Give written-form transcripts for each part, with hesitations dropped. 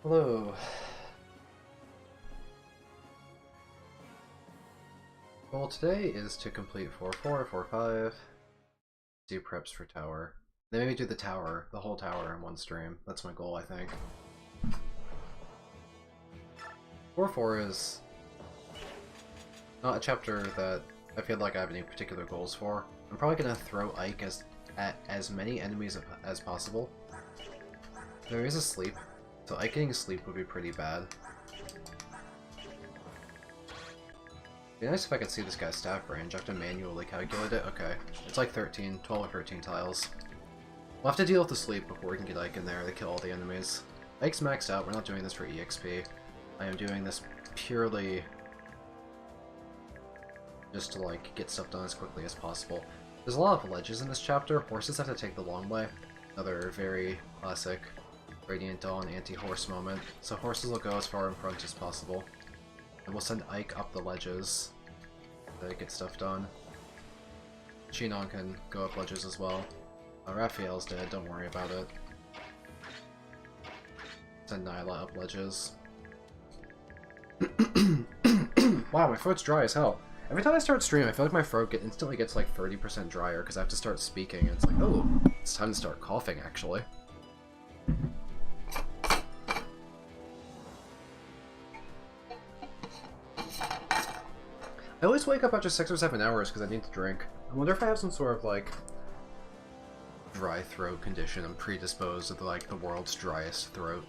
Hello. Goal today is to complete 4-4, 4-5, do preps for tower. Then maybe do the tower, the whole tower in one stream. That's my goal, I think. 4-4 is not a chapter that I feel like I have any particular goals for. I'm probably gonna throw Ike at as many enemies as possible. There is a sleep, so Ike getting sleep would be pretty bad. It'd be nice if I could see this guy's stat range. I have to manually calculate it. Okay. It's like 13, 12 or 13 tiles. We'll have to deal with the sleep before we can get Ike in there to kill all the enemies. Ike's maxed out. We're not doing this for EXP. I am doing this purely just to, like, get stuff done as quickly as possible. There's a lot of ledges in this chapter. Horses have to take the long way. Another very classic Radiant Dawn anti-horse moment. So horses will go as far in front as possible. And we'll send Ike up the ledges to get stuff done. Shinon can go up ledges as well. Raphael's dead, don't worry about it. Send Nyla up ledges. Wow, my throat's dry as hell. Every time I start streaming, I feel like my throat instantly gets like 30% drier because I have to start speaking, and it's like, oh, it's time to start coughing, actually. I always wake up after 6 or 7 hours because I need to drink. I wonder if I have some sort of, like, dry throat condition. I'm predisposed to, like, the world's driest throat.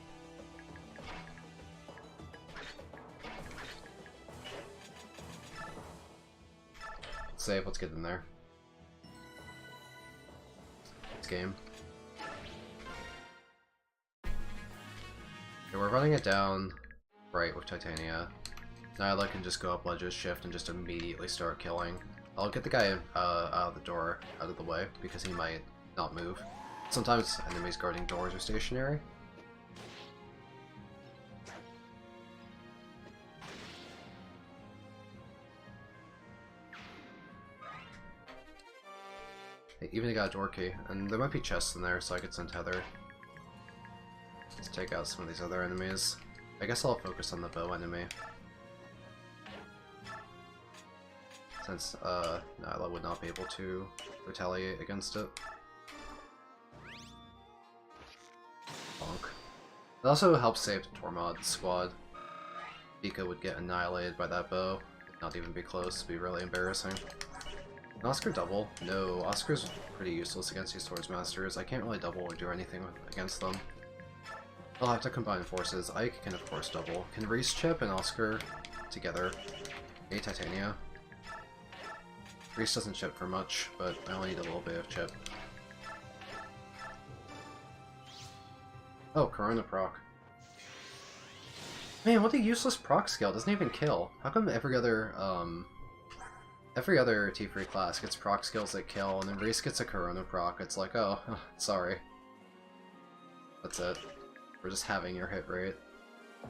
Save, let's get in there. This game. Okay, we're running it down right with Titania. Nyla can just go up ledges, shift, and just immediately start killing. I'll get the guy out of the door, out of the way, because he might not move. Sometimes enemies guarding doors are stationary. Hey, even got a door key, and there might be chests in there, so I could send Heather. Let's take out some of these other enemies. I guess I'll focus on the bow enemy. Since Nyla would not be able to retaliate against it. Bonk. It also helps save the Tormod squad. Vika would get annihilated by that bow. Not even be close, it'd be really embarrassing. An Oscar double? No, Oscar's pretty useless against these Swords Masters. I can't really double or do anything against them. I'll have to combine forces. Ike can of course double. Can Reese chip and Oscar together? Hey, Titania. Reese doesn't chip for much, but I only need a little bit of chip. Oh, Corona proc. Man, what a useless proc skill, doesn't even kill. How come every other T3 class gets proc skills that kill, and then Reese gets a Corona proc? It's like, oh, sorry. That's it. We're just having your hit rate.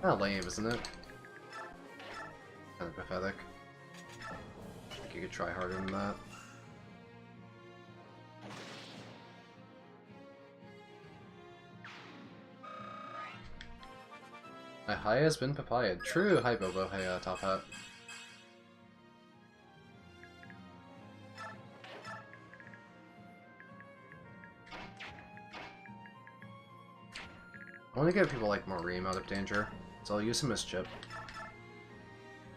Kinda lame, isn't it? Kinda pathetic. You could try harder than that. My high has been papaya. True! Hi Bobo, hey Top Hat. I want to get people like Morim out of danger, so I'll use him as chip.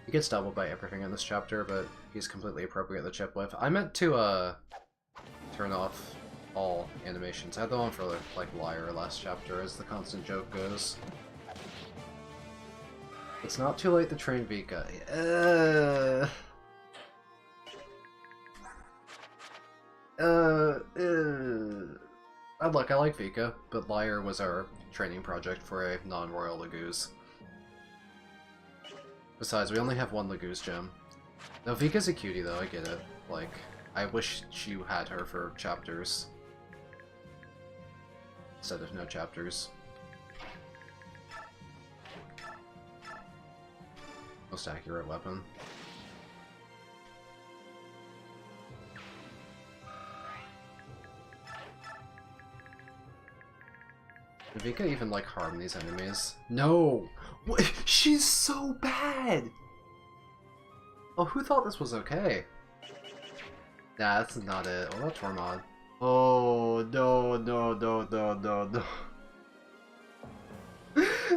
He gets doubled by everything in this chapter, but he's completely appropriate to chip with. I meant to, turn off all animations. I had them on for, like, Liar last chapter, as the constant joke goes. It's not too late to train Vika. Look, I like Vika, but Liar was our training project for a non-royal Lagoose. Besides, we only have one Lagoose gem. Now, Vika's a cutie, though, I get it. Like, I wish you had her for chapters. Instead of no chapters. Most accurate weapon. Did Vika even, like, harm these enemies? No! What? She's so bad! Oh, who thought this was okay? Nah, that's not it. What about Tormod? Oh, no.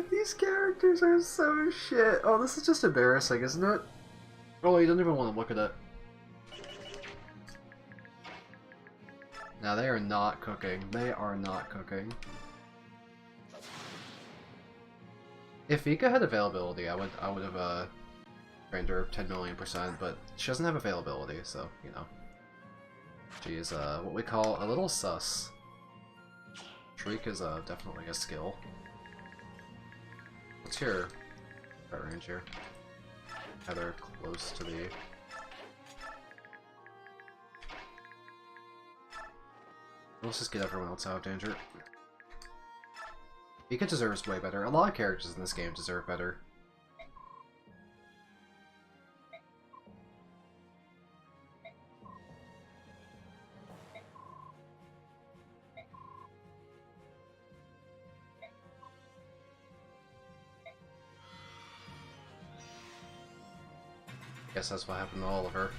These characters are so shit. Oh, this is just embarrassing, isn't it? Oh, you don't even want to look at it. Now, they are not cooking. They are not cooking. If Vika had availability, I would have trained her 10 million%, but she doesn't have availability, so, you know. She's what we call a little sus. Shriek is definitely a skill. What's your threat range here? Either close to the... Let's just get everyone else out of danger. Vika deserves way better. A lot of characters in this game deserve better. Guess that's what happened to Oliver.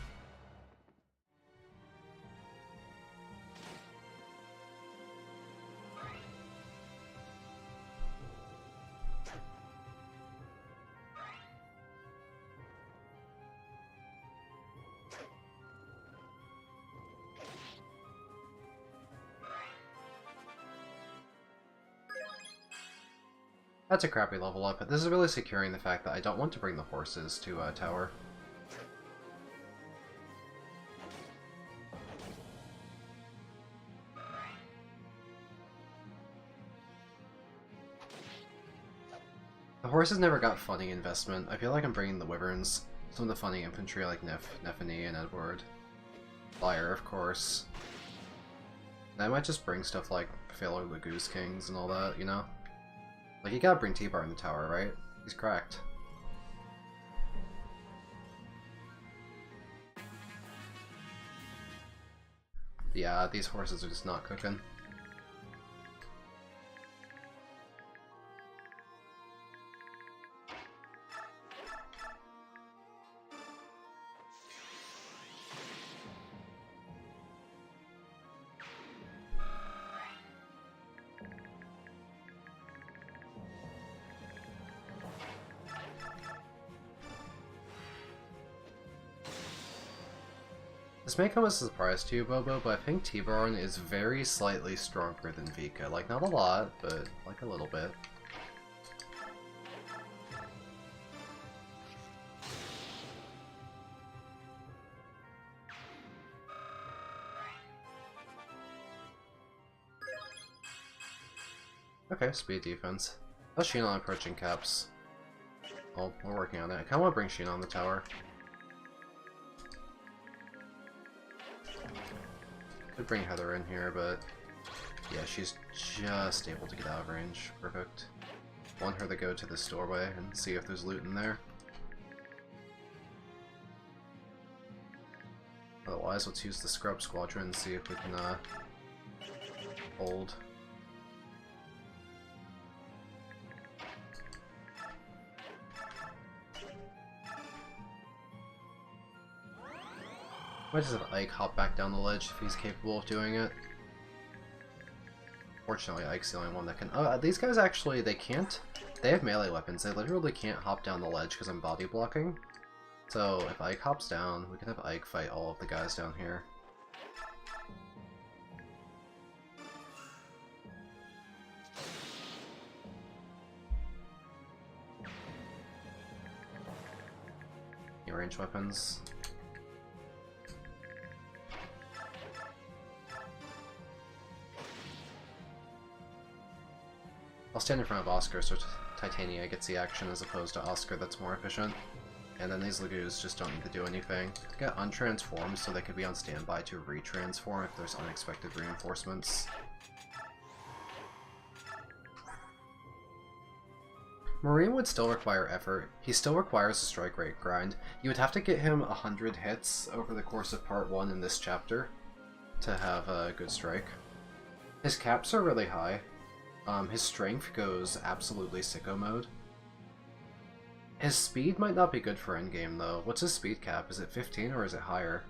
That's a crappy level up, but this is really securing the fact that I don't want to bring the horses to tower. The horses never got funny investment. I feel like I'm bringing the wyverns, some of the funny infantry like Nephany and Edward. Fire, of course. And I might just bring stuff like Failure the Goose Kings and all that, you know? Like, you gotta bring T-Bar in the tower, right? He's cracked. Yeah, these horses are just not cooking. This may come as a surprise to you, Bobo, but I think T-Baron is very slightly stronger than Vika. Like, not a lot, but like a little bit. Okay, speed defense. How's Shinon approaching caps? Well, we're working on it. I kinda wanna bring Shinon on the tower. Could bring Heather in here, but yeah, she's just able to get out of range. Perfect. Want her to go to this doorway and see if there's loot in there. Otherwise, let's use the Scrub Squadron and see if we can hold. Might just have Ike hop back down the ledge if he's capable of doing it. Fortunately, Ike's the only one that can... Oh, these guys actually, they can't... They have melee weapons. They literally can't hop down the ledge because I'm body blocking. So, if Ike hops down, we can have Ike fight all of the guys down here. Any range weapons? I'll stand in front of Oscar so Titania gets the action as opposed to Oscar that's more efficient. And then these Lagoos just don't need to do anything. Get untransformed so they could be on standby to retransform if there's unexpected reinforcements. Marine would still require effort. He still requires a strike rate grind. You would have to get him 100 hits over the course of part 1 in this chapter to have a good strike. His caps are really high. His strength goes absolutely sicko mode. His speed might not be good for endgame though. What's his speed cap? Is it 15 or is it higher?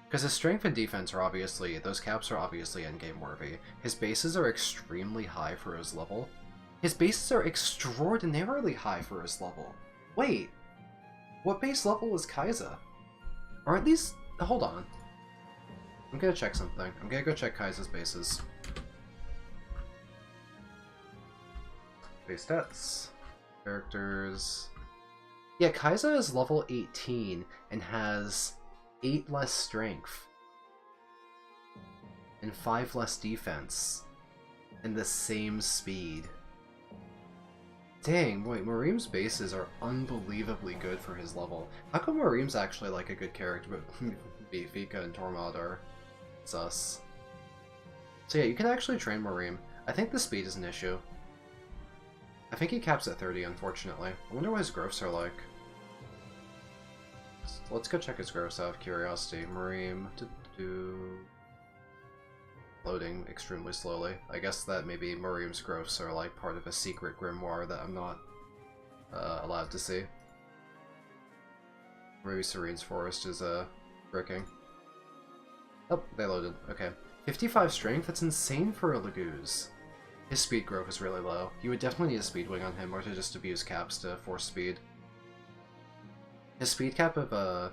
Because his strength and defense are obviously, those caps are obviously endgame worthy. His bases are extremely high for his level. His bases are extraordinarily high for his level. Wait, what base level is Kai'Sa? Aren't these... Hold on. I'm gonna check something. I'm gonna go check Kai'Sa's bases. Base stats. Characters... Yeah, Kai'Sa is level 18 and has 8 less strength and 5 less defense and the same speed. Dang, wait, Mareem's bases are unbelievably good for his level. How come Mareem's actually like a good character, but Vika and Tormod are sus? So yeah, you can actually train Mareem. I think the speed is an issue. I think he caps at 30, unfortunately. I wonder what his growths are like. Let's go check his growths out of curiosity. Mareem... Loading extremely slowly. I guess that maybe Mareem's growths are like part of a secret grimoire that I'm not allowed to see. Maybe Serene's Forest is bricking. Oh, they loaded. Okay. 55 strength? That's insane for a Laguz. His speed growth is really low. You would definitely need a speed wing on him or to just abuse caps to force speed. His speed cap of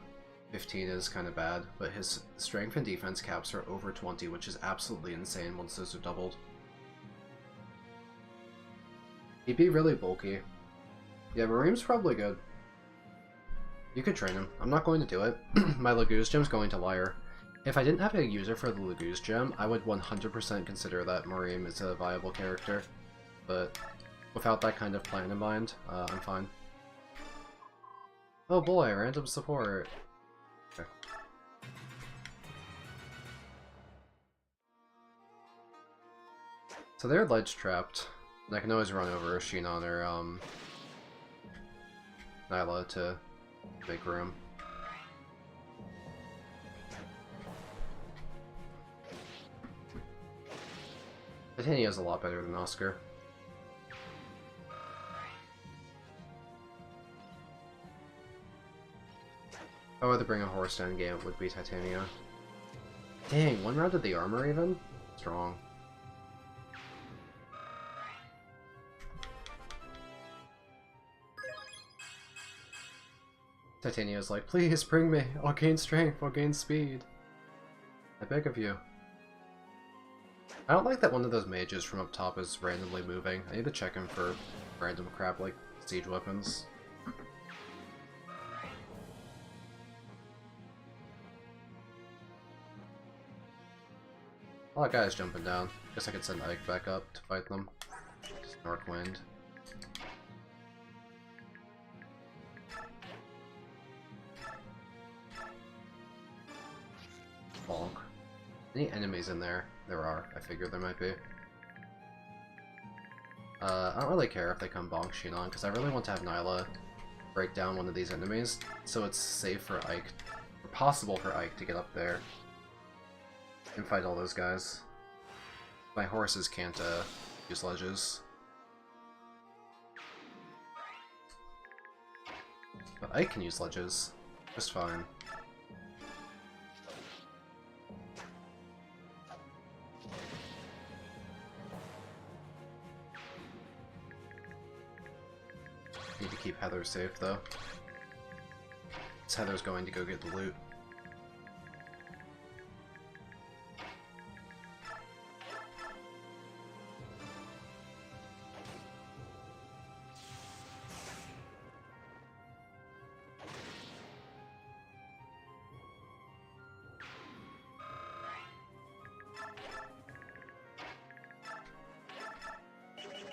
15 is kind of bad, but his strength and defense caps are over 20, which is absolutely insane once those are doubled. He'd be really bulky. Yeah, Mareem's probably good. You could train him. I'm not going to do it. My Laguz gem's going to Lyre. If I didn't have a user for the Laguz gem, I would 100% consider that Mareem is a viable character. But without that kind of plan in mind, I'm fine. Oh boy, random support. Okay. So they're ledge trapped, and I can always run over Shinon or Nyla to make room. Titania's a lot better than Oscar. If I were to bring a horse to endgame, it would be Titania. Dang, one round of the armor even? Strong. Titania's like, please bring me, I'll gain strength, I'll gain speed. I beg of you. I don't like that one of those mages from up top is randomly moving. I need to check him for random crap like siege weapons. A lot of guys jumping down. Guess I could send Ike back up to fight them. Just Northwind. Bonk. Any enemies in there? There are. I figured there might be. I don't really care if they come bonk Shinon, because I really want to have Nyla break down one of these enemies, so it's safe for Ike, or possible for Ike to get up there and fight all those guys. My horses can't use ledges. But Ike can use ledges just fine. Need to keep Heather safe though. Because Heather's going to go get the loot.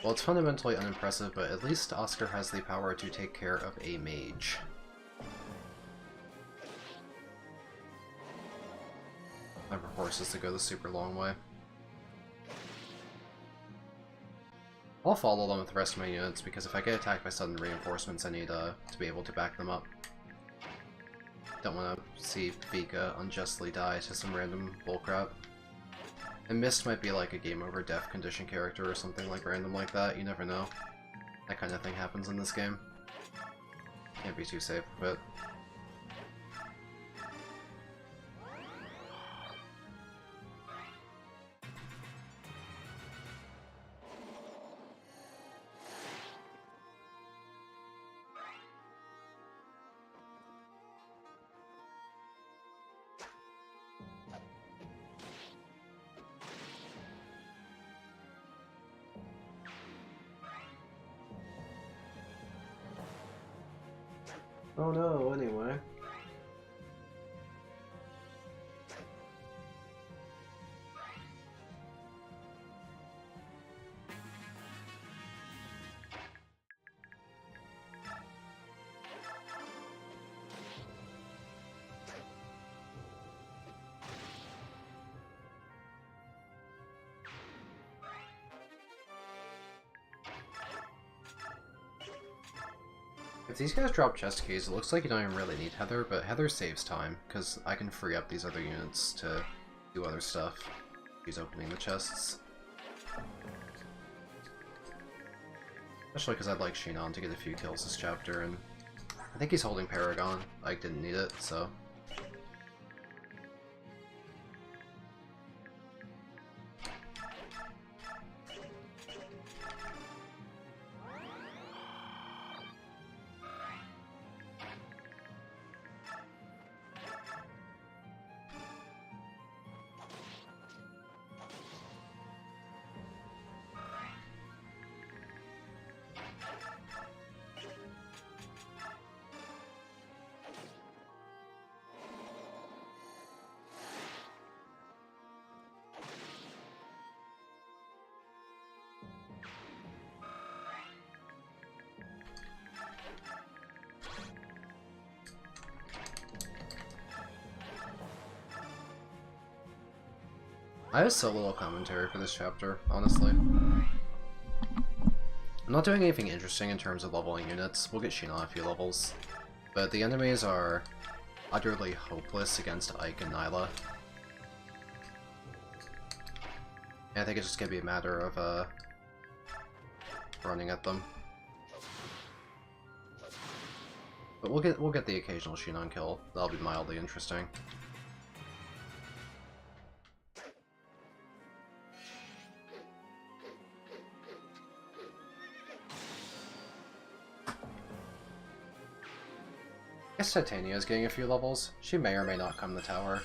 Well, it's fundamentally unimpressive, but at least Oscar has the power to take care of a mage. My horse is to go the super long way. I'll follow them with the rest of my units, because if I get attacked by sudden reinforcements, I need to be able to back them up. Don't want to see Vika unjustly die to some random bullcrap. And Mist might be like a game over death condition character or something like random like that, you never know. That kind of thing happens in this game. Can't be too safe with it. Oh no, anyway. If these guys drop chest keys, it looks like you don't even really need Heather, but Heather saves time, because I can free up these other units to do other stuff. He's opening the chests. Especially because I'd like Shinon to get a few kills this chapter, and I think he's holding Paragon. I didn't need it, so... I have so little commentary for this chapter, honestly. I'm not doing anything interesting in terms of leveling units. We'll get Shinon a few levels. But the enemies are utterly hopeless against Ike and Nyla. And I think it's just gonna be a matter of running at them. But we'll get the occasional Shinon kill. That'll be mildly interesting. I guess Titania is getting a few levels. She may or may not come to the tower.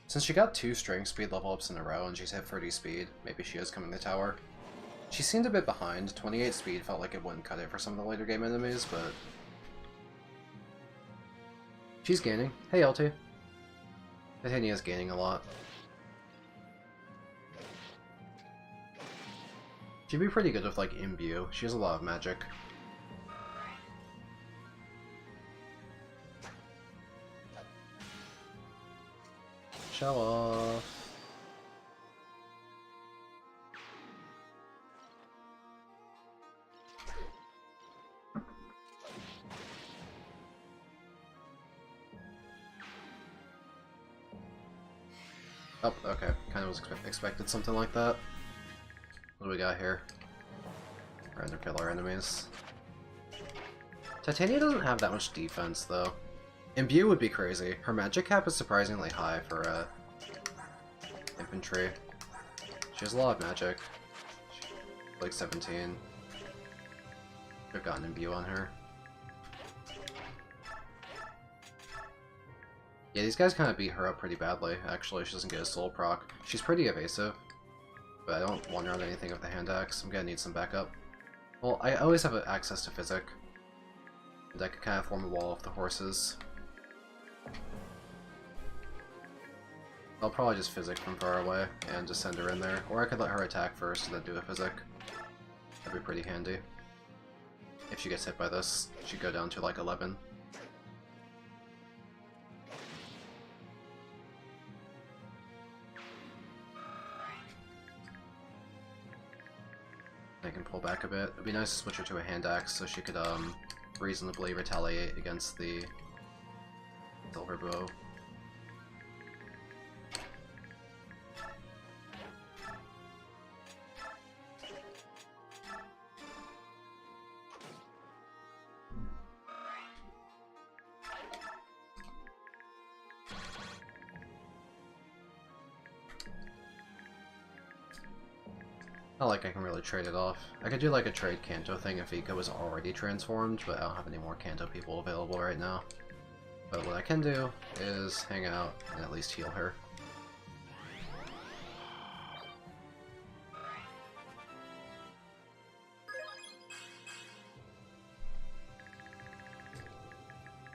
Since she got 2 strength speed level ups in a row and she's hit 30 speed, maybe she is coming to the tower. She seemed a bit behind. 28 speed felt like it wouldn't cut it for some of the later game enemies, but... she's gaining. Hey, LT. Titania's gaining a lot. She'd be pretty good with, like, Imbue. She has a lot of magic. Show off. Oh, okay. Kind of was expected something like that. What do we got here? Random killer enemies. Titania doesn't have that much defense, though. Imbue would be crazy. Her magic cap is surprisingly high for infantry. She has a lot of magic. Like 17. I've gotten Imbue on her. Yeah, these guys kind of beat her up pretty badly, actually. She doesn't get a soul proc. She's pretty evasive, but I don't want her on anything with the hand axe. I'm gonna need some backup. Well, I always have access to Physic, and I could kind of form a wall of the horses. I'll probably just Physic from far away and just send her in there, or I could let her attack first and then do a Physic. That'd be pretty handy. If she gets hit by this, she'd go down to like 11. I can pull back a bit. It'd be nice to switch her to a hand axe so she could reasonably retaliate against the silver bow. Not like I can really trade it off. I could do like a trade Kanto thing if Ika was already transformed, but I don't have any more Kanto people available right now. But what I can do is hang out and at least heal her.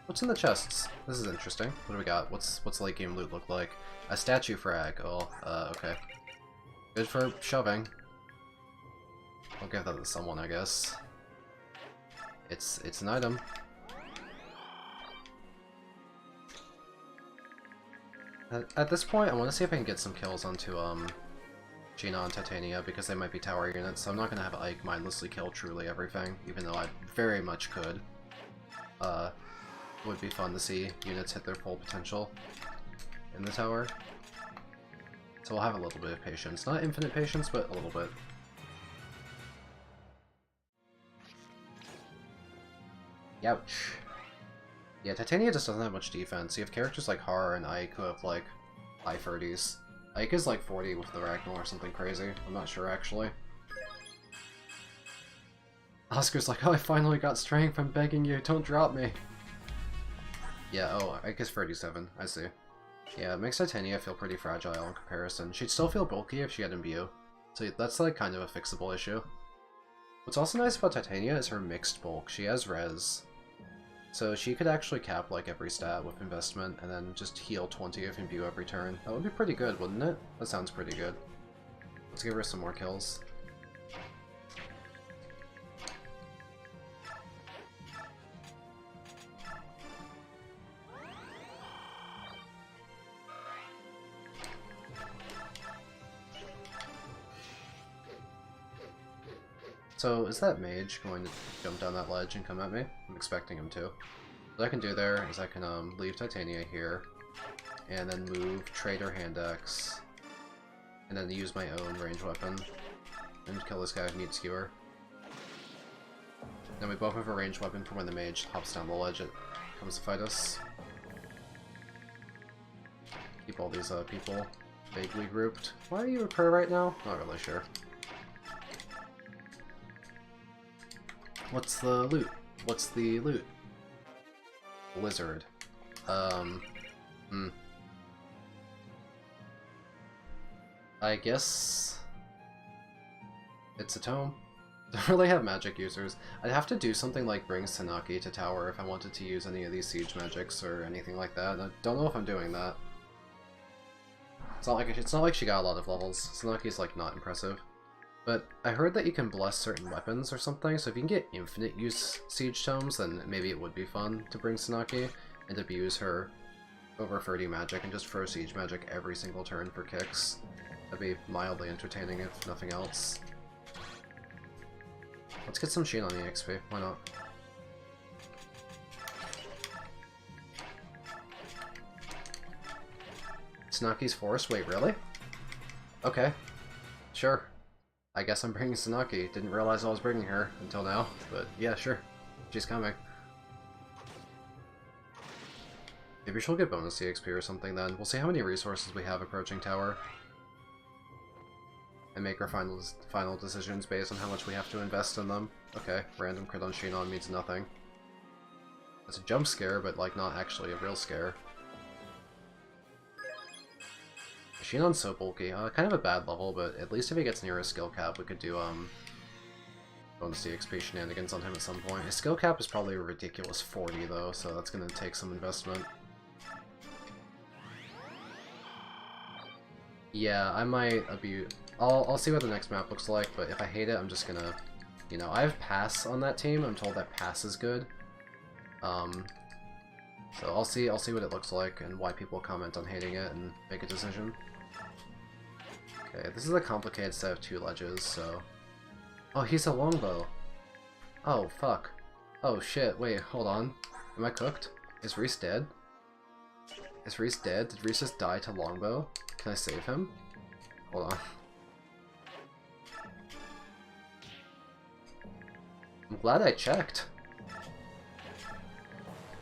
What's in the chests? This is interesting. What do we got? What's late game loot look like? A statue frag. Oh, okay. Good for shoving. I'll give that to someone, I guess. It's an item. At this point, I want to see if I can get some kills onto Gina and Titania, because they might be tower units, so I'm not going to have Ike mindlessly kill truly everything, even though I very much could. Would be fun to see units hit their full potential in the tower. So we'll have a little bit of patience. Not infinite patience, but a little bit. Youch. Yeah, Titania just doesn't have much defense. You have characters like Har and Ike who have like high 30s. Ike is like 40 with the Ragnar or something crazy. I'm not sure actually. Oscar's like, oh, I finally got strength. I'm begging you, don't drop me. Yeah, oh, Ike is 37. I see. Yeah, it makes Titania feel pretty fragile in comparison. She'd still feel bulky if she had Imbue. So that's like kind of a fixable issue. What's also nice about Titania is her mixed bulk. She has res. So she could actually cap like every stat with investment and then just heal 20 of Imbue every turn. That would be pretty good, wouldn't it? That sounds pretty good. Let's give her some more kills. So, is that mage going to jump down that ledge and come at me? I'm expecting him to. What I can do there is I can leave Titania here, and then move Trader Hand Axe, and then use my own range weapon, and kill this guy with Meat Skewer. Then we both have a ranged weapon for when the mage hops down the ledge and comes to fight us. Keep all these people vaguely grouped. Why are you a prayer right now? Not really sure. What's the loot? What's the loot? Lizard. I guess it's a tome. Don't really have magic users. I'd have to do something like bring Sanaki to tower if I wanted to use any of these siege magics or anything like that. I don't know if I'm doing that. It's not like she got a lot of levels. Sanaki's like not impressive. But I heard that you can bless certain weapons or something, so if you can get infinite use siege tomes, then maybe it would be fun to bring Sanaki and abuse her over 30 magic and just throw siege magic every single turn for kicks. That'd be mildly entertaining if nothing else. Let's get some Sheen on the XP, why not? Sanaki's Force? Wait, really? Okay. Sure. I guess I'm bringing Sanaki. Didn't realize I was bringing her until now, but yeah, sure. She's coming. Maybe she'll get bonus CXP or something then. We'll see how many resources we have approaching tower. And make our final decisions based on how much we have to invest in them. Okay, random crit on Shinon means nothing. It's a jump scare, but like not actually a real scare. Shinon's so bulky. Kind of a bad level, but at least if he gets near a skill cap, we could do bonus DXP shenanigans on him at some point. His skill cap is probably a ridiculous 40 though, so that's going to take some investment. Yeah, I might abuse... I'll see what the next map looks like, but if I hate it, I'm just gonna... You know, I have Pass on that team. I'm told that Pass is good. So I'll see what it looks like and why people comment on hating it and make a decision. Okay, this is a complicated set of 2 ledges, so... Oh, he's a longbow. Oh, fuck. Oh, shit, wait, hold on. Am I cooked? Is Reese dead? Is Reese dead? Did Reese just die to longbow? Can I save him? Hold on. I'm glad I checked.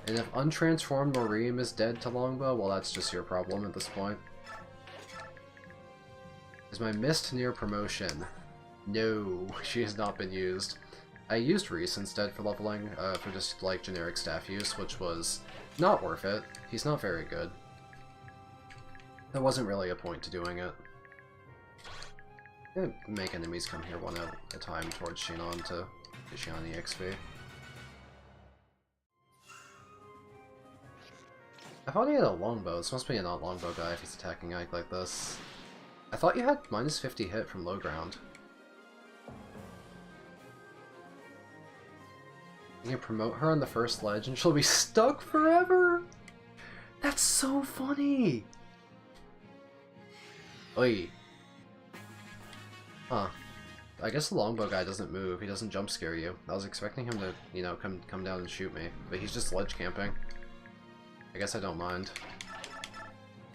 And if untransformed Morim is dead to longbow, well that's just your problem at this point. Is my mist near promotion? No, she has not been used. I used Reese instead for leveling, for just like generic staff use, which was not worth it. He's not very good. There wasn't really a point to doing it. I'm gonna make enemies come here one at a time towards Shinon to get Shinon EXP. I thought he had a longbow. This must be a not longbow guy if he's attacking Ike like this. I thought you had minus 50 hit from low ground. You can promote her on the first ledge and she'll be stuck forever! That's so funny! Oi. Huh. I guess the longbow guy doesn't move. He doesn't jump scare you. I was expecting him to, you know, come down and shoot me. But he's just ledge camping. I guess I don't mind.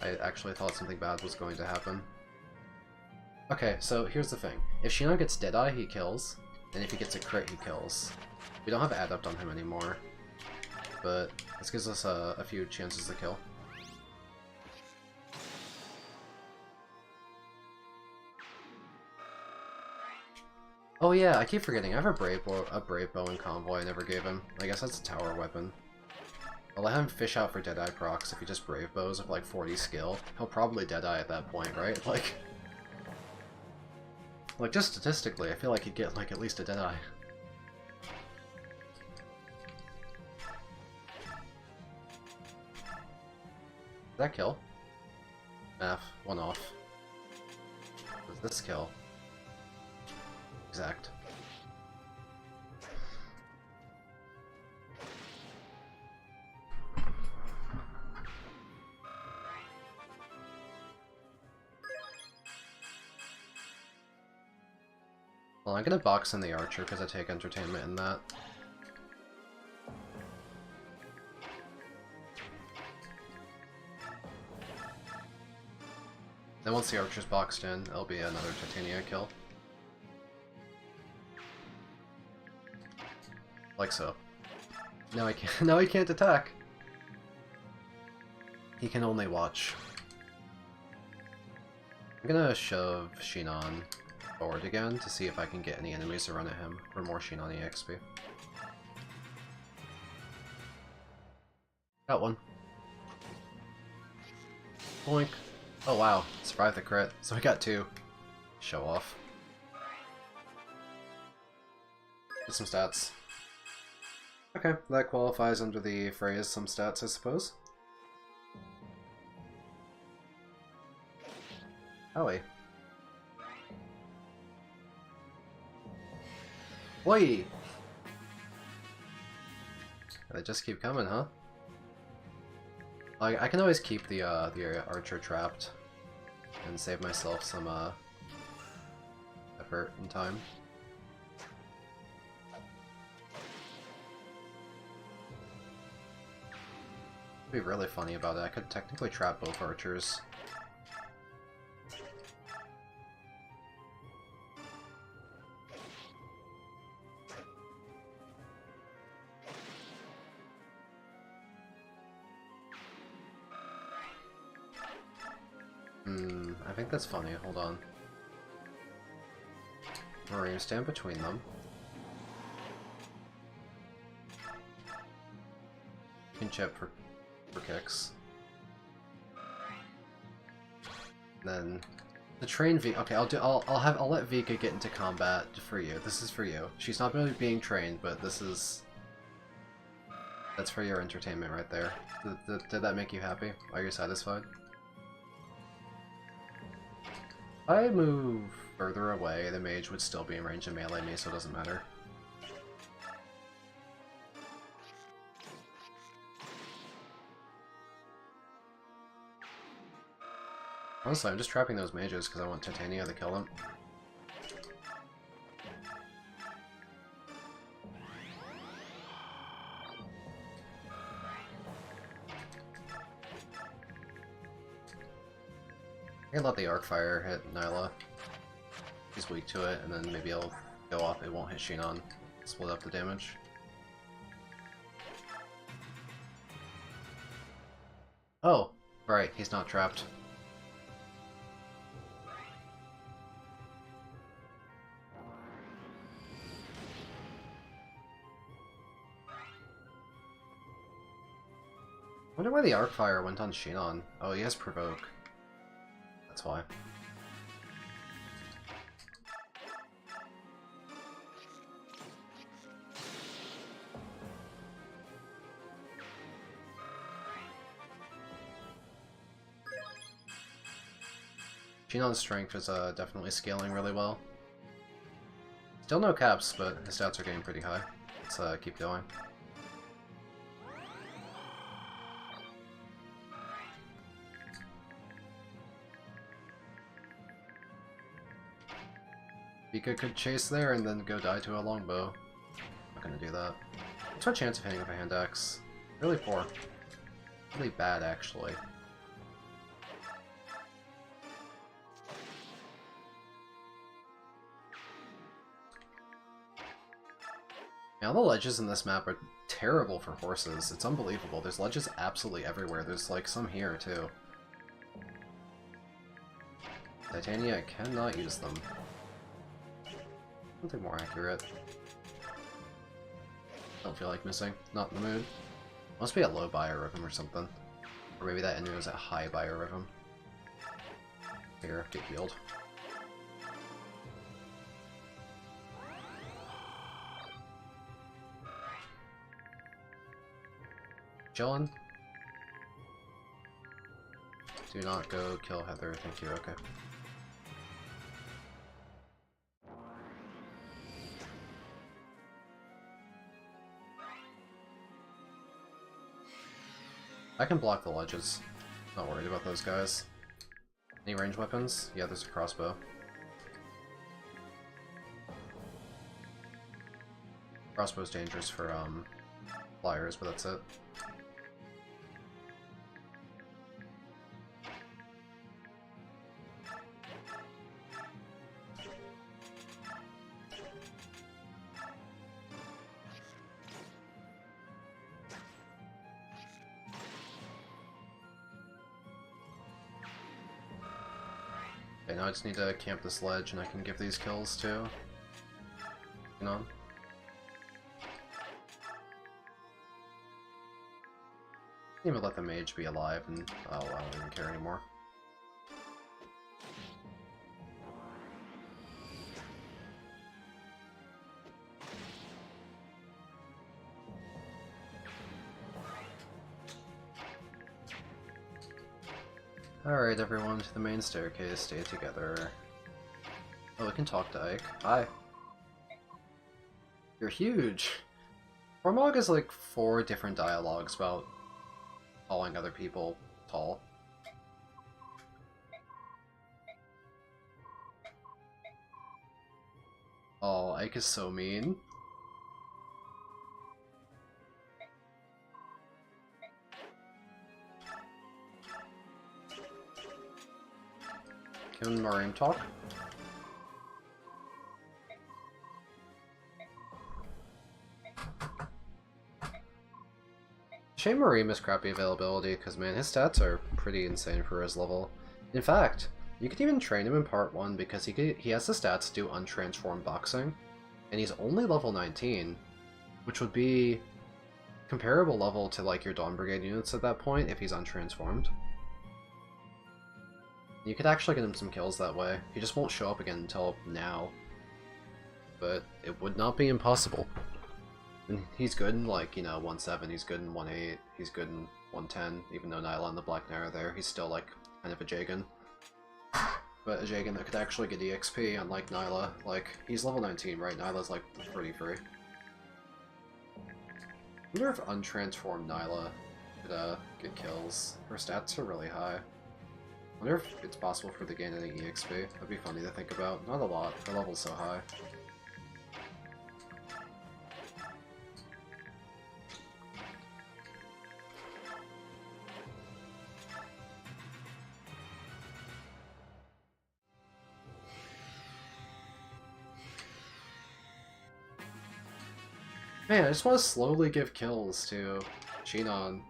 I actually thought something bad was going to happen. Okay, so here's the thing. If Shinon gets Deadeye, he kills. And if he gets a crit, he kills. We don't have Adept on him anymore. But this gives us a few chances to kill. Oh yeah, I keep forgetting. I have a brave bow in Convoy I never gave him. I guess that's a tower weapon. I'll let him fish out for Deadeye procs if he just brave bows with like 40 skill. He'll probably Deadeye at that point, right? Like just statistically, I feel like he'd get like at least a Deadeye. Did that kill? F, one off. Does this kill? Exact. Well, I'm gonna box in the archer because I take entertainment in that. Then once the archer's boxed in, it'll be another Titania kill. Like so. Now I can't. Now he can't attack. He can only watch. I'm gonna shove Shinon forward again to see if I can get any enemies to run at him for more Shinon EXP. Got one. Boink. Oh wow, survived the crit. So we got two. Show off. Get some stats. Okay, that qualifies under the phrase some stats, I suppose. Howie. Oi! They just keep coming, huh? I can always keep the archer trapped and save myself some effort and time. It'd be really funny about it. I could technically trap both archers. I think that's funny. Hold on. We're gonna stand between them. You can chip for kicks. And then the train V. Okay, I'll let Vika get into combat for you. This is for you. She's not really being trained, but that's for your entertainment right there. Did that make you happy? Are you satisfied? If I move further away, the mage would still be in range of melee me, so it doesn't matter. Honestly, I'm just trapping those mages because I want Titania to kill them. I can let the Arcfire hit Nyla. He's weak to it, and then maybe it'll go off. It won't hit Shinon. Split up the damage. Oh, right, he's not trapped. wonder why the arc fire went on Shinon. Oh, he has provoke. That's why. Shinon's strength is definitely scaling really well. Still no caps, but his stats are getting pretty high. Let's keep going. Pika could chase there and then go die to a longbow. Not gonna do that. What's our chance of hitting with a hand axe? Really poor. Really bad, actually. Now the ledges in this map are terrible for horses. It's unbelievable. There's ledges absolutely everywhere. There's like some here too. Titania, I cannot use them. Something more accurate. Don't feel like missing. Not in the mood. Must be a low biorhythm or something. Or maybe that enemy was at high biorhythm. Here, get healed. Chillin'. Do not go kill Heather, thank you, okay. I can block the ledges. Not worried about those guys. Any ranged weapons? Yeah, there's a crossbow. Crossbow's dangerous for flyers, but that's it. Okay, now I just need to camp this ledge and I can give these kills too. You know? Even let the mage be alive and oh, I don't even care anymore. Alright everyone, to the main staircase, stay together. Oh, we can talk to Ike. Hi. You're huge! Tormog has like 4 different dialogues about calling other people tall. Oh, Ike is so mean. Can Marim talk? Shame Marim has crappy availability, because man, his stats are pretty insane for his level. In fact, you could even train him in part 1 because he has the stats to do untransformed boxing, and he's only level 19, which would be comparable level to like your Dawn Brigade units at that point if he's untransformed. You could actually get him some kills that way. He just won't show up again until now. But it would not be impossible. And he's good in like, you know, 1-7, he's good in 1-8, he's good in 1-10, even though Nyla and the Black Knight are there, he's still like kind of a Jagan. But a Jagan that could actually get EXP, unlike Nyla. Like, he's level 19, right? Nyla's like 33. I wonder if untransformed Nyla could get kills. Her stats are really high. I wonder if it's possible for her to gain any EXP. That'd be funny to think about. Not a lot, her level's so high. Man, I just want to slowly give kills to Shinon.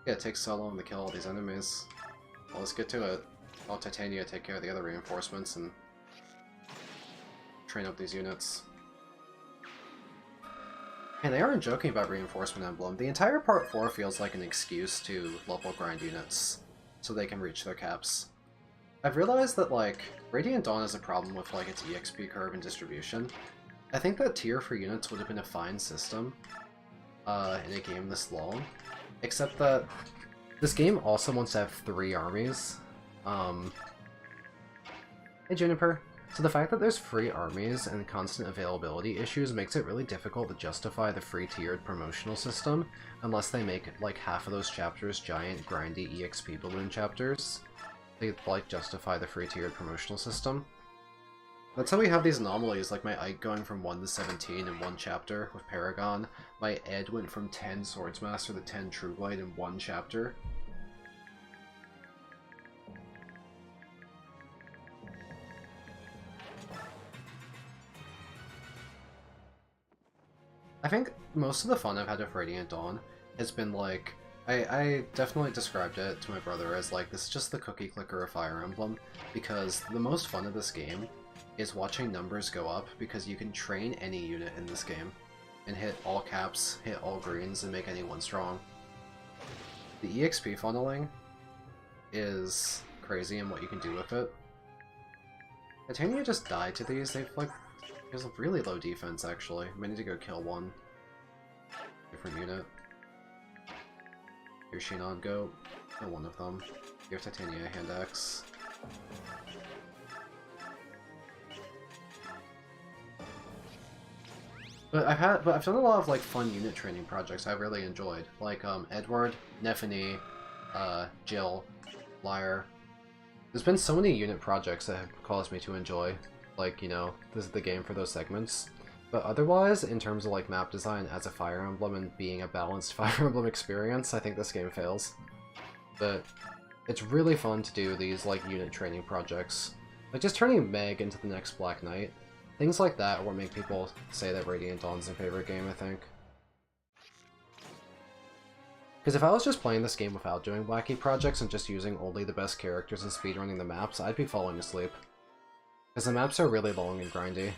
Yeah, it takes so long to kill all these enemies. Well, let's get to it. I'll Titania take care of the other reinforcements and train up these units. And they aren't joking about Reinforcement Emblem. The entire Part 4 feels like an excuse to level grind units, so they can reach their caps. I've realized that, like, Radiant Dawn has a problem with, like, its EXP curve and distribution. I think that tier for units would have been a fine system in a game this long, except that this game also wants to have 3 armies. Hey Juniper. So the fact that there's free armies and constant availability issues makes it really difficult to justify the free tiered promotional system unless they make like half of those chapters giant grindy EXP balloon chapters. They like justify the free tiered promotional system. That's how we have these anomalies, like my Ike going from 1 to 17 in one chapter with Paragon, my Ed went from 10 Swordsmaster to 10 True Blade in one chapter. I think most of the fun I've had with Radiant Dawn has been like, I definitely described it to my brother as like, this is just the cookie clicker of Fire Emblem, because the most fun of this game is watching numbers go up, because you can train any unit in this game, and hit all caps, hit all greens, and make anyone strong. The EXP funneling is crazy in what you can do with it. Titania just died to these, they've like, there's a really low defense actually. I might need to go kill one. Different unit. Here Shinon, go kill one of them. Give Titania a hand axe. But I've done a lot of like fun unit training projects I've really enjoyed. Like Edward, Nephany, Jill, Lyre. There's been so many unit projects that have caused me to enjoy. Like, you know, this is the game for those segments. But otherwise, in terms of like map design as a Fire Emblem and being a balanced Fire Emblem experience, I think this game fails. But it's really fun to do these like unit training projects. Like just turning Meg into the next Black Knight. Things like that are what make people say that Radiant Dawn's their favorite game, I think. Because if I was just playing this game without doing wacky projects and just using only the best characters and speedrunning the maps, I'd be falling asleep. Because the maps are really long and grindy.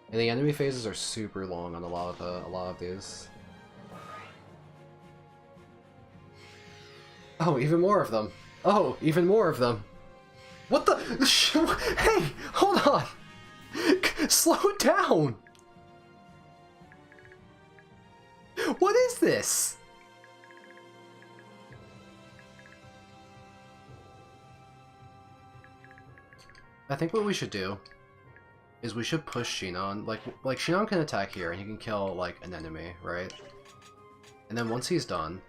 And the enemy phases are super long on a lot of these. Oh, even more of them! Oh, even more of them! What the? Hey, hold on! Slow down! What is this? I think what we should do is we should push Shinon. Like Shinon can attack here and he can kill like an enemy, right? And then once he's done,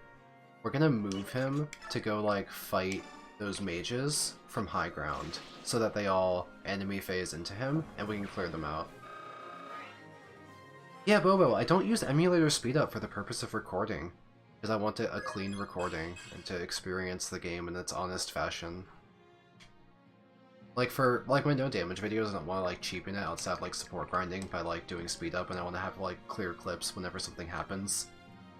we're gonna move him to go like fight those mages from high ground so that they all enemy phase into him and we can clear them out. Yeah, Bobo, I don't use emulator speed up for the purpose of recording, because I want a clean recording and to experience the game in its honest fashion. Like for like my no damage videos, I don't want to like cheapen it outside of, like support grinding by like doing speed up, and I want to have like clear clips whenever something happens.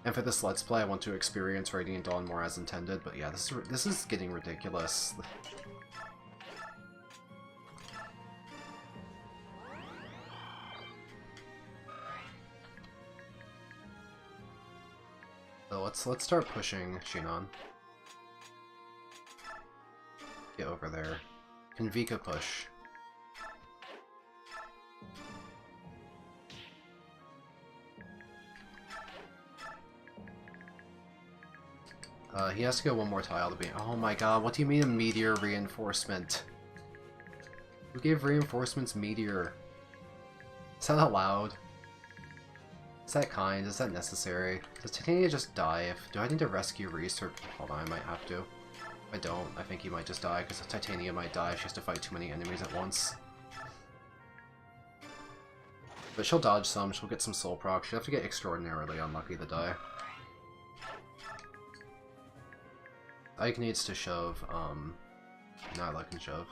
And for this Let's Play, I want to experience Radiant Dawn more as intended, but yeah, this is getting ridiculous. So let's start pushing Shinon. Get over there. Can Vika push? He has to go one more tile to be— oh my god, what do you mean a meteor reinforcement? Who gave reinforcements meteor? Is that allowed? Is that kind? Is that necessary? Does Titania just die? Do I need to rescue Reese, or— hold on, I might have to. If I don't, I think he might just die, because Titania might die if she has to fight too many enemies at once. But she'll dodge some, she'll get some soul proc, she'll have to get extraordinarily unlucky to die. Ike needs to shove, not I can shove.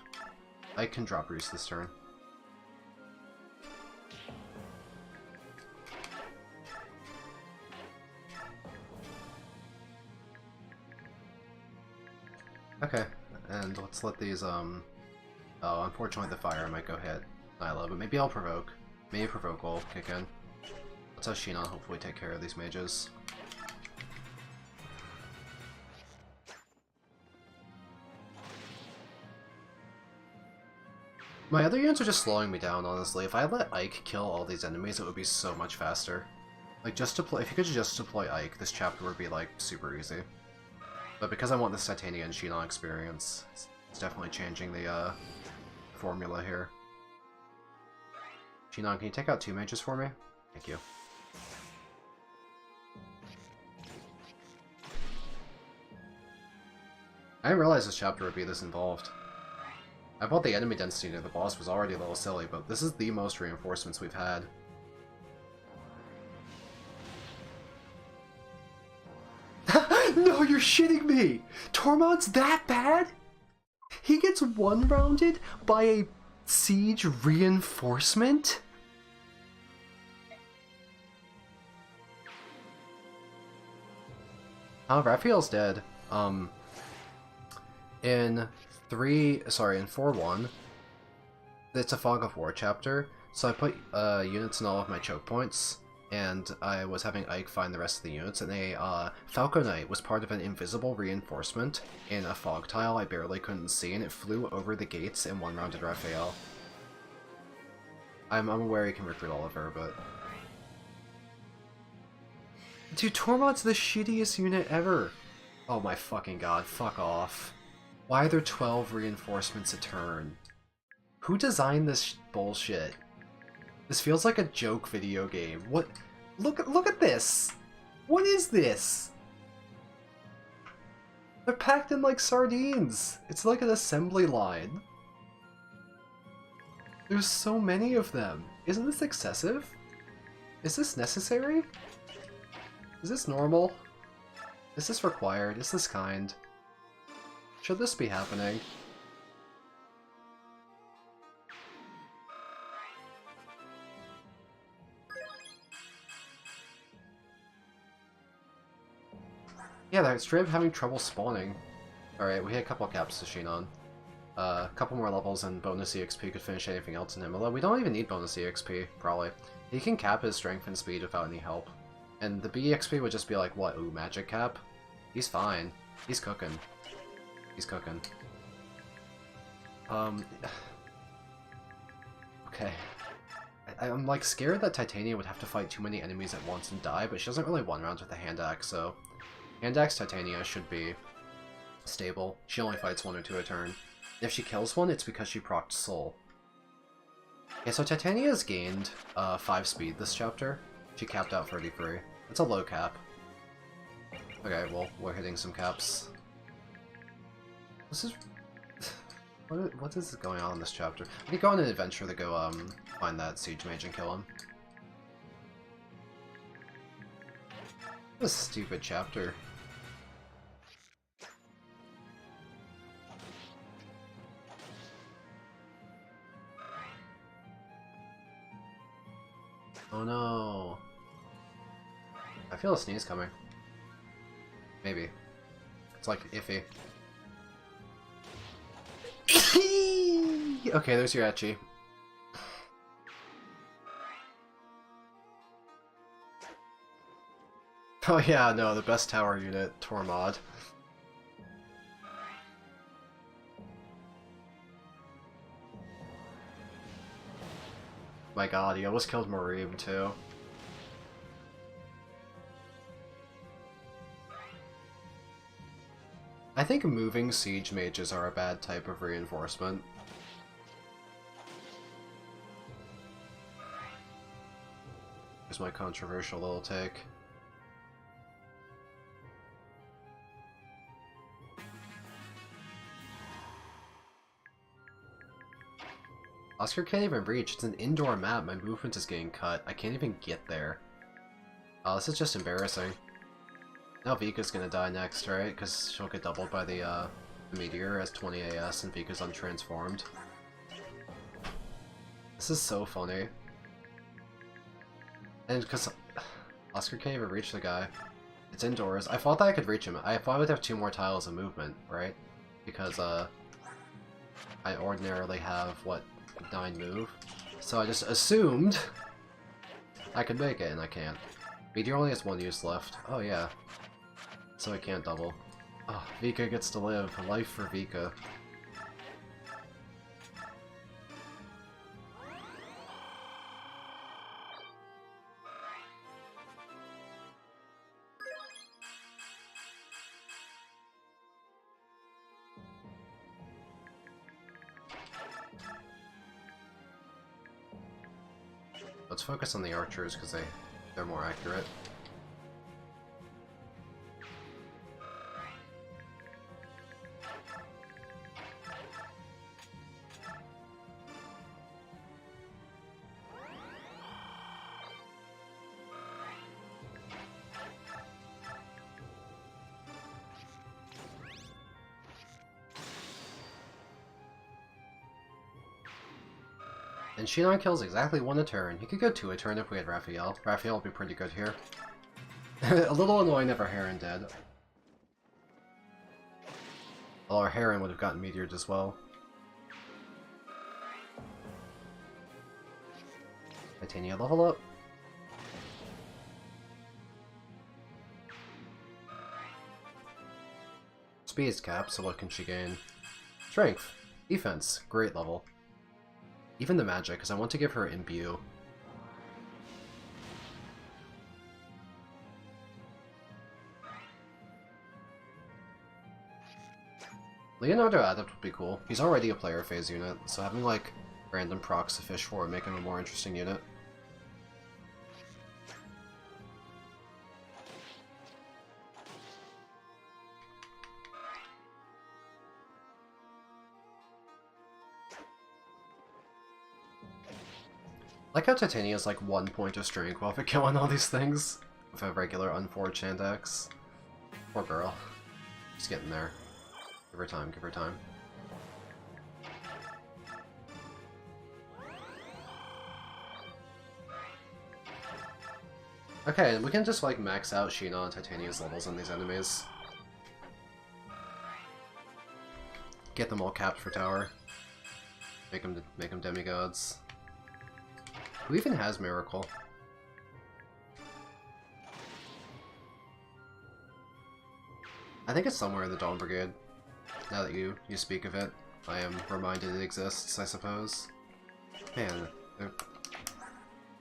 Ike can drop Reese this turn. Okay, and let's let these, oh, unfortunately the fire might go hit. Nyla, but maybe I'll provoke. Maybe provoke will kick in. Let's have Shinon hopefully take care of these mages. My other units are just slowing me down, honestly. If I let Ike kill all these enemies, it would be so much faster. Like, just deploy— if you could just deploy Ike, this chapter would be, like, super easy. But because I want this Titania and Shinon experience, it's definitely changing the, formula here. Shinon, can you take out 2 mages for me? Thank you. I didn't realize this chapter would be this involved. I thought the enemy density near the boss was already a little silly, but this is the most reinforcements we've had. No, you're shitting me! Tormod's that bad? He gets one-rounded by a siege reinforcement? Raphael's dead. In 4-1, it's a Fog of War chapter, so I put units in all of my choke points, and I was having Ike find the rest of the units, and a Falco Knight was part of an invisible reinforcement in a fog tile I barely couldn't see, and it flew over the gates and one-rounded Raphael. I'm aware you can recruit Oliver, but... Dude, Tormod's the shittiest unit ever! Oh my fucking god, fuck off. Why are there 12 reinforcements a turn? Who designed this bullshit? This feels like a joke video game. What? Look at this! What is this? They're packed in like sardines! It's like an assembly line. There's so many of them. Isn't this excessive? Is this necessary? Is this normal? Is this required? Is this kind? Should this be happening? Yeah, they're straight up having trouble spawning. Alright, we hit a couple caps to Shinon. A couple more levels and bonus EXP could finish anything else in him, although we don't even need bonus EXP, probably. He can cap his strength and speed without any help. And the BEXP would just be like, what, ooh, magic cap? He's fine. He's cooking. He's cooking. Okay. I'm like scared that Titania would have to fight too many enemies at once and die, but she doesn't really one-round with the hand axe, so... Hand axe Titania should be stable. She only fights 1 or 2 a turn. If she kills one, it's because she procced Soul. Okay, so Titania's gained 5 speed this chapter. She capped out 33. That's a low cap. Okay, well, we're hitting some caps. This is... What is going on in this chapter? I could go on an adventure to go, find that Siege Mage and kill him. What a stupid chapter. Oh no. I feel a sneeze coming. Maybe. It's like iffy. Okay, there's your Etchi. Oh yeah, no, the best tower unit, Tormod. My god, he almost killed Marib too. I think moving siege mages are a bad type of reinforcement. Here's my controversial little take. Oscar can't even reach. It's an indoor map. My movement is getting cut. I can't even get there. This is just embarrassing. Now Vika's gonna die next, right? Because she'll get doubled by the meteor as 20 AS and Vika's untransformed. This is so funny. And because Oscar can't even reach the guy. It's indoors. I thought that I could reach him. I thought I would have 2 more tiles of movement, right? Because I ordinarily have, what, 9 move? So I just assumed I could make it, and I can't. Meteor only has 1 use left. Oh yeah. So I can't double. Oh, Vika gets to live. A life for Vika. Let's focus on the archers because they're more accurate. And Shinon kills exactly 1 a turn. He could go 2 a turn if we had Raphael. Raphael would be pretty good here. A little annoying if our Heron dead. Well, our Heron would have gotten meteored as well. Titania level up. Speed's cap, so what can she gain? Strength. Defense. Great level. Even the magic, because I want to give her Imbue. Leonardo Adept would be cool. He's already a player phase unit, so having like random procs to fish for would make him a more interesting unit. I like how Titania is like 1 point of strength while we're killing all these things with a regular unforged hand axe. Poor girl. She's getting there. Give her time, give her time. Okay, we can just like max out Sheena and Titania's levels on these enemies. Get them all capped for tower. Make them demigods. Who even has Miracle? I think it's somewhere in the Dawn Brigade. Now that you speak of it, I am reminded it exists, I suppose. Man,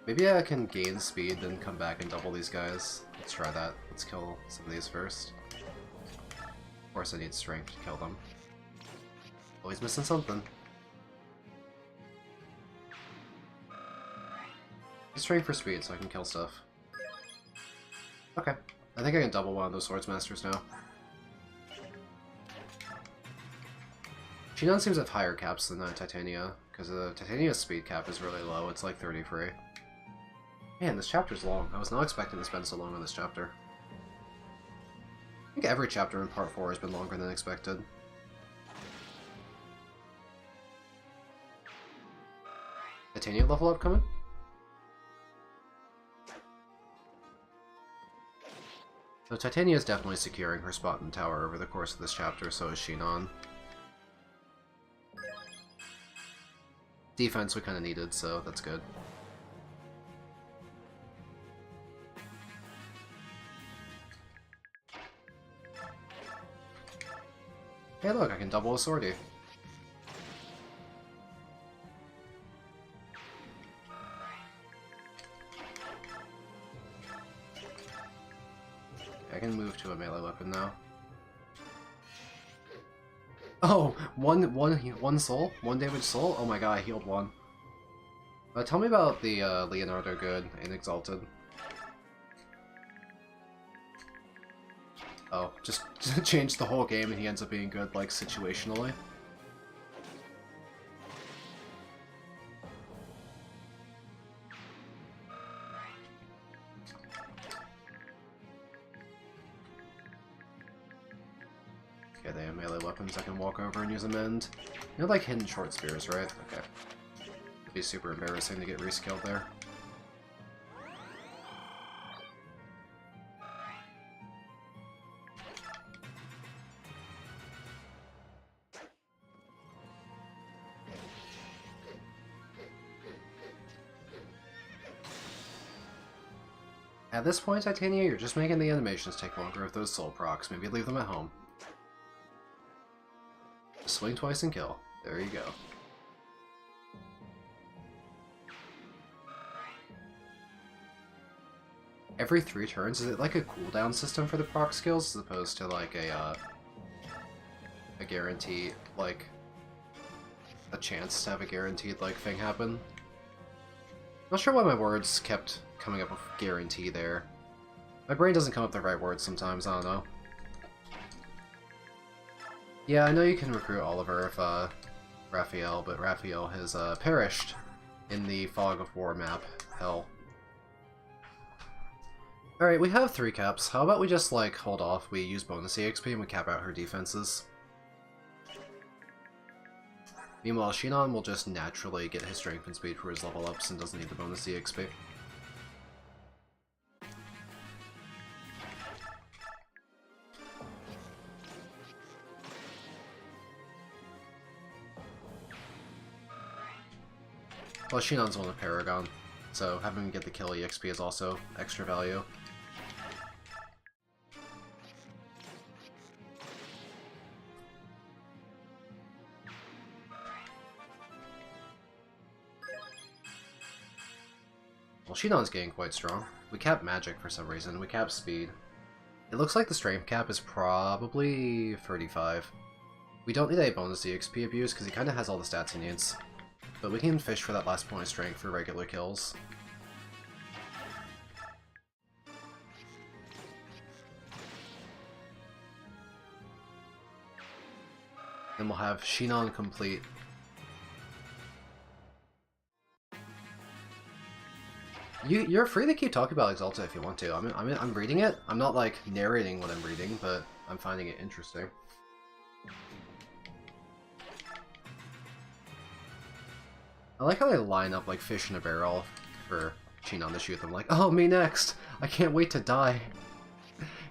maybe I can gain speed, then come back and double these guys. Let's try that. Let's kill some of these first. Of course I need strength to kill them. Always missing something. Strength for speed so I can kill stuff. Okay. I think I can double one of those Swordsmasters now. Shinon seems to have higher caps than Titania, because Titania's speed cap is really low, it's like 33. Man, this chapter's long. I was not expecting to spend so long on this chapter. I think every chapter in Part 4 has been longer than expected. Titania level up coming? So Titania is definitely securing her spot in the tower over the course of this chapter, so is Shinon. Defense we kind of needed, so that's good. Hey look, I can double a Swordy. I can move to a melee weapon now. Oh, one soul? 1 damage soul? Oh my god, I healed 1. Tell me about the Leonardo good in Exalted. Oh, just change the whole game and he ends up being good, like, situationally. Okay, they have melee weapons I can walk over and use a mend. You know, like hidden short spears, right? Okay. It'd be super embarrassing to get reskilled there. At this point, Titania, you're just making the animations take longer with those soul procs. Maybe leave them at home. Just swing twice and kill. There you go. Every 3 turns, is it like a cooldown system for the proc skills as opposed to like a guarantee, like a chance to have a guaranteed like thing happen? Not sure why my words kept coming up with guarantee there. My brain doesn't come up with the right words sometimes, I don't know. Yeah, I know you can recruit Oliver if Raphael, but Raphael has perished in the Fog of War map. Hell. Alright, we have 3 caps. How about we just, like, hold off, we use bonus EXP and we cap out her defenses. Meanwhile, Shinon will just naturally get his strength and speed for his level ups and doesn't need the bonus EXP. Well, Shinon's on a Paragon, so having him get the kill EXP is also extra value. Well, Shinon's getting quite strong. We cap magic for some reason, we cap speed. It looks like the strength cap is probably 35. We don't need a bonus EXP abuse because he kind of has all the stats he needs. But we can fish for that last point of strength for regular kills. Then we'll have Shinon complete. You're free to keep talking about Exalta if you want to. I'm reading it. I'm not like narrating what I'm reading, but I'm finding it interesting. I like how they line up like fish in a barrel for Shinon to shoot them. Like, oh, me next! I can't wait to die.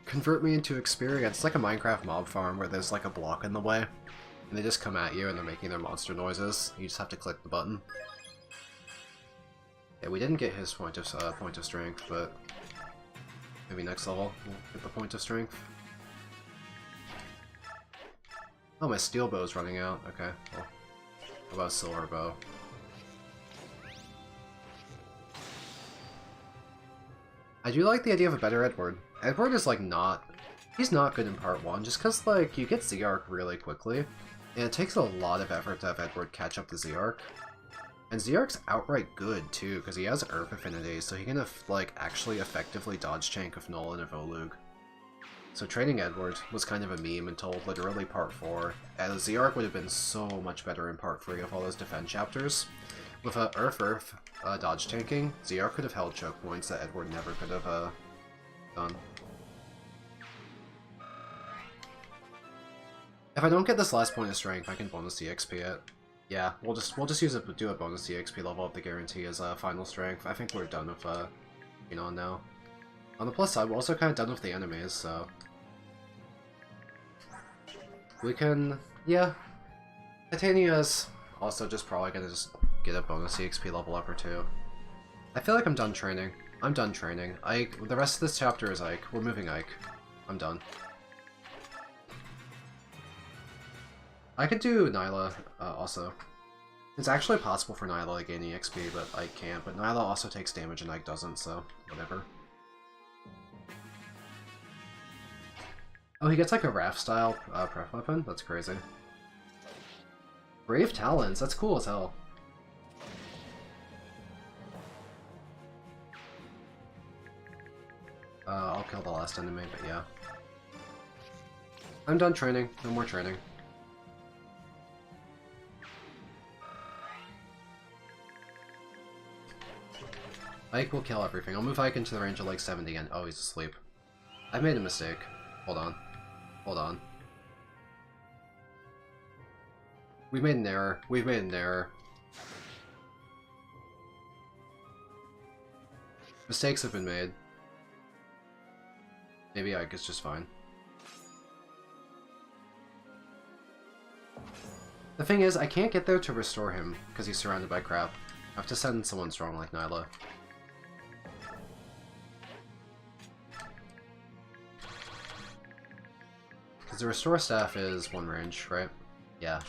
Convert me into experience. It's like a Minecraft mob farm where there's like a block in the way, and they just come at you and they're making their monster noises. You just have to click the button. Yeah, we didn't get his point of strength, but maybe next level we'll get the point of strength. Oh, my steel bow's running out. Okay, well, how about a silver bow? I do like the idea of a better Edward. Edward is like he's not good in part 1, just because like you get Z-Arc really quickly, and it takes a lot of effort to have Edward catch up to Z-Arc. And Z-Arc's outright good too, because he has Earth Affinity, so he can like actually effectively dodge tank of Null and a Volug. So training Edward was kind of a meme until literally part 4, as Z-Arc would have been so much better in part 3 of all those defense chapters. With Earth dodge tanking, Z-Arc could have held choke points that Edward never could have done. If I don't get this last point of strength, I can bonus EXP it. Yeah, we'll just do a bonus EXP level up to guarantee his final strength. I think we're done with Shinon now. On the plus side, we're also kind of done with the enemies, so we can, yeah. Titania's also just probably gonna just get a bonus EXP level up or 2. I feel like I'm done training. I'm done training. The rest of this chapter is Ike. We're moving Ike. I'm done. I could do Nyla also. It's actually possible for Nyla to gain EXP, but Ike can't. But Nyla also takes damage and Ike doesn't, so whatever. Oh, he gets like a Raft-style prep weapon? That's crazy. Brave Talons, that's cool as hell. I'll kill the last enemy, but yeah. I'm done training. No more training. Ike will kill everything. I'll move Ike into the range of like 70 and oh, he's asleep. I made a mistake. Hold on. Hold on. We've made an error. We've made an error. Mistakes have been made. Maybe Ike is just fine. The thing is, I can't get there to restore him, because he's surrounded by crap. I have to send someone strong like Nyla. because the Restore Staff is 1 range, right? Yeah.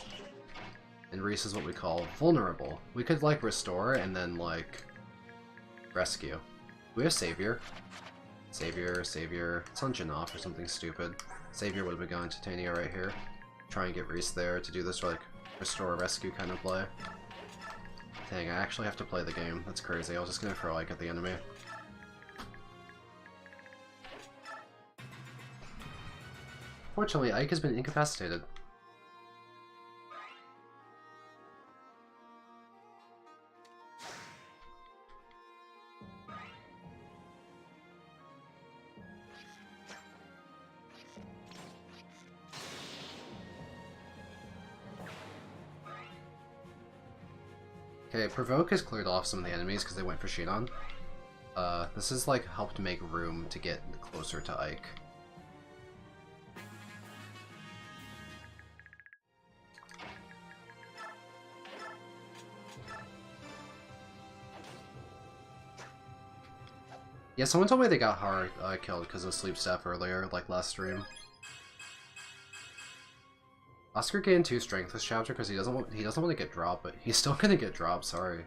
And Reese is what we call vulnerable. We could, like, Restore and then, like, Rescue. We have Savior. Savior. Sungeon off or something stupid. Savior would have been going to Titania right here. Try and get Reese there to do this, like, Restore, Rescue kind of play. Dang, I actually have to play the game. That's crazy. I was just gonna throw Ike at the enemy. Fortunately, Ike has been incapacitated. Okay, Provoke has cleared off some of the enemies because they went for Shinon. This has, like, helped make room to get closer to Ike. Yeah, someone told me they got hard killed because of Sleep Staff earlier, like last stream. Oscar gained 2 strength this chapter because he doesn't want to get dropped, but he's still gonna get dropped. Sorry,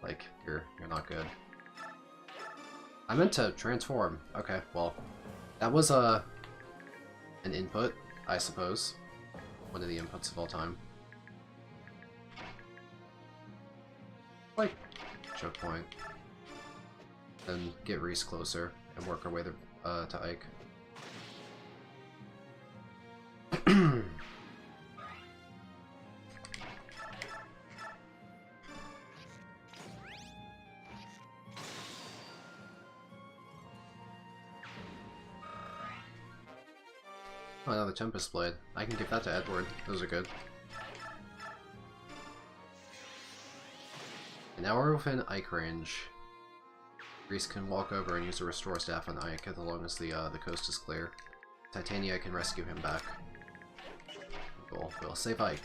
like you're not good. I meant to transform. Okay, well, that was an input, I suppose. One of the inputs of all time. Like choke point, then get Reese closer and work our way to Ike. Oh, another Tempest Blade. I can give that to Edward. Those are good. And now we're within Ike range. Reese can walk over and use a Restore Staff on Ike as long as the coast is clear. Titania can rescue him back. Cool. We'll save Ike.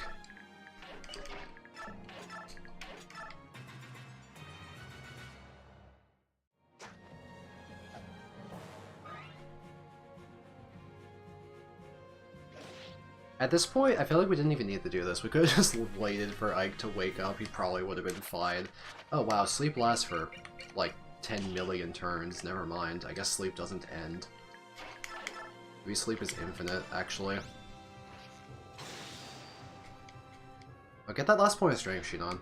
At this point, I feel like we didn't even need to do this. We could have just waited for Ike to wake up. He probably would have been fine. Oh wow, sleep lasts for like 10 million turns. Never mind. I guess sleep doesn't end. Maybe sleep is infinite, actually. Oh, get that last point of strength, Shinon.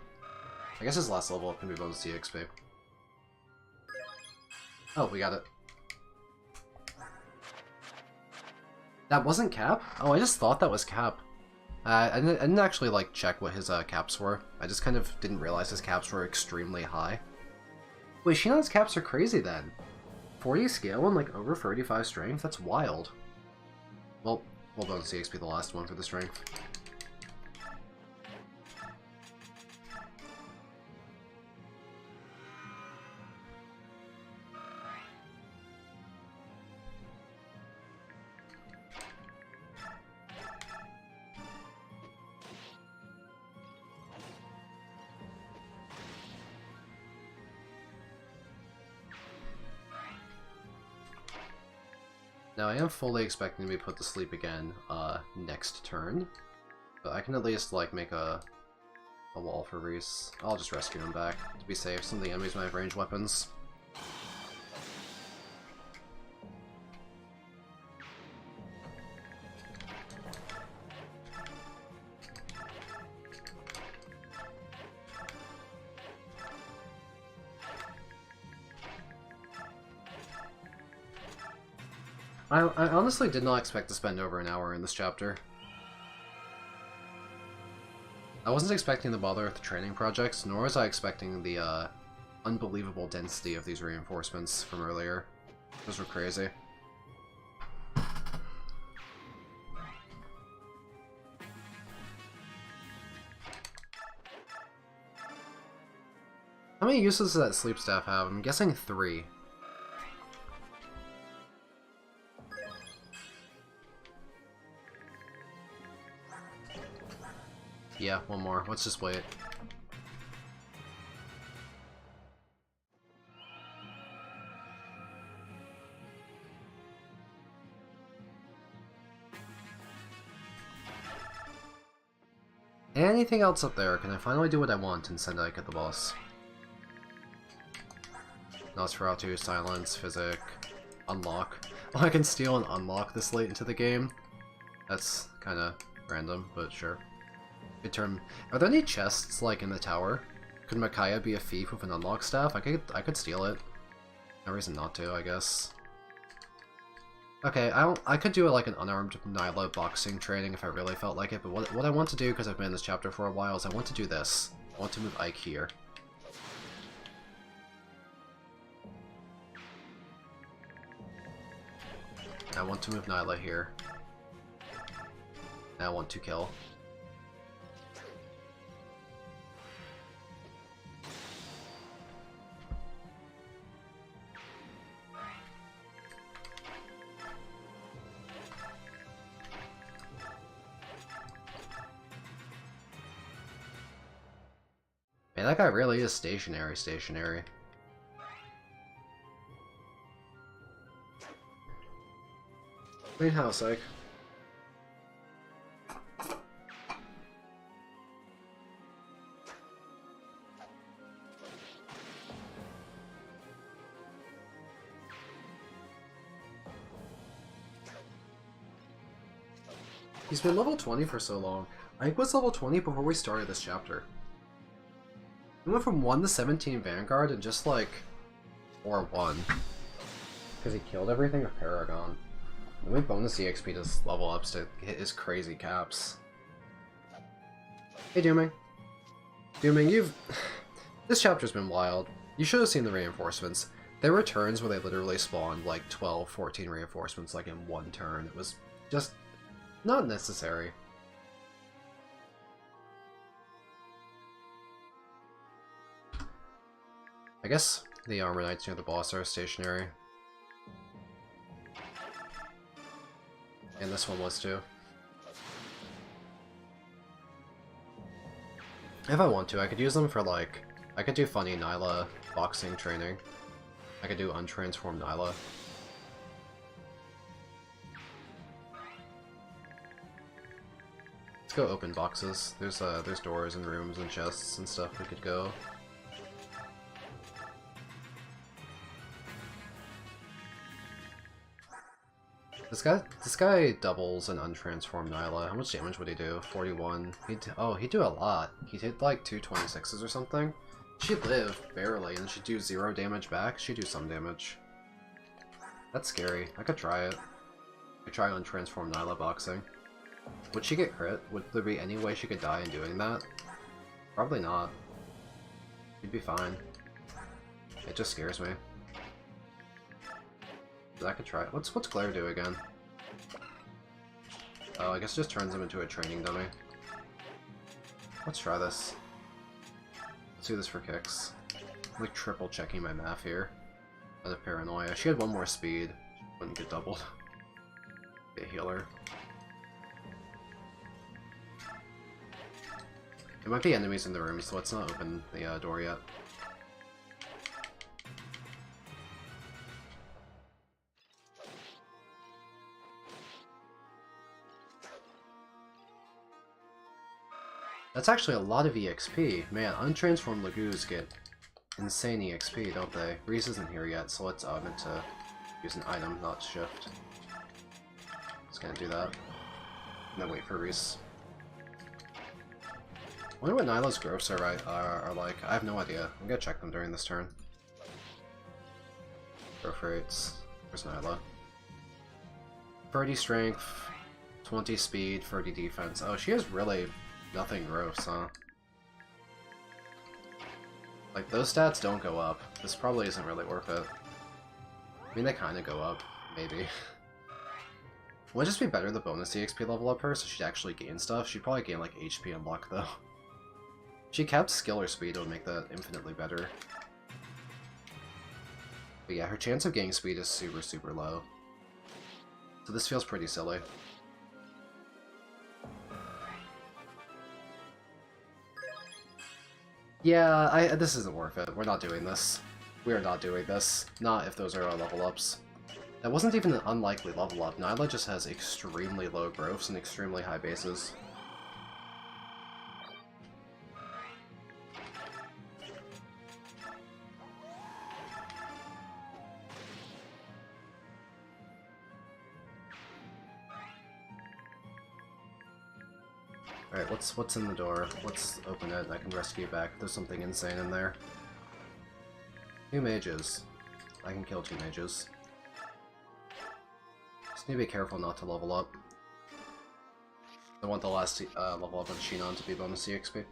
I guess his last level up can be bonus EXP. Oh, we got it. That wasn't cap? Oh, I just thought that was cap. I didn't actually, like, check what his caps were. I just kind of didn't realize his caps were extremely high. Wait, Shinon's caps are crazy then. 40 scale and, like, over 35 strength? That's wild. Well, we'll bonus EXP the last one for the strength. Now, I am fully expecting to be put to sleep again next turn, but I can at least, like, make a wall for Reese. I'll just rescue him back to be safe. Some of the enemies might have ranged weapons. I honestly did not expect to spend over an hour in this chapter. I wasn't expecting to bother with the training projects, nor was I expecting the unbelievable density of these reinforcements from earlier. Those were crazy. How many uses does that sleep staff have? I'm guessing 3. Yeah, one more. Let's just wait. anything else up there? Can I finally do what I want and send Ike at the boss? Nosferatu, Silence, Physic, Unlock. Oh, I can steal and unlock this late into the game? That's kinda random, but sure. Good term. Are there any chests, like, in the tower? Could Micaiah be a thief with an unlock staff? I could steal it. No reason not to, I guess. Okay, I could do like an unarmed Nyla boxing training if I really felt like it, but what I want to do, because I've been in this chapter for a while, is I want to do this. I want to move Ike here. I want to move Nyla here. And I want to kill. Man, that guy really is stationary. Clean house, Ike. He's been level 20 for so long. Ike was level 20 before we started this chapter. We went from 1 to 17 Vanguard and just like 4-1. Because he killed everything with Paragon. And we bonus EXP to level ups to hit his crazy caps. Hey Dooming. Dooming, you've... This chapter's been wild. You should have seen the reinforcements. There were turns where they literally spawned like 12, 14 reinforcements like in one turn. It was just not necessary. I guess the armor knights near the boss are stationary. And this one was too. If I want to, I could use them for like... I could do funny Nyla boxing training. I could do untransformed Nyla. Let's go open boxes. There's doors and rooms and chests and stuff we could go. This guy doubles an untransformed Nyla. How much damage would he do? 41. He'd do a lot. He'd hit like 226s or something. She'd live, barely, and she'd do 0 damage back. She'd do some damage. That's scary. I could try it. I could try untransformed Nyla boxing. Would she get crit? Would there be any way she could die in doing that? Probably not. She'd be fine. It just scares me. I could try it. What's Claire do again? Oh, I guess it just turns him into a training dummy. Let's try this. Let's do this for kicks. I'm like triple checking my math here. Out of paranoia. She had 1 more speed. She wouldn't get doubled. Be a healer. There might be enemies in the room, so let's not open the door yet. That's actually a lot of EXP. Man, untransformed Lagoos get insane EXP, don't they? Reese isn't here yet, so let's meant to use an item, not shift. Just gonna do that. And then wait for Reese. I wonder what Nyla's growths are like. I have no idea. I'm gonna check them during this turn. Growth rates. Where's Nyla? 30 strength, 20 speed, 30 defense. Oh, she has really nothing growths, huh? Like, those stats don't go up. This probably isn't really worth it. I mean, they kinda go up. Maybe. Would it just be better the bonus EXP level up her so she'd actually gain stuff? She'd probably gain, like, HP and luck, though. If she kept skill or speed, it would make that infinitely better. But yeah, her chance of gaining speed is super, super low. So this feels pretty silly. Yeah, this isn't worth it. We're not doing this. We are not doing this. Not if those are our level ups. That wasn't even an unlikely level up. Nyla just has extremely low growths and extremely high bases. Alright, what's in the door? Let's open it and I can rescue you back. There's something insane in there. 2 mages. I can kill 2 mages. Just need to be careful not to level up. I want the last level up on Shinon to be bonus EXP.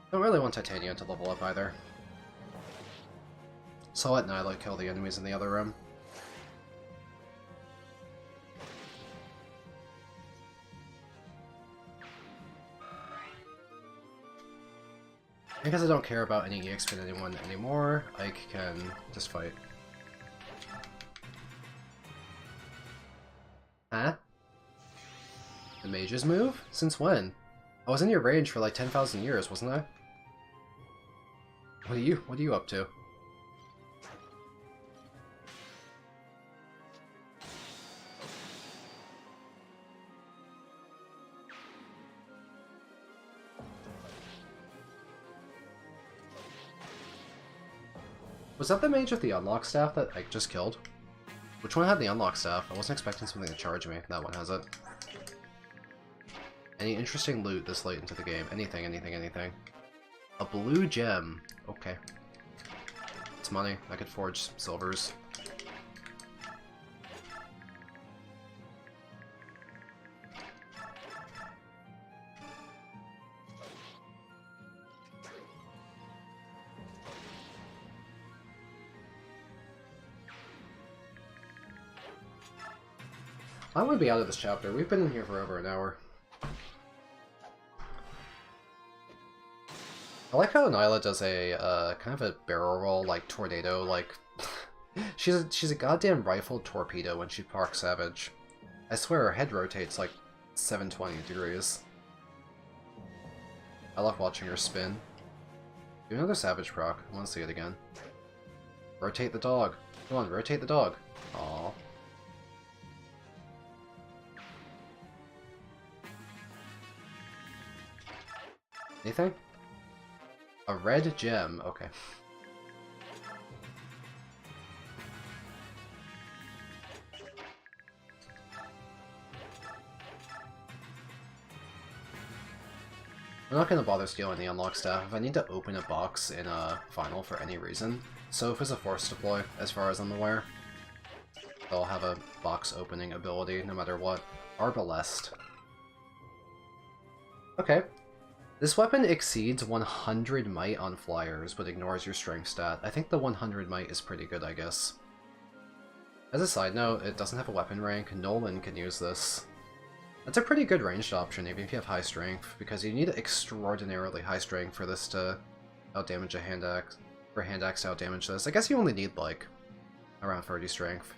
Don't really want Titania to level up either. So let Nyla kill the enemies in the other room. Because I don't care about any EXP in anyone anymore, I can just fight. Huh? The mages move? Since when? I was in your range for like 10,000 years, wasn't I? What are you up to? Was that the mage with the unlock staff that I just killed? Which one had the unlock staff? I wasn't expecting something to charge me. That one has it. Any interesting loot this late into the game? Anything, anything, anything. A blue gem. Okay. It's money. I could forge silvers. I want to be out of this chapter. We've been in here for over an hour. I like how Nyla does a kind of a barrel roll, like tornado, like she's a goddamn rifled torpedo when she parks Savage. I swear her head rotates like 720 degrees. I love watching her spin. Do another Savage proc. I want to see it again. Rotate the dog. Come on, rotate the dog. Aww. Anything? A red gem, okay. I'm not gonna bother stealing the unlock staff. If I need to open a box in a final for any reason, Soph is a force deploy, as far as I'm aware. They'll have a box opening ability no matter what. Arbalest. Okay. This weapon exceeds 100 might on flyers, but ignores your strength stat. I think the 100 might is pretty good, I guess. As a side note, it doesn't have a weapon rank. Nolan can use this. That's a pretty good ranged option, even if you have high strength, because you need extraordinarily high strength for this to outdamage a hand axe. For hand axe to outdamage this. I guess you only need, like, around 30 strength.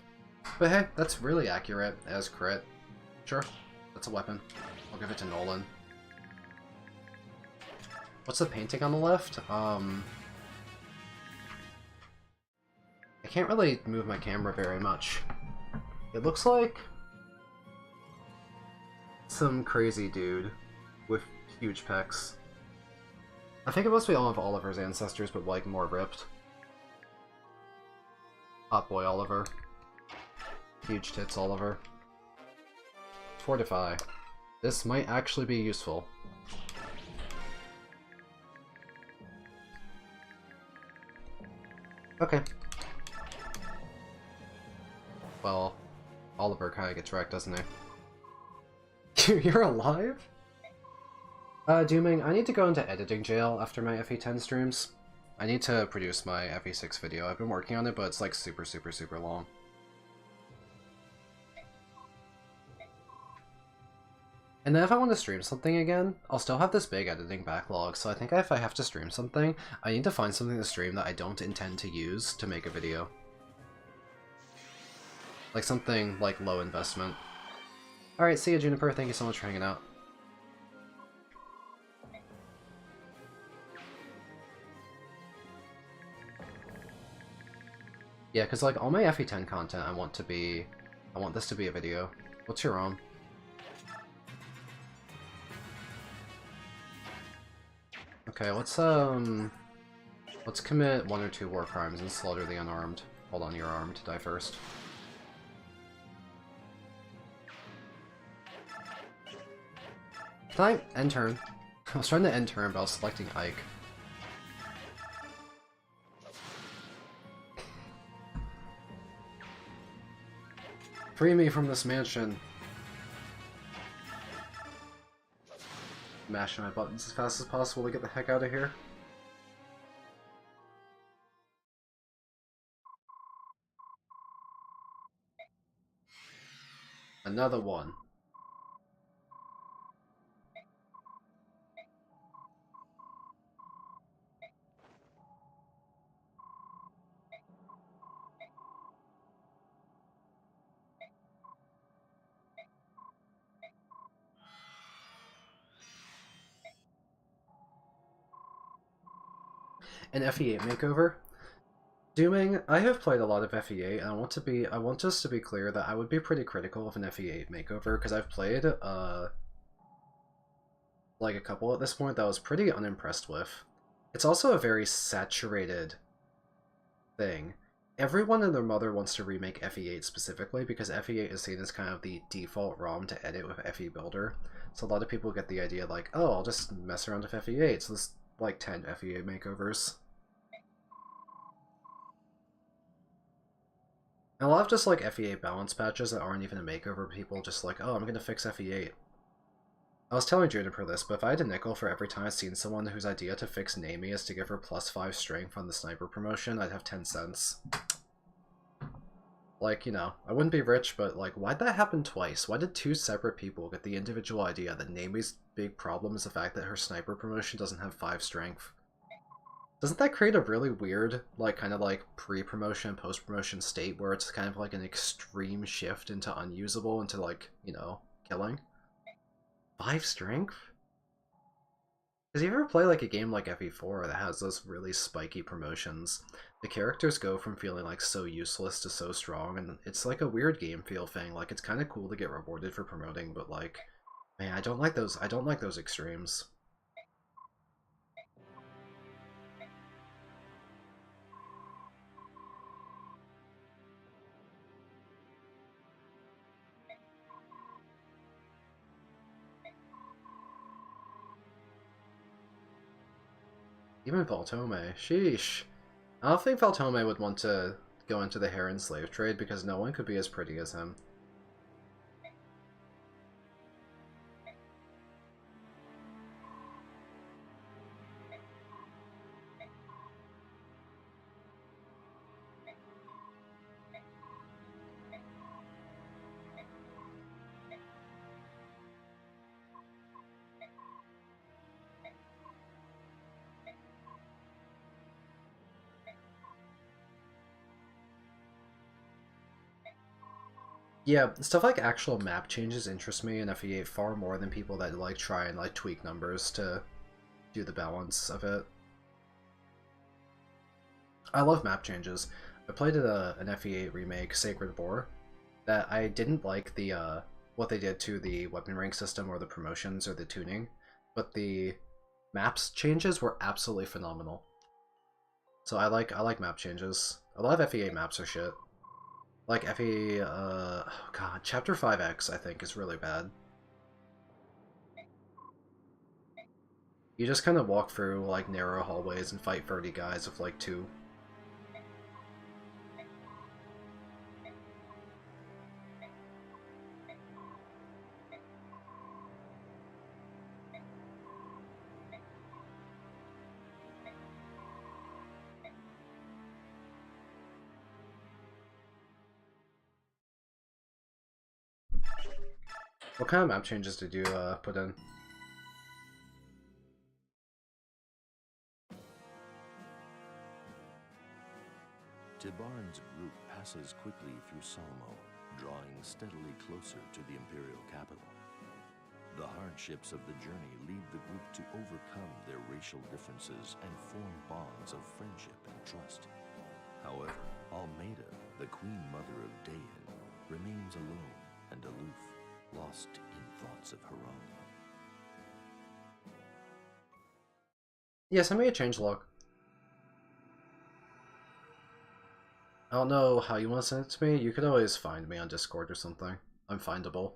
But hey, that's really accurate as crit. Sure, that's a weapon. I'll give it to Nolan. What's the painting on the left? I can't really move my camera very much. It looks like some crazy dude with huge pecs. I think it must be all of Oliver's ancestors, but like more ripped. Hot boy Oliver. Huge tits Oliver. Fortify. This might actually be useful. Okay. Well, Oliver kinda gets wrecked, doesn't he? You're alive? Dooming, I need to go into editing jail after my FE10 streams. I need to produce my FE6 video. I've been working on it, but it's like super, super, super long. And then if I want to stream something again, I'll still have this big editing backlog, so I think if I have to stream something, I need to find something to stream that I don't intend to use to make a video. Like something like low investment. Alright, see you Juniper, thank you so much for hanging out. Yeah, because like all my FE10 content I want this to be a video. What's your own? Okay, let's commit 1 or 2 war crimes and slaughter the unarmed. hold on your arm to die first. Can I end turn? I was trying to end turn, but I was selecting Ike. Free me from this mansion. Mashing my buttons as fast as possible to get the heck out of here. Another one. An FE8 makeover? Dooming, I have played a lot of FE8, and I want just to be clear that I would be pretty critical of an FE8 makeover, because I've played, like a couple at this point that I was pretty unimpressed with. It's also a very saturated thing. Everyone and their mother wants to remake FE8 specifically, because FE8 is seen as kind of the default ROM to edit with FE Builder. So a lot of people get the idea like, oh, I'll just mess around with FE8, so there's like 10 FE8 makeovers. And a lot of just like FE8 balance patches that aren't even a makeover, people just like, oh, I'm gonna fix FE8. I was telling Juniper this, but if I had a nickel for every time I've seen someone whose idea to fix Namie is to give her +5 strength on the sniper promotion, I'd have 10 cents. Like, you know, I wouldn't be rich, but like, why'd that happen twice? Why did two separate people get the individual idea that Namie's big problem is the fact that her sniper promotion doesn't have 5 strength? Doesn't that create a really weird, like, kind of like pre-promotion, post-promotion state where it's kind of like an extreme shift into unusable, into like, you know, killing? 5 strength? Because you ever play like a game like FE4 that has those really spiky promotions, the characters go from feeling like so useless to so strong, and it's like a weird game feel thing. Like, it's kind of cool to get rewarded for promoting, but like, man, I don't like those extremes. Even Valtome, sheesh. I don't think Valtome would want to go into the Heron slave trade because no one could be as pretty as him. Yeah, stuff like actual map changes interest me in FE8 far more than people that like try and like tweak numbers to do the balance of it. I love map changes. I played an FE8 remake, Sacred Boar, that I didn't like the what they did to the weapon rank system or the promotions or the tuning, but the maps changes were absolutely phenomenal. So I like map changes. A lot of FE8 maps are shit. Like FE, oh god, Chapter 5X I think is really bad. You just kind of walk through like narrow hallways and fight 30 guys with like 2. What kind of map changes did you put in? Tibarn's group passes quickly through Salmo, drawing steadily closer to the Imperial capital. The hardships of the journey lead the group to overcome their racial differences and form bonds of friendship and trust. However, Almeida, the Queen Mother of Dayan, remains alone and aloof, lost in thoughts of her own. Yes, I made a changelog. I don't know how you want to send it to me. You could always find me on Discord or something. I'm findable.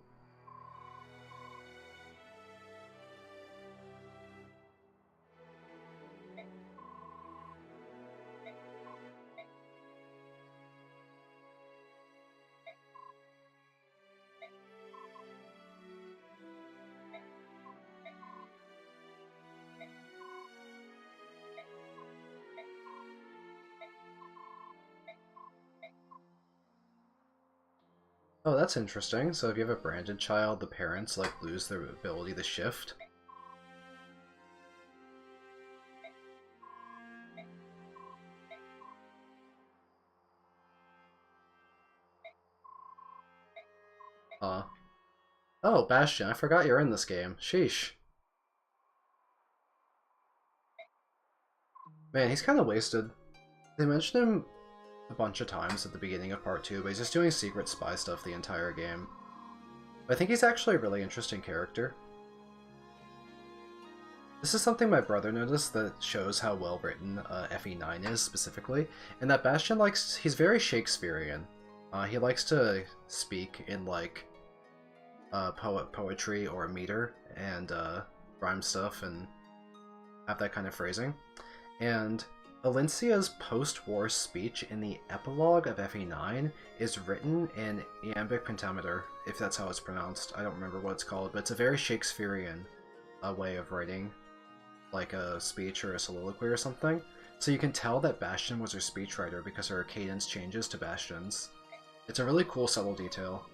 Oh, that's interesting. So if you have a branded child, the parents like lose their ability to shift. Oh, Bastion, I forgot you're in this game. Sheesh. Man, he's kind of wasted. They mentioned him a bunch of times at the beginning of part 2, but he's just doing secret spy stuff the entire game. I think he's actually a really interesting character. This is something my brother noticed that shows how well written FE9 is specifically, and that Bastion he's very Shakespearean. He likes to speak in like poetry or meter and rhyme stuff and have that kind of phrasing. And Alincia's post-war speech in the epilogue of FE9 is written in iambic pentameter, if that's how it's pronounced. I don't remember what it's called, but it's a very Shakespearean way of writing like a speech or a soliloquy or something. So you can tell that Bastion was her speechwriter because her cadence changes to Bastion's. It's a really cool subtle detail.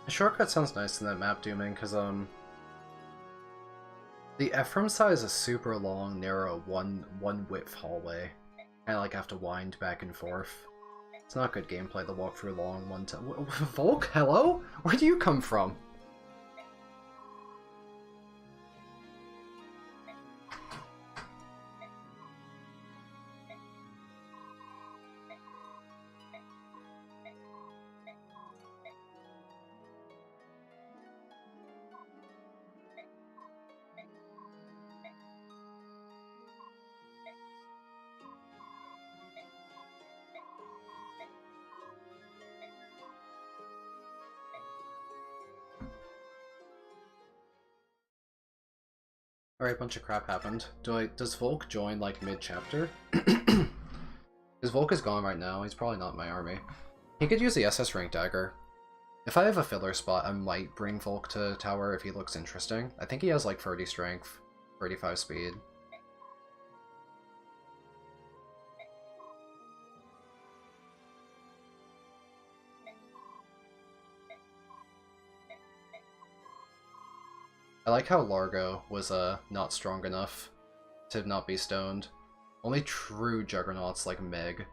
A shortcut sounds nice in that map dooming, because, the Ephraim side is a super long, narrow, one width hallway. And like have to wind back and forth. It's not good gameplay to walk through long one time. Volk, hello? Where do you come from? Alright, bunch of crap happened. Does Volk join, like, mid-chapter? Because Volk is gone right now, he's probably not in my army. He could use the SS rank dagger. If I have a filler spot, I might bring Volk to tower if he looks interesting. I think he has, like, 30 strength, 35 speed. I like how Largo was not strong enough to not be stoned. Only true juggernauts like Meg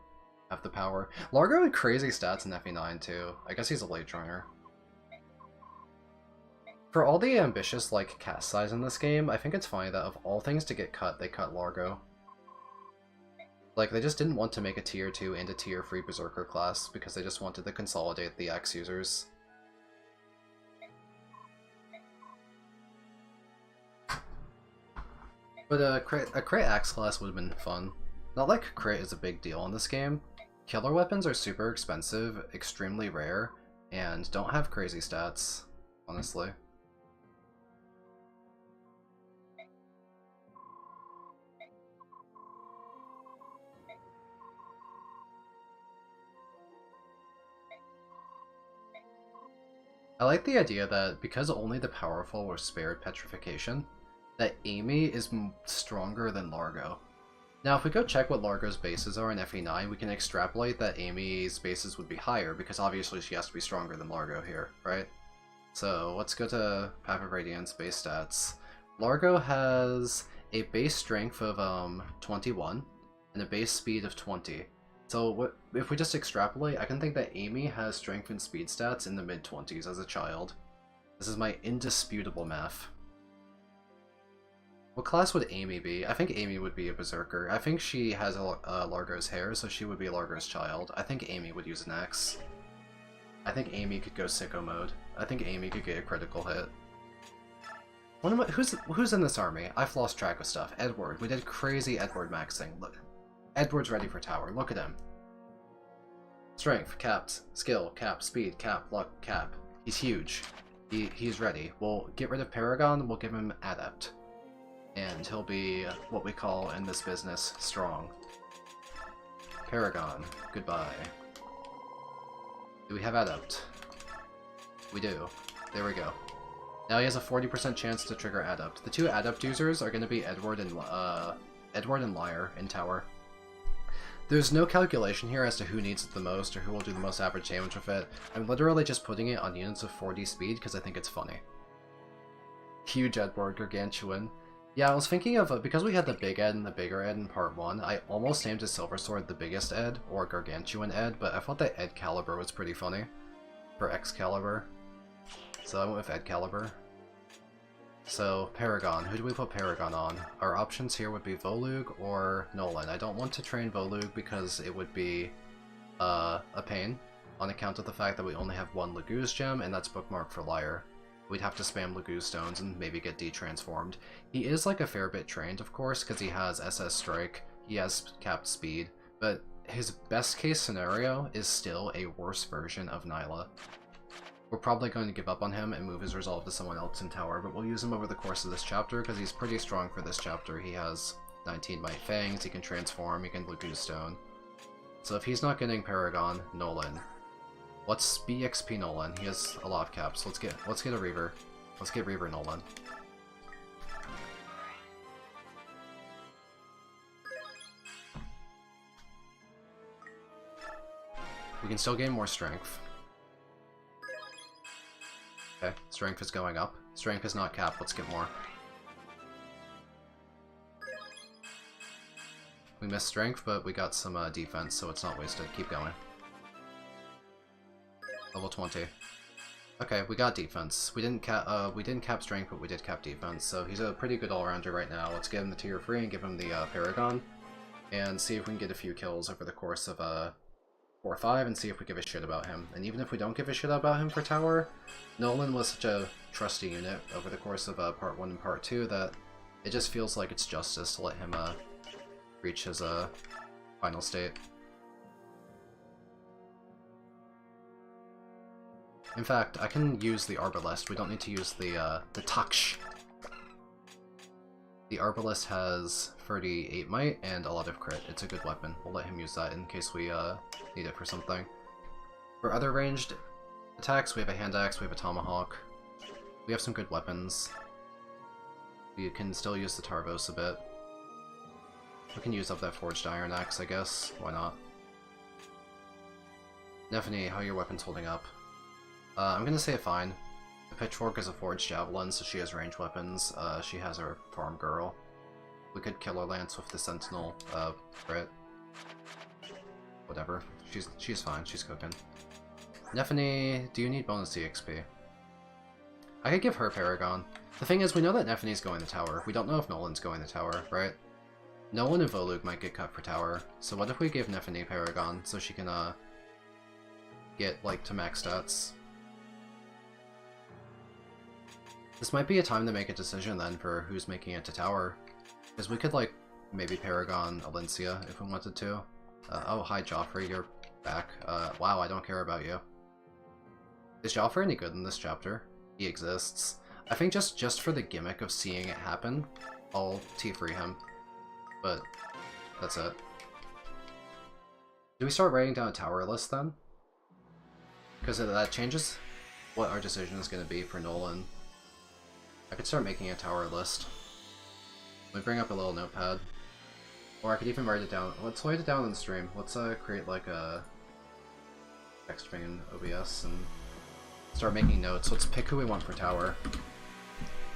have the power. Largo had crazy stats in FE9 too. I guess he's a late joiner. For all the ambitious like cast size in this game, I think it's funny that of all things to get cut, they cut Largo. Like, they just didn't want to make a tier 2 and a tier 3 Berserker class because they just wanted to consolidate the X users. But a crit axe class would have been fun. Not like crit is a big deal in this game. Killer weapons are super expensive, extremely rare, and don't have crazy stats, honestly. I like the idea that because only the powerful were spared petrification, that Amy is stronger than Largo. Now, if we go check what Largo's bases are in FE9, we can extrapolate that Amy's bases would be higher, because obviously she has to be stronger than Largo here, right? So, let's go to Path of Radiance base stats. Largo has a base strength of 21 and a base speed of 20. So what if we just extrapolate? I can think that Amy has strength and speed stats in the mid-20s as a child. This is my indisputable math. What class would Amy be? I think Amy would be a berserker. I think she has Largo's hair, so she would be Largo's child. I think Amy would use an axe. I think Amy could go sicko mode. I think Amy could get a critical hit. Who's in this army? I've lost track of stuff. Edward. We did crazy Edward maxing. Look. Edward's ready for tower. Look at him. Strength, capped. Skill, cap. Speed, cap. Luck, cap. He's huge. He's ready. We'll get rid of Paragon, we'll give him Adept. And he'll be what we call in this business strong. Paragon, goodbye. Do we have Adept? We do. There we go. Now he has a 40% chance to trigger Adept. The two Adept users are going to be Edward and Lyre in tower. There's no calculation here as to who needs it the most or who will do the most average damage with it. I'm literally just putting it on units of 40 speed because I think it's funny. Huge Edward, Gargantuan. Yeah, I was thinking of, because we had the big Ed and the bigger Ed in part 1, I almost named his Silver Sword the biggest Ed, or Gargantuan Ed, but I thought that Excalibur was pretty funny for Excalibur. So I went with Excalibur. So, Paragon. Who do we put Paragon on? Our options here would be Volug or Nolan. I don't want to train Volug because it would be a pain on account of the fact that we only have one Laguz gem, and that's bookmarked for Lyre. We'd have to spam Laguz stones and maybe get detransformed. He is like a fair bit trained, of course, because he has SS Strike, he has capped speed, but his best case scenario is still a worse version of Nyla. We're probably going to give up on him and move his resolve to someone else in tower, but we'll use him over the course of this chapter because he's pretty strong for this chapter. He has 19 Might Fangs, he can transform, he can Laguz Stone. So if he's not getting Paragon, Nolan. Let's BXP Nolan. He has a lot of caps. Let's get a Reaver. Let's get Reaver Nolan. We can still gain more strength. Okay, strength is going up. Strength is not capped, let's get more. We missed strength, but we got some defense, so it's not wasted. Keep going. Level 20. Okay, we got defense. We didn't cap strength, but we did cap defense, so he's a pretty good all-rounder right now. Let's give him the tier 3 and give him the Paragon, and see if we can get a few kills over the course of 4 or 5, and see if we give a shit about him. And even if we don't give a shit about him for tower, Nolan was such a trusty unit over the course of part 1 and part 2 that it just feels like it's justice to let him reach his final state. In fact, I can use the Arbalest. We don't need to use the Taksh. The Arbalest has 38 might and a lot of crit. It's a good weapon. We'll let him use that in case we need it for something. For other ranged attacks, we have a hand axe, we have a tomahawk. We have some good weapons. We can still use the Tarvos a bit. We can use up that forged iron axe, I guess. Why not? Nephany, how are your weapons holding up? I'm gonna say fine. The pitchfork is a forged javelin, so she has ranged weapons. She has her farm girl. We could kill her lance with the sentinel crit. Whatever. She's fine. She's cooking. Nephany, do you need bonus EXP? I could give her Paragon. The thing is, we know that Nephany's going to tower. We don't know if Nolan's going to tower, right? Nolan and Volug might get cut for tower. So what if we give Nephany Paragon so she can get like to max stats? This might be a time to make a decision then for who's making it to tower. Because we could like maybe Paragon Alencia if we wanted to. Oh, hi Joffrey, you're back. Wow, I don't care about you. Is Joffrey any good in this chapter? He exists. I think just for the gimmick of seeing it happen, I'll T-free him. But that's it. Do we start writing down a tower list then? Because that changes what our decision is going to be for Nolan. I could start making a tower list. Let me bring up a little notepad. Or I could even write it down. Let's write it down on the stream. Let's create like a text main OBS and start making notes. Let's pick who we want for tower.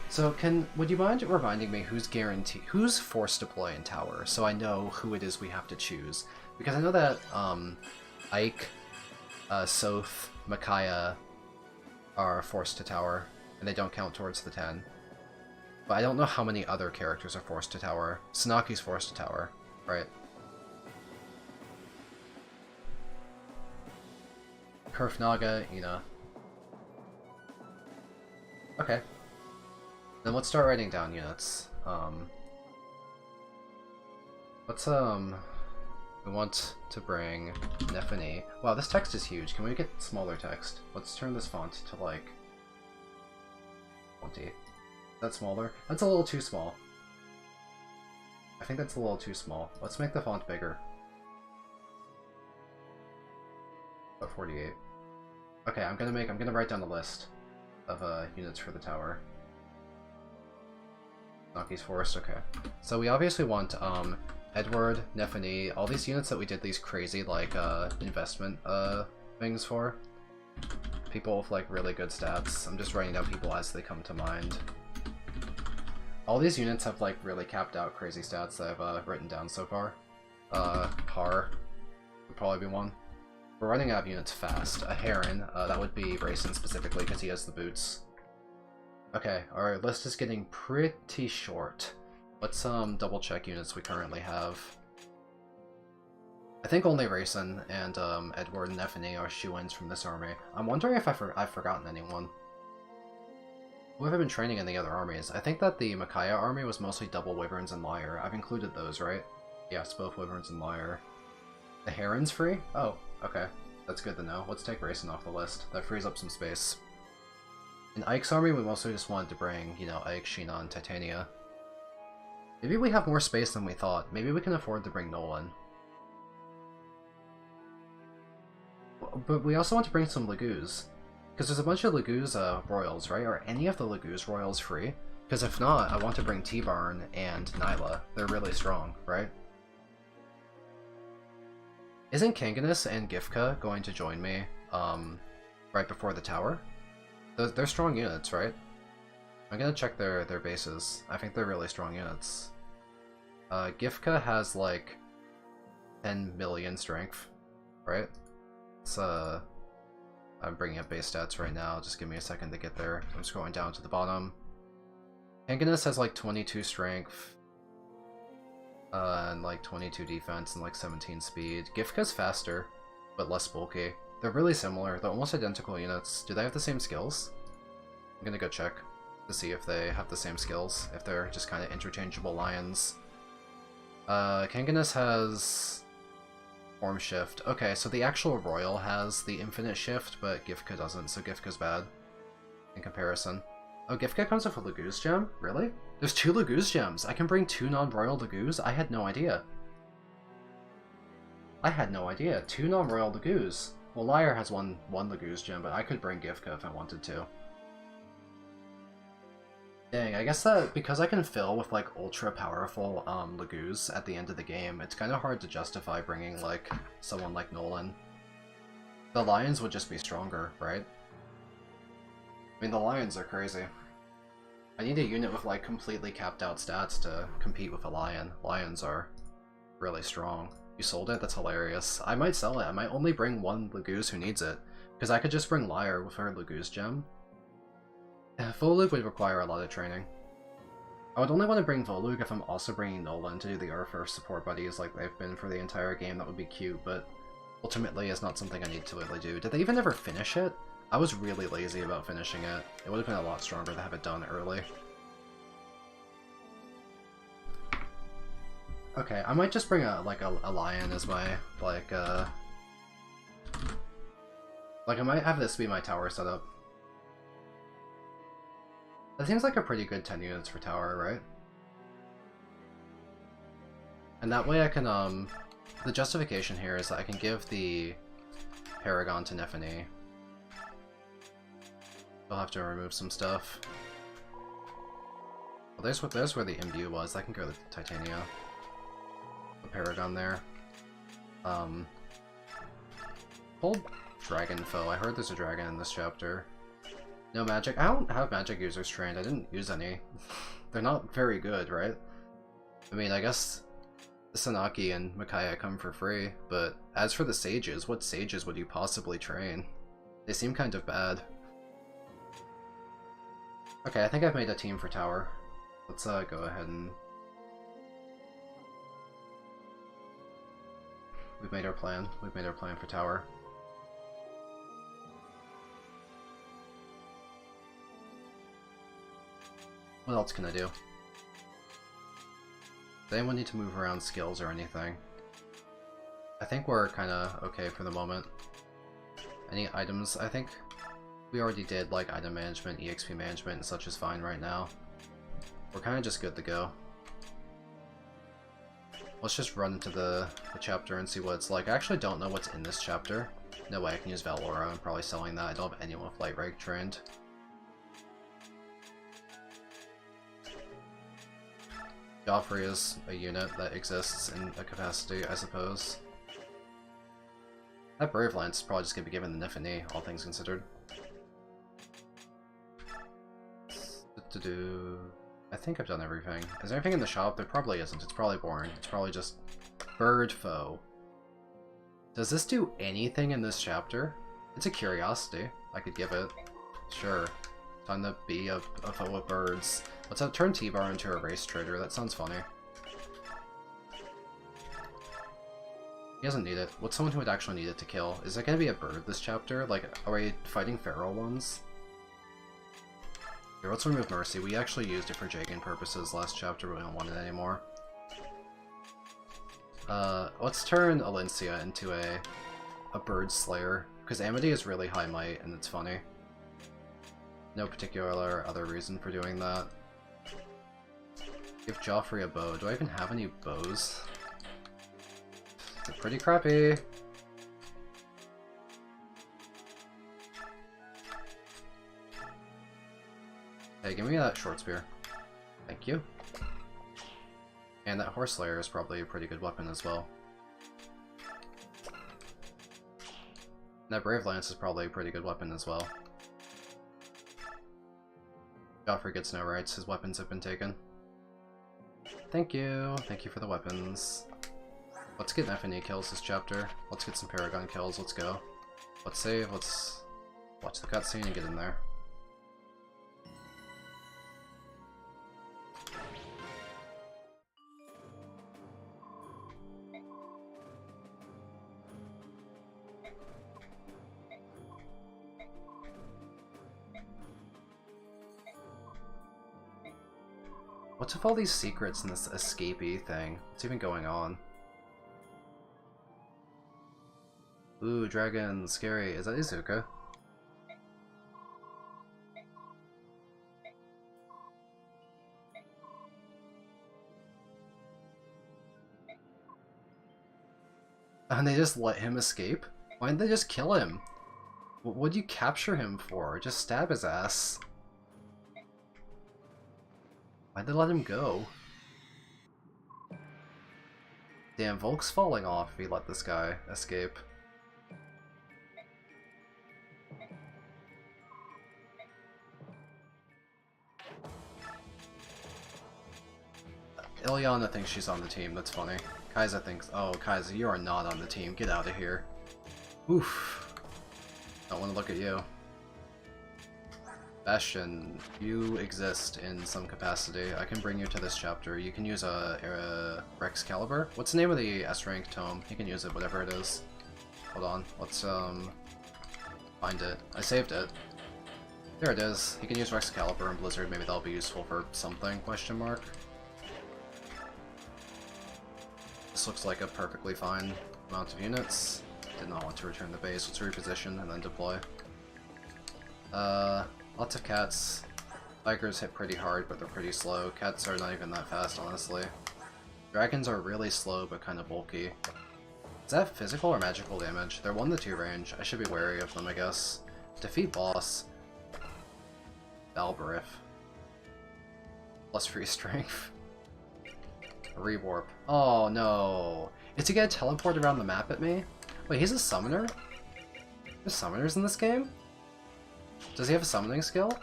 So would you mind reminding me who's forced to play in tower, so I know who it is we have to choose? Because I know that Ike, Soth, Micaiah are forced to tower, and they don't count towards the 10. But I don't know how many other characters are forced to tower. Sanaki's forced to tower, right? Kurfnaga, Ina. Okay. Then let's start writing down units. We want to bring Nephany. Wow, this text is huge. Can we get smaller text? Let's turn this font to like 20. Is that smaller? That's a little too small. I think that's a little too small. Let's make the font bigger. About 48. Okay, I'm gonna write down the list of units for the tower. Naki's Forest, okay. So we obviously want Edward, Nephany, all these units that we did these crazy like investment things for. People with like really good stats. I'm just writing down people as they come to mind. All these units have like really capped out crazy stats that I've written down so far. Har would probably be one. We're running out of units fast. A Heron, that would be Rayson specifically because he has the boots. Okay, our list is getting pretty short. Let's double check units we currently have. I think only Rayson and Edward and Nephany are shoe-ins from this army. I'm wondering if I've forgotten anyone. Who have I been training in the other armies? I think that the Micaiah army was mostly double Wyverns and Lyre. I've included those, right? Yes, both Wyverns and Lyre. The Heron's free? Oh, okay. That's good to know. Let's take Rayson off the list. That frees up some space. In Ike's army, we mostly just wanted to bring, you know, Ike, Sheena, and Titania. Maybe we have more space than we thought. Maybe we can afford to bring Nolan. But we also want to bring some Laguz. Because there's a bunch of Laguz royals, right? Are any of the Laguz royals free? Because if not, I want to bring T-Barn and Nyla. They're really strong, right? Isn't Kanganis and Gifka going to join me right before the tower? They're strong units, right? I'm gonna check their bases. I think they're really strong units. Gifka has like 10 million strength, right? It's I'm bringing up base stats right now. Just give me a second to get there. I'm scrolling down to the bottom. Kanganis has like 22 strength, and like 22 defense and like 17 speed. Gifka's faster, but less bulky. They're really similar. They're almost identical units. Do they have the same skills? I'm gonna go check to see if they have the same skills, if they're just kind of interchangeable lions. Kanganis has Form Shift. Okay, so the actual Royal has the Infinite Shift, but Gifka doesn't, so Gifka's bad in comparison. Oh, Gifka comes with a Laguz gem? Really? There's 2 Laguz gems! I can bring 2 non-royal Laguz? I had no idea. I had no idea. 2 non-royal Laguz. Well, Lyre has one Laguz gem, but I could bring Gifka if I wanted to. Dang, I guess that because I can fill with like ultra powerful Laguz at the end of the game, it's kind of hard to justify bringing like someone like Nolan. The Lions would just be stronger, right? I mean, the Lions are crazy. I need a unit with like completely capped out stats to compete with a Lion. Lions are really strong. You sold it? That's hilarious. I might sell it. I might only bring 1 Laguz who needs it, because I could just bring Lyre with her Laguz gem. Volug would require a lot of training. I would only want to bring Volug if I'm also bringing Nolan to do the Earth support buddies like they've been for the entire game. That would be cute, but ultimately it's not something I need to really do. Did they even ever finish it? I was really lazy about finishing it. It would have been a lot stronger to have it done early. Okay, I might just bring a lion as my, like I might have this be my tower setup. That seems like a pretty good 10 units for tower, right? And that way I can, the justification here is that I can give the Paragon to Nephany. I'll have to remove some stuff. Well, there's where the imbue was. I can go to Titania. The Paragon there. Hold Dragon Foe. I heard there's a dragon in this chapter. No magic? I don't have magic users trained. I didn't use any. They're not very good, right? I mean, I guess Sanaki and Micaiah come for free, but as for the sages, what sages would you possibly train? They seem kind of bad. Okay, I think I've made a team for tower. Let's go ahead and... We've made our plan. We've made our plan for tower. What else can I do? Does anyone need to move around skills or anything? I think we're kinda okay for the moment. Any items? I think we already did like item management, EXP management, and such is fine right now. We're kinda just good to go. Let's just run into the chapter and see what it's like. I actually don't know what's in this chapter. No way I can use Valora. I'm probably selling that. I don't have anyone with Light Rake trained. Joffrey is a unit that exists in a capacity, I suppose. That Brave Lance is probably just gonna be given the Nifany, all things considered. I think I've done everything. Is there anything in the shop? There probably isn't. It's probably boring. It's probably just bird foe. Does this do anything in this chapter? It's a curiosity. I could give it. Sure. Time to be a foe with birds. Let's turn T-Bar into a race trader. That sounds funny. He doesn't need it. What's someone who would actually need it to kill? Is there gonna be a bird this chapter? Like, are we fighting feral ones? Here, let's remove Mercy. We actually used it for Jagan purposes last chapter, but we don't want it anymore. Let's turn Alencia into a bird slayer, because Amity is really high might, and it's funny. No particular other reason for doing that. Give Joffrey a bow. Do I even have any bows? They're pretty crappy. Hey, give me that short spear. Thank you. And that Horse Slayer is probably a pretty good weapon as well. And that Brave Lance is probably a pretty good weapon as well. Joffrey gets no rights, his weapons have been taken. Thank you for the weapons. Let's get Nefany kills this chapter. Let's get some Paragon kills, let's go. Let's save, let's watch the cutscene and get in there. What's with all these secrets in this escapee thing? What's even going on? Ooh, dragon, scary. Is that Izuka? And they just let him escape? Why didn't they just kill him? What'd you capture him for? Just stab his ass. Why'd they let him go? Damn, Volk's falling off if he let this guy escape. Ilyana thinks she's on the team, that's funny. Kaiza thinks, oh, Kaiza, you are not on the team, get out of here. Oof. Don't want to look at you. Bastion, you exist in some capacity. I can bring you to this chapter. You can use a Rex Caliber. What's the name of the S-rank tome? You can use it, whatever it is. Hold on, let's find it. I saved it. There it is. You can use Rex Caliber and Blizzard. Maybe that'll be useful for something, question mark. This looks like a perfectly fine amount of units. Did not want to return the base. Let's reposition and then deploy. Lots of cats. Tigers hit pretty hard, but they're pretty slow. Cats are not even that fast, honestly. Dragons are really slow, but kind of bulky. Is that physical or magical damage? They're 1-2 range. I should be wary of them, I guess. Defeat boss. Valbarif. Plus free strength. Rewarp. Oh no. Is he gonna teleport around the map at me? Wait, he's a summoner? There's summoners in this game? Does he have a summoning skill?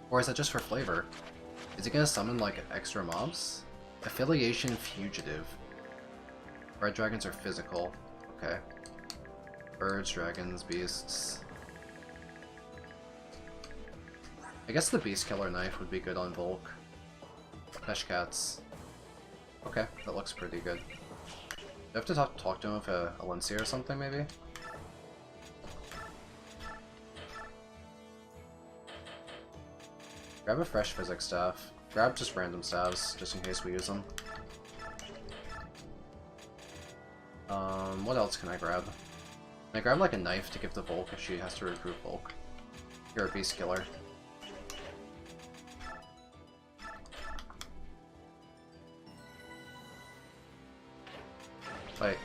Or is that just for flavor? Is he gonna summon, like, extra mobs? Affiliation Fugitive. Red dragons are physical. Okay. Birds, dragons, beasts. I guess the Beast Killer Knife would be good on Volk. Pesh Cats. Okay, that looks pretty good. Do I have to talk to him with a Alencia or something, maybe? Grab a fresh physics staff. Grab just random staves, just in case we use them. What else can I grab? Can I grab like a knife to give the Volk if she has to recruit Volk? You're a Beast Killer. Fight.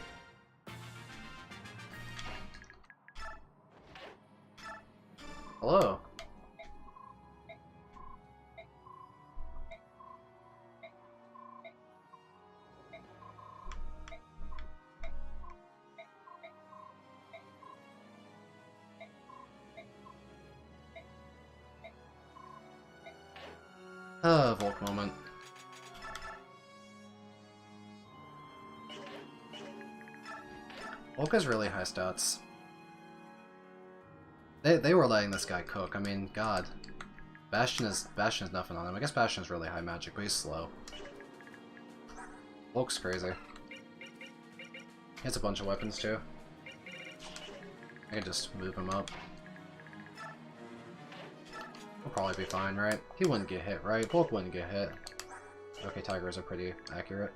Hello. Volk moment. Volk has really high stats. They were letting this guy cook. I mean, God. Bastion is nothing on him. I guess Bastion is really high magic, but he's slow. Volk's crazy. He has a bunch of weapons too. I can just move him up. He'll probably be fine, right? He wouldn't get hit, right? Volk wouldn't get hit. Okay, tigers are pretty accurate.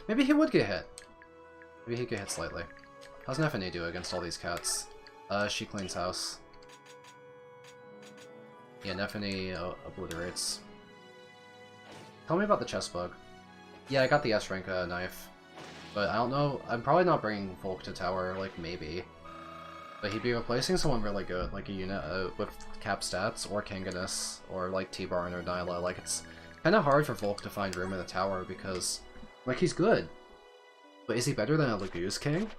Maybe he would get hit. Maybe he'd get hit slightly. How's Nefany do against all these cats? She cleans house. Yeah, Nefany obliterates. Tell me about the chest bug. Yeah, I got the S-rank knife. But I don't know, I'm probably not bringing Volk to tower, like, maybe. But he'd be replacing someone really good, like a unit with cap stats, or Kanganis, or like T-Barn or Nyla. Like, it's kind of hard for Volk to find room in the tower because, like, he's good. But is he better than a Laguz King?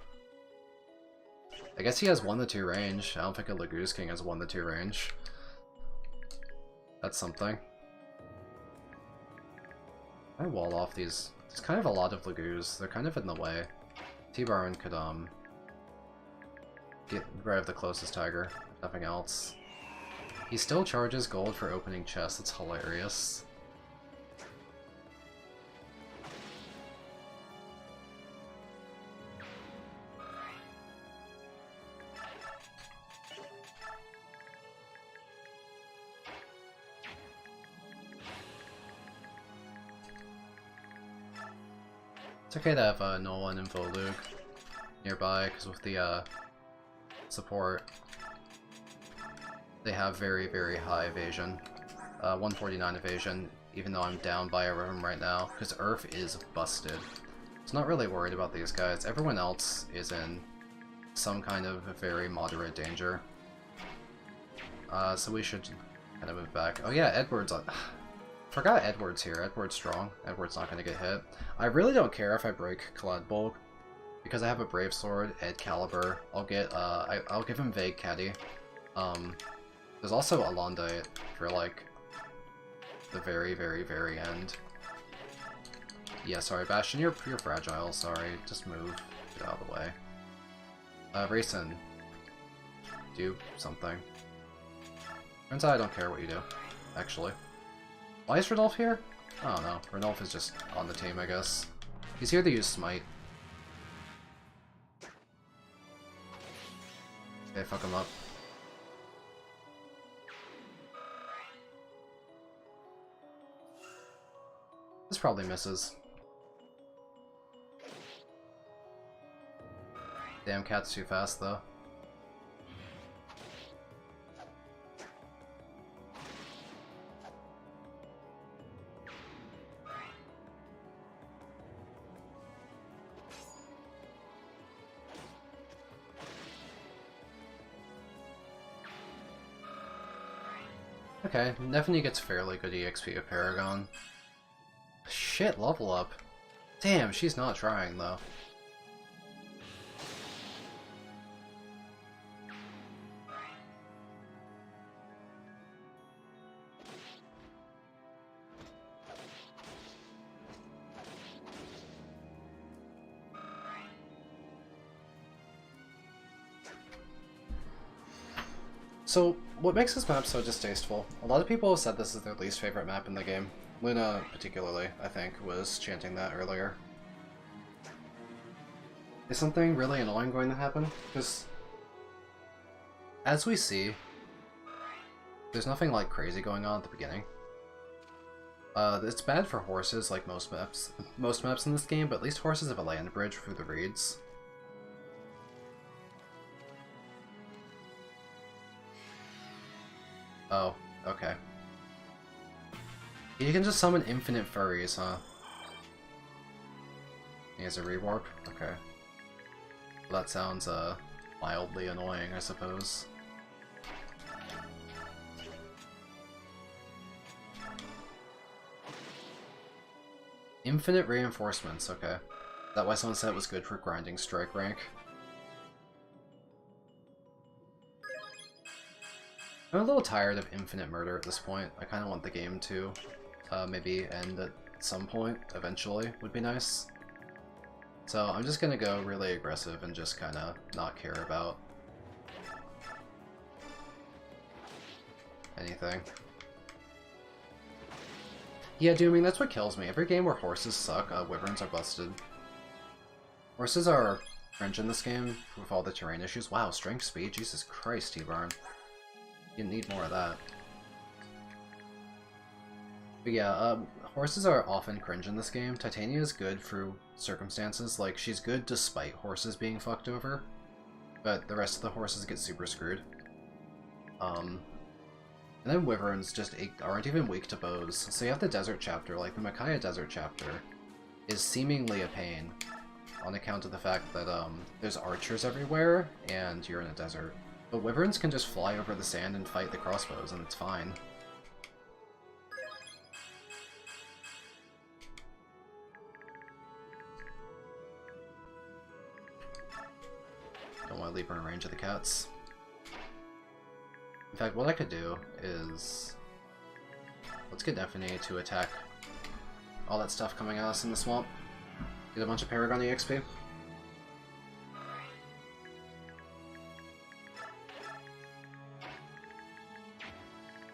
I guess he has 1-2 range. I don't think a Laguz King has 1-2 range. That's something. I wall off these. There's kind of a lot of Laguz. They're kind of in the way. T-Barn could, get rid of the closest tiger. Nothing else. He still charges gold for opening chests. It's hilarious. It's okay to have Nolan and Volug nearby, because with the support, they have very, very high evasion. 149 evasion, even though I'm down by a room right now, because Earth is busted. So not really worried about these guys. Everyone else is in some kind of very moderate danger. So we should kind of move back. Oh yeah, Edward's on... Forgot Edward's here. Edward's strong. Edward's not going to get hit. I really don't care if I break Clad Bulk, because I have a Brave Sword, Ed Caliber. I'll get, I'll give him Vague Caddy. There's also Alondite for, like, the very, very, very end. Yeah, sorry, Bastion, you're fragile, sorry. Just move. Get out of the way. Rayson. Do something. Turns out I don't care what you do, actually. Why is Rodolph here? I don't know. Rodolph is just on the team, I guess. He's here to use Smite. Okay, fuck him up. This probably misses. Damn, cat's too fast, though. Okay, Nefany gets fairly good EXP of Paragon. Shit, level up. Damn, she's not trying, though. So, what makes this map so distasteful? A lot of people have said this is their least favorite map in the game. Luna, particularly, I think, was chanting that earlier. Is something really annoying going to happen? Because, as we see, there's nothing like crazy going on at the beginning. It's bad for horses, like most maps in this game, but at least horses have a land bridge through the reeds. Oh, okay. You can just summon infinite furries, huh? He has a rewarp? Okay. Well, that sounds, mildly annoying, I suppose. Infinite reinforcements, okay. Is that why someone said it was good for grinding strike rank? I'm a little tired of infinite murder at this point. I kind of want the game to maybe end at some point, eventually, would be nice. So I'm just gonna go really aggressive and just kind of not care about anything. Yeah, Dooming, that's what kills me. Every game where horses suck, wyverns are busted. Horses are cringe in this game with all the terrain issues. Wow, strength speed? Jesus Christ, T-Barn. You need more of that. But yeah, horses are often cringe in this game. Titania is good through circumstances. Like, she's good despite horses being fucked over. But the rest of the horses get super screwed. And then wyverns just aren't even weak to bows. So you have the desert chapter, like the Micaiah desert chapter, is seemingly a pain on account of the fact that there's archers everywhere and you're in a desert. But wyverns can just fly over the sand and fight the crossbows and it's fine. Don't want to leave her in range of the cats. In fact, what I could do is... let's get Nephany to attack all that stuff coming at us in the swamp. Get a bunch of Paragon EXP.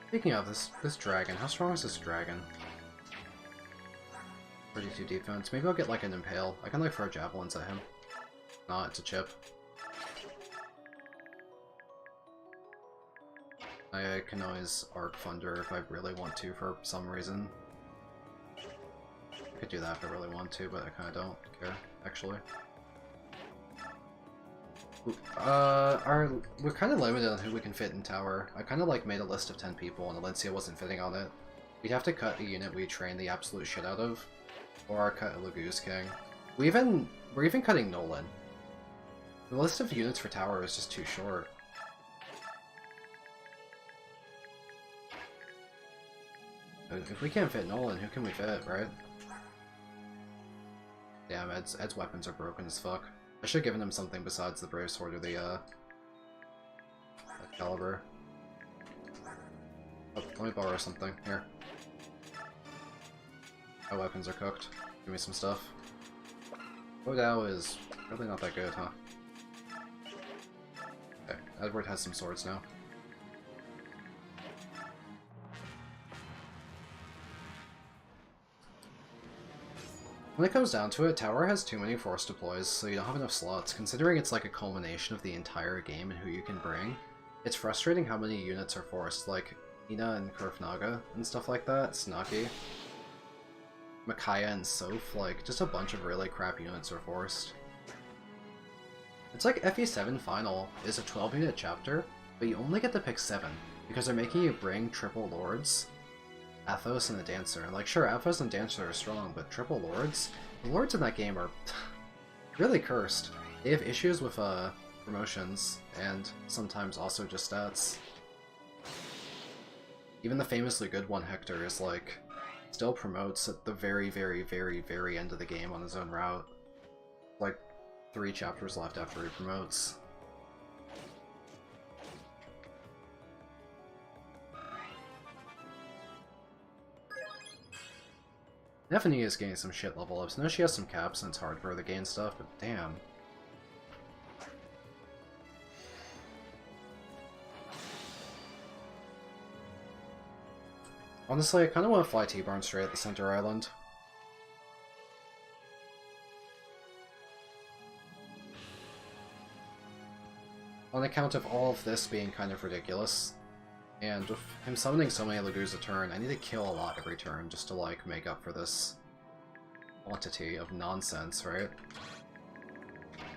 Speaking of this dragon, how strong is this dragon? 32 defense. Maybe I'll get like an Impale. I can like throw javelins at him. Nah, it's a chip. I can always Arc Thunder if I really want to for some reason. I could do that if I really want to, but I kinda don't care, actually. We're kinda limited on who we can fit in tower. I kinda like made a list of 10 people and Alencia wasn't fitting on it. We'd have to cut a unit we train the absolute shit out of, or cut a Lagoose King. We're even cutting Nolan. The list of units for tower is just too short. If we can't fit Nolan, who can we fit, right? Damn, Ed's weapons are broken as fuck. I should have given him something besides the Brave Sword or the, Excalibur. Oh, let me borrow something. Here. My weapons are cooked. Give me some stuff. Odao is really not that good, huh? Okay, Edward has some swords now. When it comes down to it, Tower has too many force deploys, so you don't have enough slots. Considering it's like a culmination of the entire game and who you can bring, it's frustrating how many units are forced, like Ina and Kurfnaga and stuff like that, Snaki, Micaiah and Soph, like, just a bunch of really crap units are forced. It's like FE7 Final is a 12-unit chapter, but you only get to pick 7, because they're making you bring triple lords, Athos and the Dancer. Like, sure, Athos and Dancer are strong, but triple lords? The lords in that game are really cursed. They have issues with promotions, and sometimes also just stats. Even the famously good one, Hector, is like, still promotes at the very, very, very, very end of the game on his own route. Like, 3 chapters left after he promotes. Nephany is getting some shit level ups. I know she has some caps and it's hard for her to gain stuff, but damn. Honestly, I kind of want to fly T-Barn straight at the center island. On account of all of this being kind of ridiculous, and with him summoning so many Lagoos a turn, I need to kill a lot every turn just to, like, make up for this quantity of nonsense, right?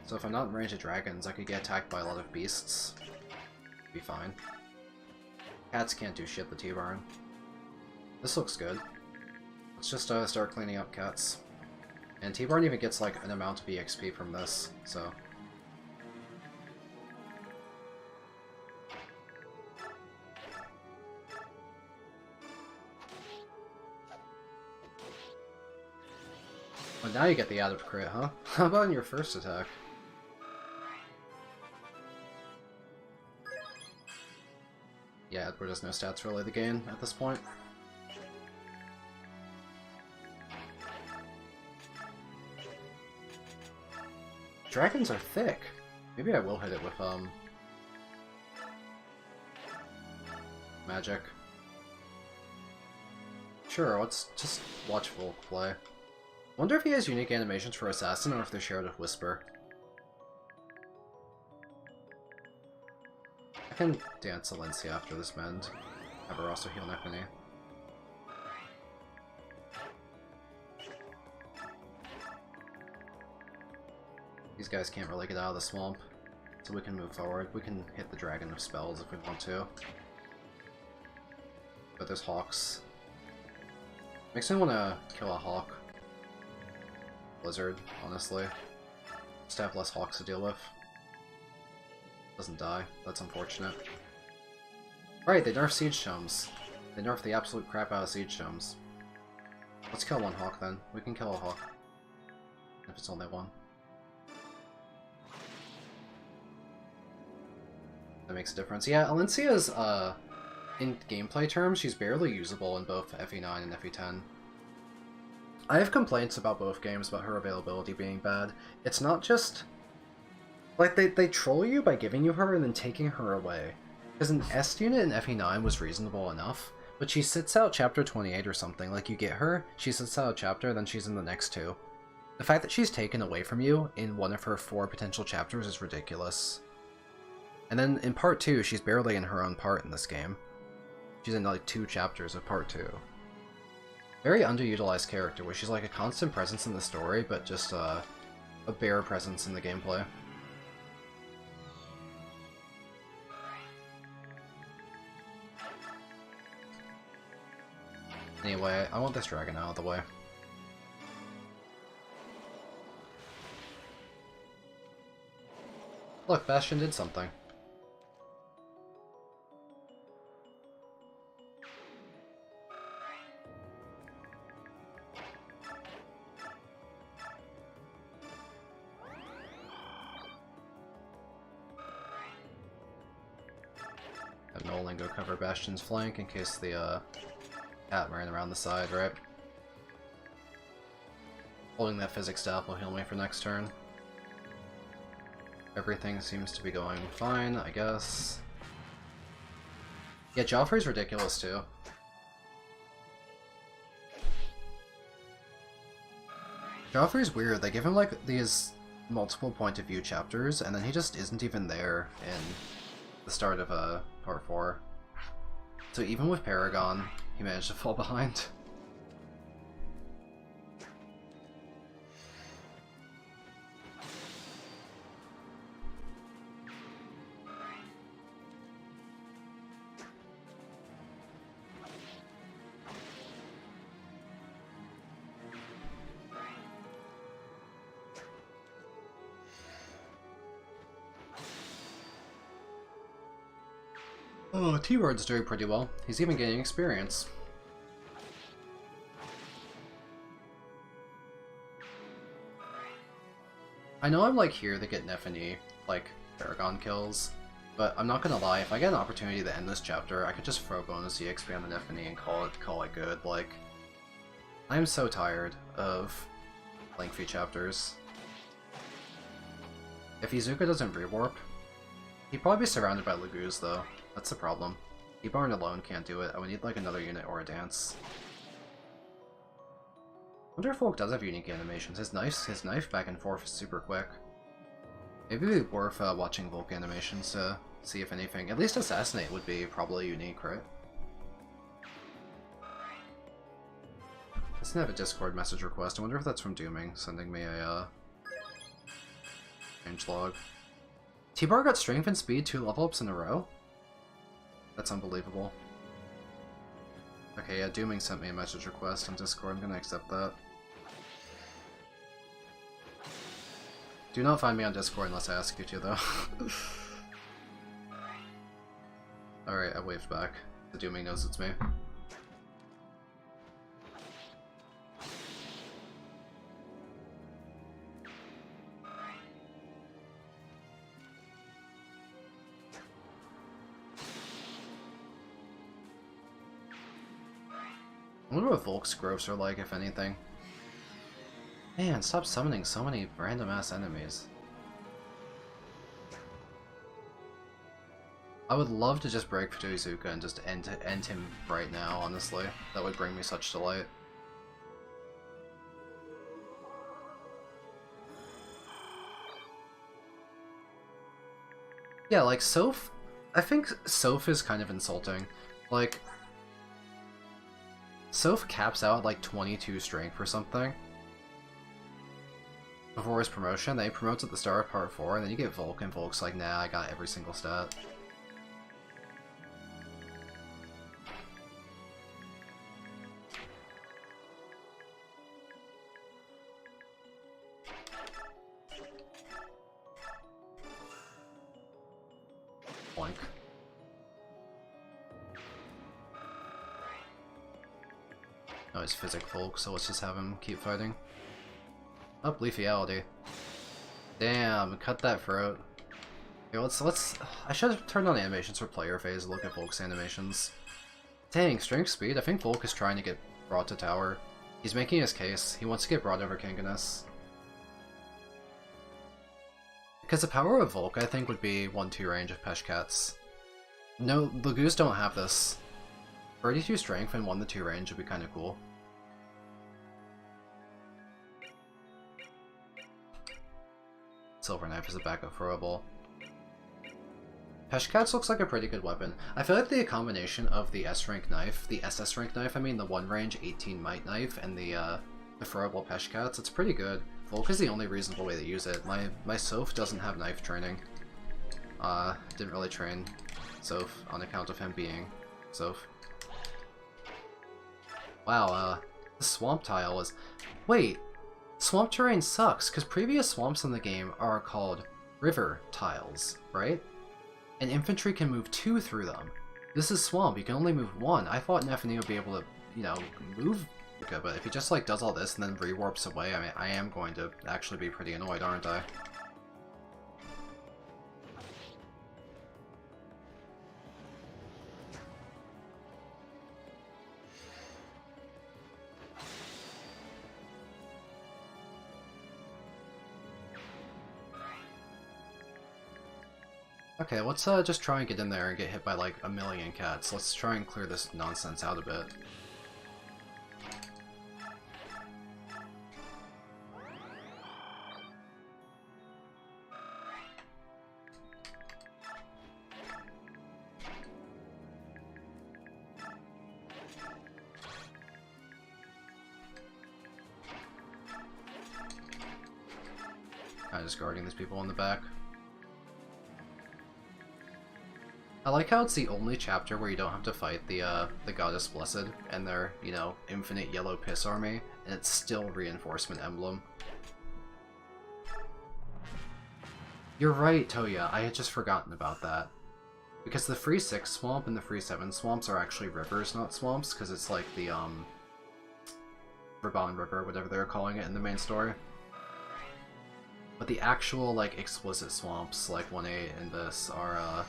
So if I'm not in range of dragons, I could get attacked by a lot of beasts. Be fine. Cats can't do shit the T-Barn. This looks good. Let's just start cleaning up cats. And T-Barn even gets like an amount of EXP from this, so... Well, now you get the added crit, huh? How about in your first attack? Yeah, Edward has no stats really to gain at this point. Dragons are thick. Maybe I will hit it with, magic. Sure, let's just watch Volk play. Wonder if he has unique animations for Assassin or if they're shared with Whisper. I can dance Alencia after this mend. Have her also heal Nefany. These guys can't really get out of the swamp, so we can move forward. We can hit the dragon with spells if we want to. But there's hawks. Makes me want to kill a hawk. Blizzard, honestly. Just to have less hawks to deal with. Doesn't die. That's unfortunate. Right, they nerfed Siege Chums. They nerfed the absolute crap out of Siege Chums. Let's kill one hawk then. We can kill a hawk. If it's only one. That makes a difference. Yeah, Alencia's, in gameplay terms, she's barely usable in both FE9 and FE10. I have complaints about both games about her availability being bad. It's not just... like, they troll you by giving you her and then taking her away. Because an S unit in FE9 was reasonable enough, but she sits out chapter 28 or something. Like, you get her, she sits out a chapter, then she's in the next two. The fact that she's taken away from you in one of her 4 potential chapters is ridiculous. And then in part 2, she's barely in her own part in this game. She's in like 2 chapters of part 2. Very underutilized character, where she's like a constant presence in the story, but just a bare presence in the gameplay. Anyway, I want this dragon out of the way. Look, Bastion did something. Have Nolan go cover Bastion's flank in case the cat ran around the side, right? Holding that physics staff will heal me for next turn. Everything seems to be going fine, I guess. Yeah, Joffrey's ridiculous too. Joffrey's weird. They give him like these multiple point of view chapters, and then he just isn't even there in the start of part 4. So even with Paragon, he managed to fall behind. Oh, T-Word's doing pretty well. He's even gaining experience. I know I'm like here to get Nefany, like, Paragon kills, but I'm not gonna lie, if I get an opportunity to end this chapter, I could just throw bonus EXP on the Nefany and call it good. Like, I'm so tired of lengthy chapters. If Izuka doesn't rewarp, he'd probably be surrounded by Lagoos though. That's the problem. T-Barn alone can't do it. I would need like another unit or a dance. I wonder if Volk does have unique animations. His knife back and forth is super quick. Maybe it'd be worth watching Volk animations to see if anything. At least Assassinate would be probably unique, right? Doesn't have a Discord message request. I wonder if that's from Dooming, sending me a changelog. T-Bar got strength and speed 2 level ups in a row? That's unbelievable. Okay, yeah, Dooming sent me a message request on Discord. I'm gonna accept that. Do not find me on Discord unless I ask you to, though. Alright, I waved back. The Dooming knows it's me. I wonder what Volk's growths are like, if anything. Man, stop summoning so many random-ass enemies. I would love to just break Futuizuka and just end him right now, honestly. That would bring me such delight. Yeah, like, Soph... I think Soph is kind of insulting. Like... Soph caps out at like 22 strength or something before his promotion. Then he promotes at the start of part 4, and then you get Volk, and Volk's like, nah, I got every single stat. Boink. Oh, he's Physic Volk, so let's just have him keep fighting. Up, Lethality. Damn, cut that throat. Okay, let's... I should have turned on animations for player phase and look at Volk's animations. Dang, strength speed? I think Volk is trying to get brought to tower. He's making his case. He wants to get brought over Kinginus. Because the power of Volk, I think, would be 1-2 range of Peshkats. No, Lagoos don't have this. 32 strength and 1-2 range would be kind of cool. Silver Knife is a backup throwable. Peshkats looks like a pretty good weapon. I feel like the combination of the S-rank knife, the SS rank knife, I mean, the 1 range 18 might knife, and the throwable Peshkats, it's pretty good. Volk is the only reasonable way to use it. My Soph doesn't have knife training. Didn't really train Soph on account of him being Soph. Wow, the swamp tile was... Wait! Swamp terrain sucks, because previous swamps in the game are called river tiles, right? And infantry can move 2 through them. This is swamp, you can only move 1. I thought Nephany would be able to, you know, move, but if he just, like, does all this and then rewarps away, I mean, I am going to actually be pretty annoyed, aren't I? Okay, let's just try and get in there and get hit by like a million cats. Let's try and clear this nonsense out a bit. Kind of just guarding these people in the back. I like how it's the only chapter where you don't have to fight the Goddess Blessed and their, you know, infinite yellow piss army, and it's still Reinforcement Emblem. You're right, Toya, I had just forgotten about that. Because the free 6 swamp and the free 7 swamps are actually rivers, not swamps, because it's like the, Rabban River, whatever they're calling it in the main story. But the actual, like, explicit swamps, like 1-8 and this, are,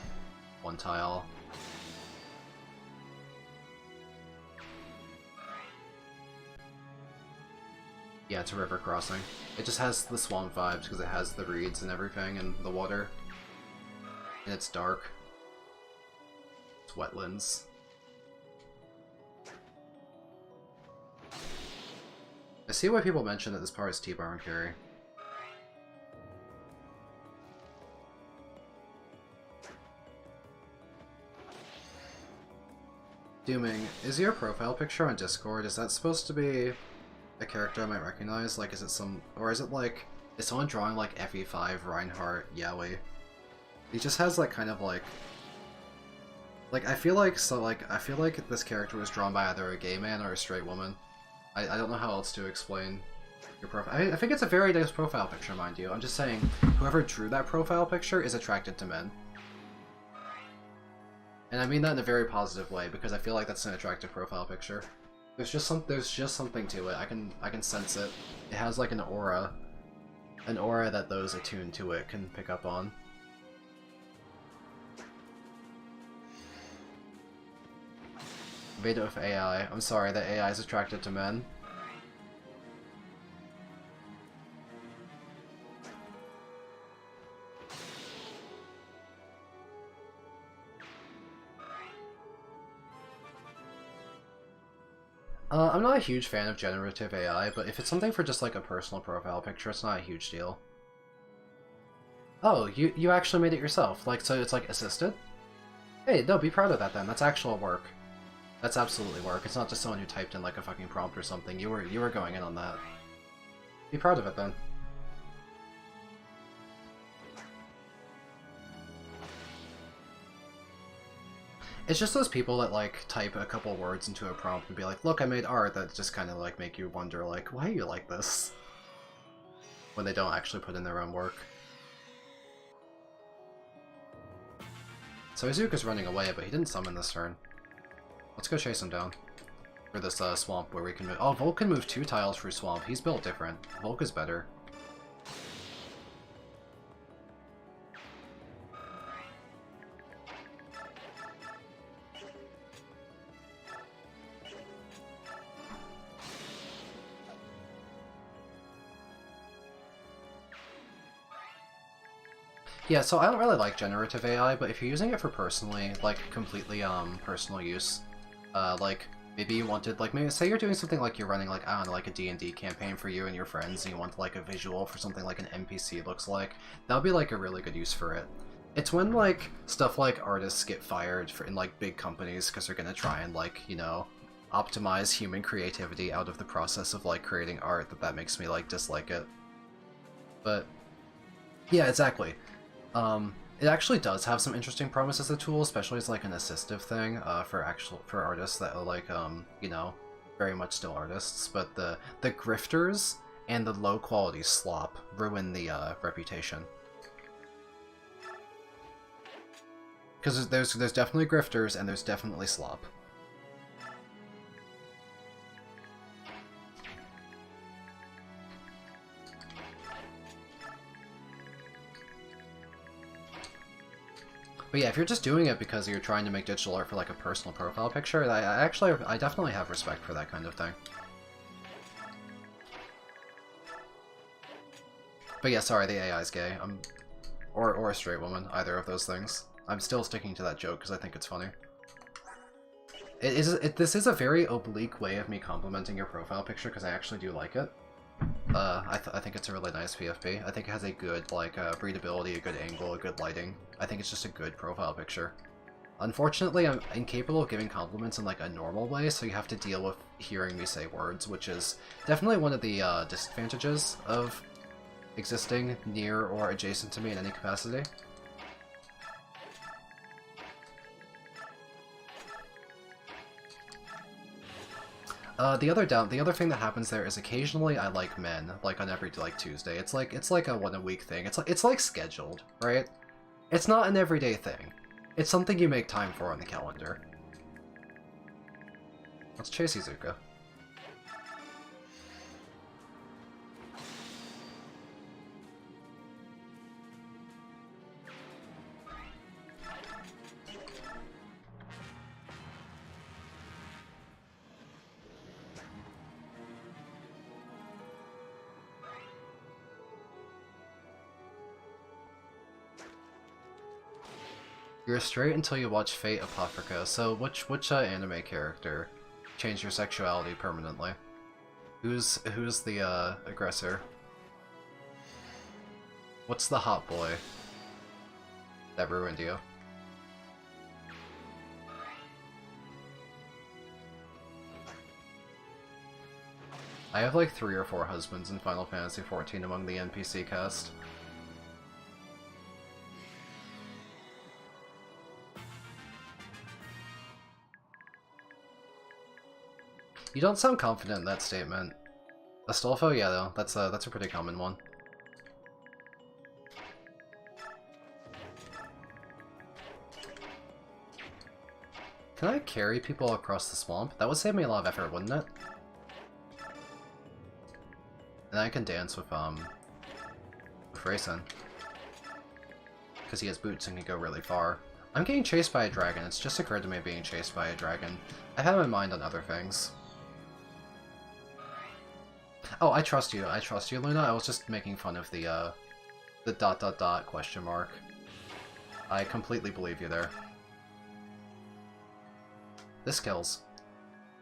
1 tile. Yeah, it's a river crossing. It just has the swamp vibes because it has the reeds and everything and the water. And it's dark. It's wetlands. I see why people mention that this part is T-bar and carry. Dooming, is your profile picture on Discord, is that supposed to be a character I might recognize? Like, is it some... or is it like... is someone drawing like FE5 Reinhardt Yowie? He just has like kind of like... I feel like this character was drawn by either a gay man or a straight woman. I don't know how else to explain your profile. I think it's a very nice profile picture, mind you. I'm just saying, whoever drew that profile picture is attracted to men. And I mean that in a very positive way, because I feel like that's an attractive profile picture. There's just something to it. I can sense it. It has like an aura that those attuned to it can pick up on. Made it with AI. I'm sorry, that AI is attracted to men. I'm not a huge fan of generative AI, but if it's something for just like a personal profile picture, it's not a huge deal. Oh, you actually made it yourself. Like, so it's like assisted? Hey, no, be proud of that then. That's actual work. That's absolutely work. It's not just someone who typed in like a fucking prompt or something. You were going in on that. Be proud of it then. It's just those people that like type a couple words into a prompt and be like, look, I made art, that just kind of like make you wonder like, why are you like this? When they don't actually put in their own work. So Izuka's running away, but he didn't summon this turn. Let's go chase him down. For this swamp where we can move. Oh, Volk can move 2 tiles through swamp. He's built different. Volk is better. Yeah, so I don't really like generative AI, but if you're using it for personally, like, completely, personal use, like, maybe you wanted, like, maybe, say you're doing something like you're running, like, I don't know, like a D&D campaign for you and your friends, and you want, like, a visual for something like an NPC looks like, that would be, like, a really good use for it. It's when, like, stuff like artists get fired in, like, big companies because they're gonna try and, like, you know, optimize human creativity out of the process of, like, creating art that makes me, like, dislike it. But, yeah, exactly. It actually does have some interesting promise as a tool, especially as like an assistive thing for artists that are like you know, very much still artists. But the grifters and the low quality slop ruin the reputation. Because there's definitely grifters and there's definitely slop. But yeah, if you're just doing it because you're trying to make digital art for like a personal profile picture, I definitely have respect for that kind of thing. But yeah, sorry, the AI is gay. Or a straight woman, either of those things. I'm still sticking to that joke because I think it's funny. This is a very oblique way of me complimenting your profile picture because I actually do like it. I think it's a really nice PFP. I think it has a good, like, readability, a good angle, a good lighting. I think it's just a good profile picture. Unfortunately, I'm incapable of giving compliments in, like, a normal way, so you have to deal with hearing me say words, which is definitely one of the, disadvantages of existing near or adjacent to me in any capacity. The other thing that happens there is occasionally I like men, like on every like Tuesday. It's like a 1 a week thing. It's like scheduled, right? It's not an everyday thing. It's something you make time for on the calendar. Let's chase Izuka. You're straight until you watch Fate Apocrypha. So which anime character changed your sexuality permanently? Who's the aggressor? What's the hot boy that ruined you? I have like 3 or 4 husbands in Final Fantasy XIV among the NPC cast. You don't sound confident in that statement. Astolfo? Yeah, though. That's a pretty common one. Can I carry people across the swamp? That would save me a lot of effort, wouldn't it? And I can dance with Rayson. Because he has boots and can go really far. I'm getting chased by a dragon. It's just occurred to me being chased by a dragon. I had my mind on other things. Oh, I trust you, Luna. I was just making fun of the question mark. I completely believe you there. This kills.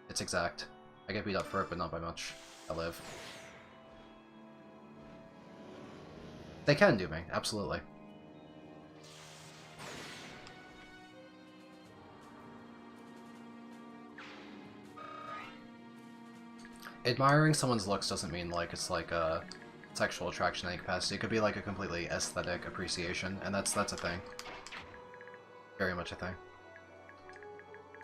It's exact. I get beat up for it, but not by much. I live. They can do me, absolutely. Admiring someone's looks doesn't mean like it's like a sexual attraction in any capacity. It could be like a completely aesthetic appreciation, and that's a thing. Very much a thing.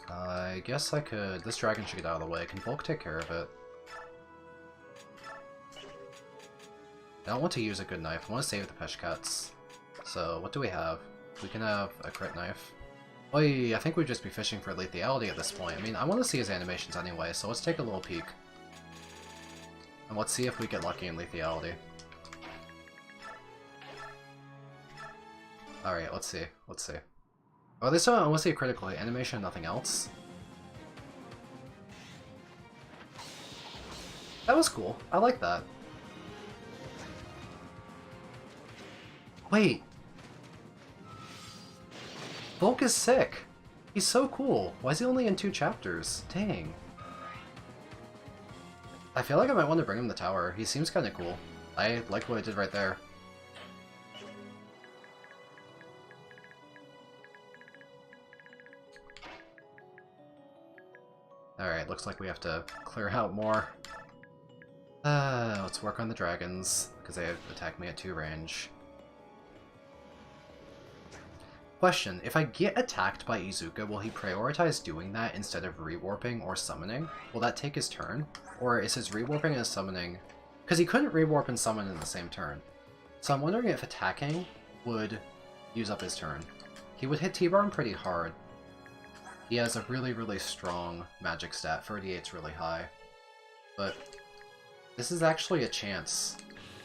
I guess I could... This dragon should get out of the way. Can Volk take care of it? I don't want to use a good knife. I want to save the Peshkats. So, what do we have? We can have a crit knife. Oi, I think we'd just be fishing for lethality at this point. I mean, I want to see his animations anyway, so let's take a little peek. And let's see if we get lucky in lethality. Alright, let's see. Let's see. Oh, this one I want to see a critical hit animation, nothing else. That was cool. I like that. Wait. Volk is sick. He's so cool. Why is he only in 2 chapters? Dang. I feel like I might want to bring him the tower. He seems kind of cool. I like what I did right there. Alright, looks like we have to clear out more. Let's work on the dragons, because they attack me at 2 range. Question, if I get attacked by Izuka, will he prioritize doing that instead of rewarping or summoning? Will that take his turn? Or is his rewarping and summoning... Because he couldn't rewarp and summon in the same turn. So I'm wondering if attacking would use up his turn. He would hit T-Barn pretty hard. He has a really, really strong magic stat. 38's really high. But this is actually a chance.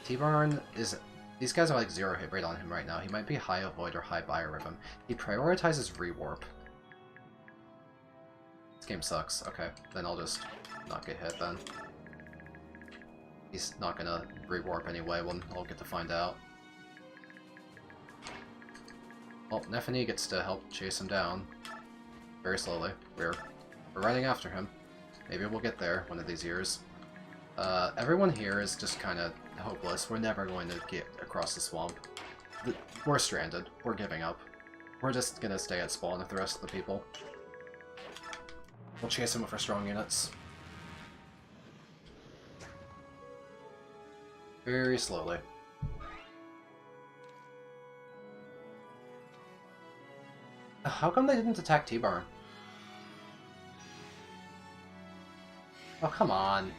T-Barn is... These guys are like 0 hit rate on him right now. He might be high avoid or high biorhythm. He prioritizes rewarp. This game sucks. Okay, then I'll just not get hit then. He's not gonna rewarp anyway, I'll get to find out. Well, Nephany gets to help chase him down. Very slowly. We're running after him. Maybe we'll get there one of these years. Everyone here is just kind of hopeless. We're never going to get across the swamp. We're stranded. We're giving up. We're just gonna stay at spawn with the rest of the people. We'll chase him with our strong units. Very slowly. How come they didn't attack T-Barn? Oh, come on.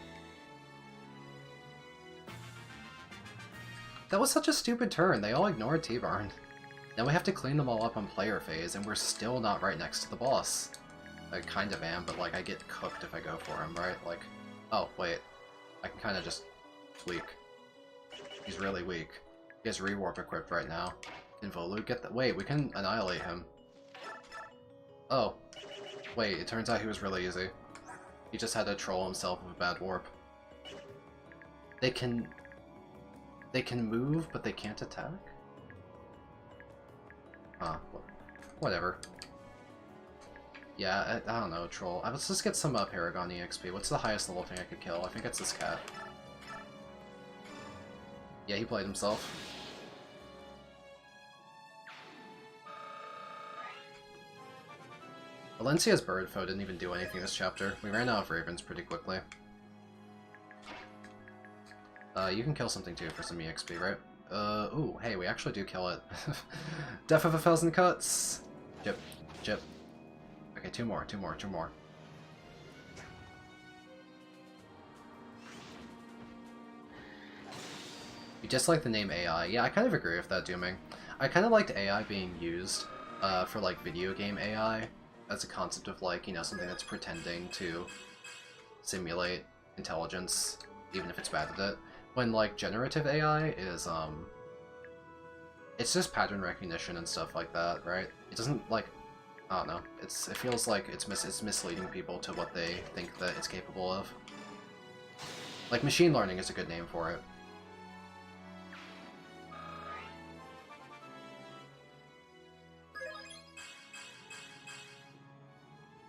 That was such a stupid turn. They all ignored T-Barn. Now we have to clean them all up on player phase, and we're still not right next to the boss. I kind of am, but like I get cooked if I go for him, right? Like, oh wait, I can kind of just tweak. He's really weak. He has rewarp equipped right now. Can Volu get that? Wait, we can annihilate him. Oh, wait, it turns out he was really easy. He just had to troll himself with a bad warp. They can move, but they can't attack? Huh. Whatever. Yeah, I don't know, troll. Let's just get some Paragon EXP. What's the highest level thing I could kill? I think it's this cat. Yeah, he played himself. Valencia's bird foe didn't even do anything this chapter. We ran out of ravens pretty quickly. You can kill something too for some EXP, right? Ooh, hey, we actually do kill it. Death of 1,000 cuts! Jip, jip. Okay, two more. You dislike the name AI. Yeah, I kind of agree with that, Dooming. I kind of liked AI being used for, like, video game AI as a concept of, like, you know, something that's pretending to simulate intelligence, even if it's bad at it. When, like, generative AI is, it's just pattern recognition and stuff like that, right? It doesn't, like, I don't know. It feels like it's misleading people to what they think that it's capable of. Like, machine learning is a good name for it.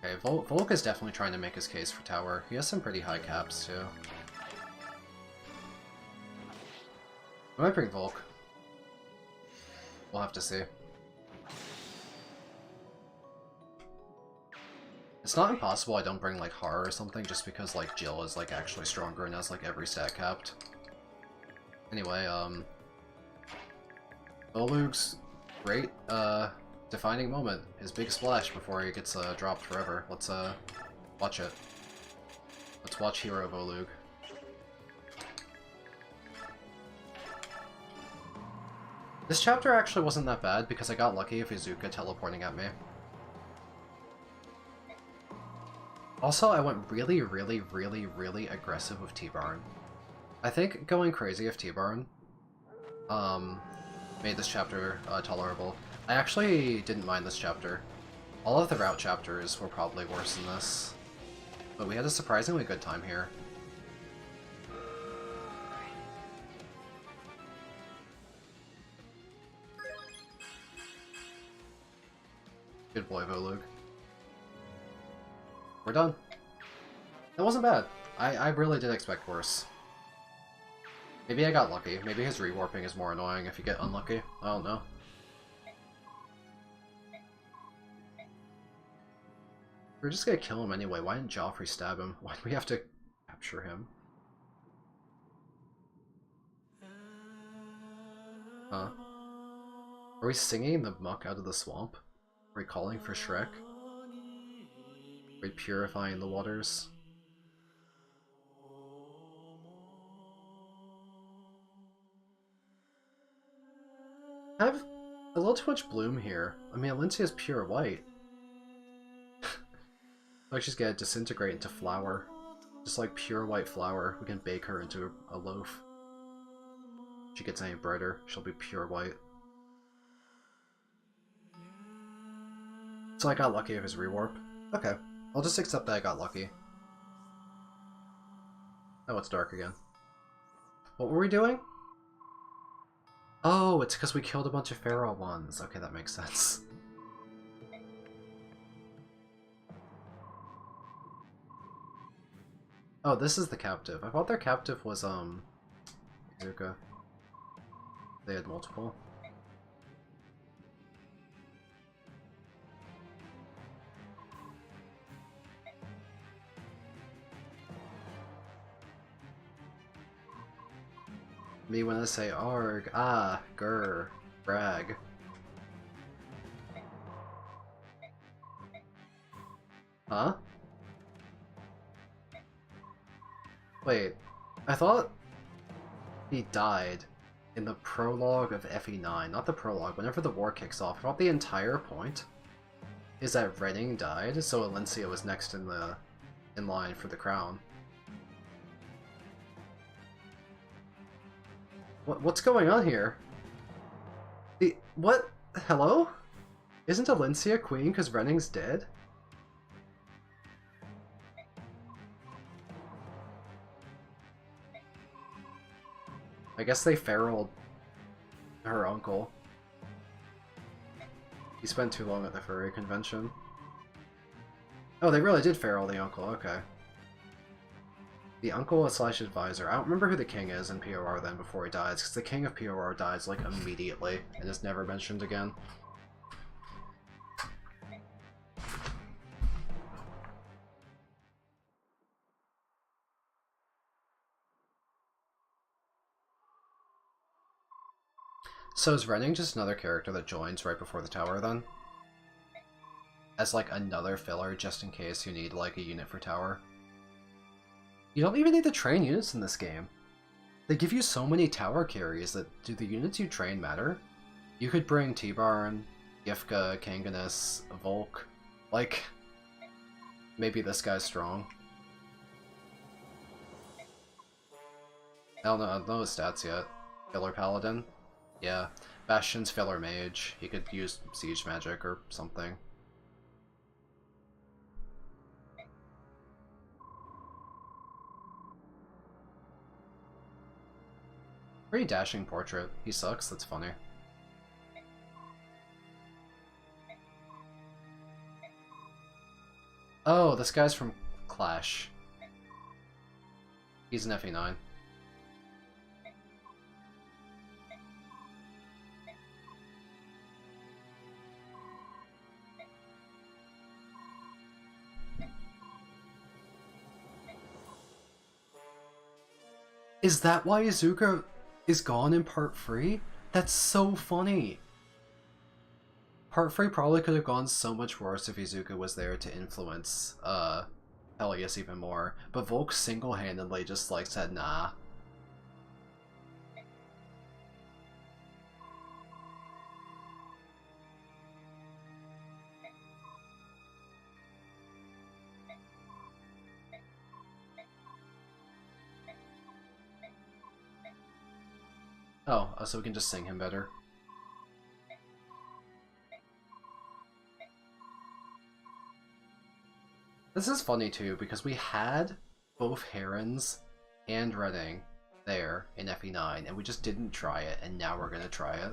Okay, Volk is definitely trying to make his case for tower. He has some pretty high caps, too. I might bring Volk. We'll have to see. It's not impossible I don't bring, like, Har or something, just because, like, Jill is, like, actually stronger and has, like, every stat capped. Anyway, Volug's great, defining moment. His big splash before he gets, dropped forever. Let's, watch it. Let's watch Hero Volug. This chapter actually wasn't that bad, because I got lucky with Izuka teleporting at me. Also, I went really, really, really, really aggressive with T-Barn. I think going crazy with T-Barn, made this chapter, tolerable. I actually didn't mind this chapter. All of the route chapters were probably worse than this. But we had a surprisingly good time here. Good boy, Volug. We're done. That wasn't bad. I really did expect worse. Maybe I got lucky. Maybe his rewarping is more annoying if you get unlucky. I don't know. We're just gonna kill him anyway. Why didn't Joffrey stab him? Why do we have to capture him? Huh? Are we singing the muck out of the swamp? Are we calling for Shrek? Are we purifying the waters? I have a little too much bloom here. I mean, Alencia's pure white. Like she's gonna disintegrate into flour. Just like pure white flour. We can bake her into a loaf. If she gets any brighter, she'll be pure white. So I got lucky with his rewarp. Okay, I'll just accept that I got lucky. Oh, it's dark again. What were we doing? Oh, it's because we killed a bunch of feral ones. Okay, that makes sense. Oh, this is the captive. I thought their captive was, Izuka. They had multiple. Me when I say arg, ah, grr, brag. Huh? Wait, I thought he died in the prologue of FE9, not the prologue, whenever the war kicks off. I thought the entire point is that Redding died, so Alencia was next in line for the crown. What's going on here? What? Hello? Isn't Alencia queen because Renning's dead? I guess they feraled her uncle. He spent too long at the furry convention. Oh, they really did feral the uncle, okay. The uncle slash advisor. I don't remember who the king is in POR then before he dies, because the king of POR dies like immediately and is never mentioned again. So is Renning just another character that joins right before the tower then? As like another filler just in case you need like a unit for tower? You don't even need to train units in this game. They give you so many tower carries that do the units you train matter? You could bring T-Barn, Gifka, Kanganis, Volk. Like, maybe this guy's strong. I don't know his stats yet. Filler Paladin? Yeah. Bastion's filler mage. He could use siege magic or something. Pretty dashing portrait. He sucks, that's funny. Oh, this guy's from Clash. He's an FE9. Is that why Izuka is gone in Part 3? That's so funny! Part 3 probably could have gone so much worse if Izuka was there to influence, Peleus even more, but Volk single-handedly just, like, said, nah. Oh, so we can just sing him better. This is funny too, because we had both Herons and Redding there in FE9, and we just didn't try it, and now we're gonna try it.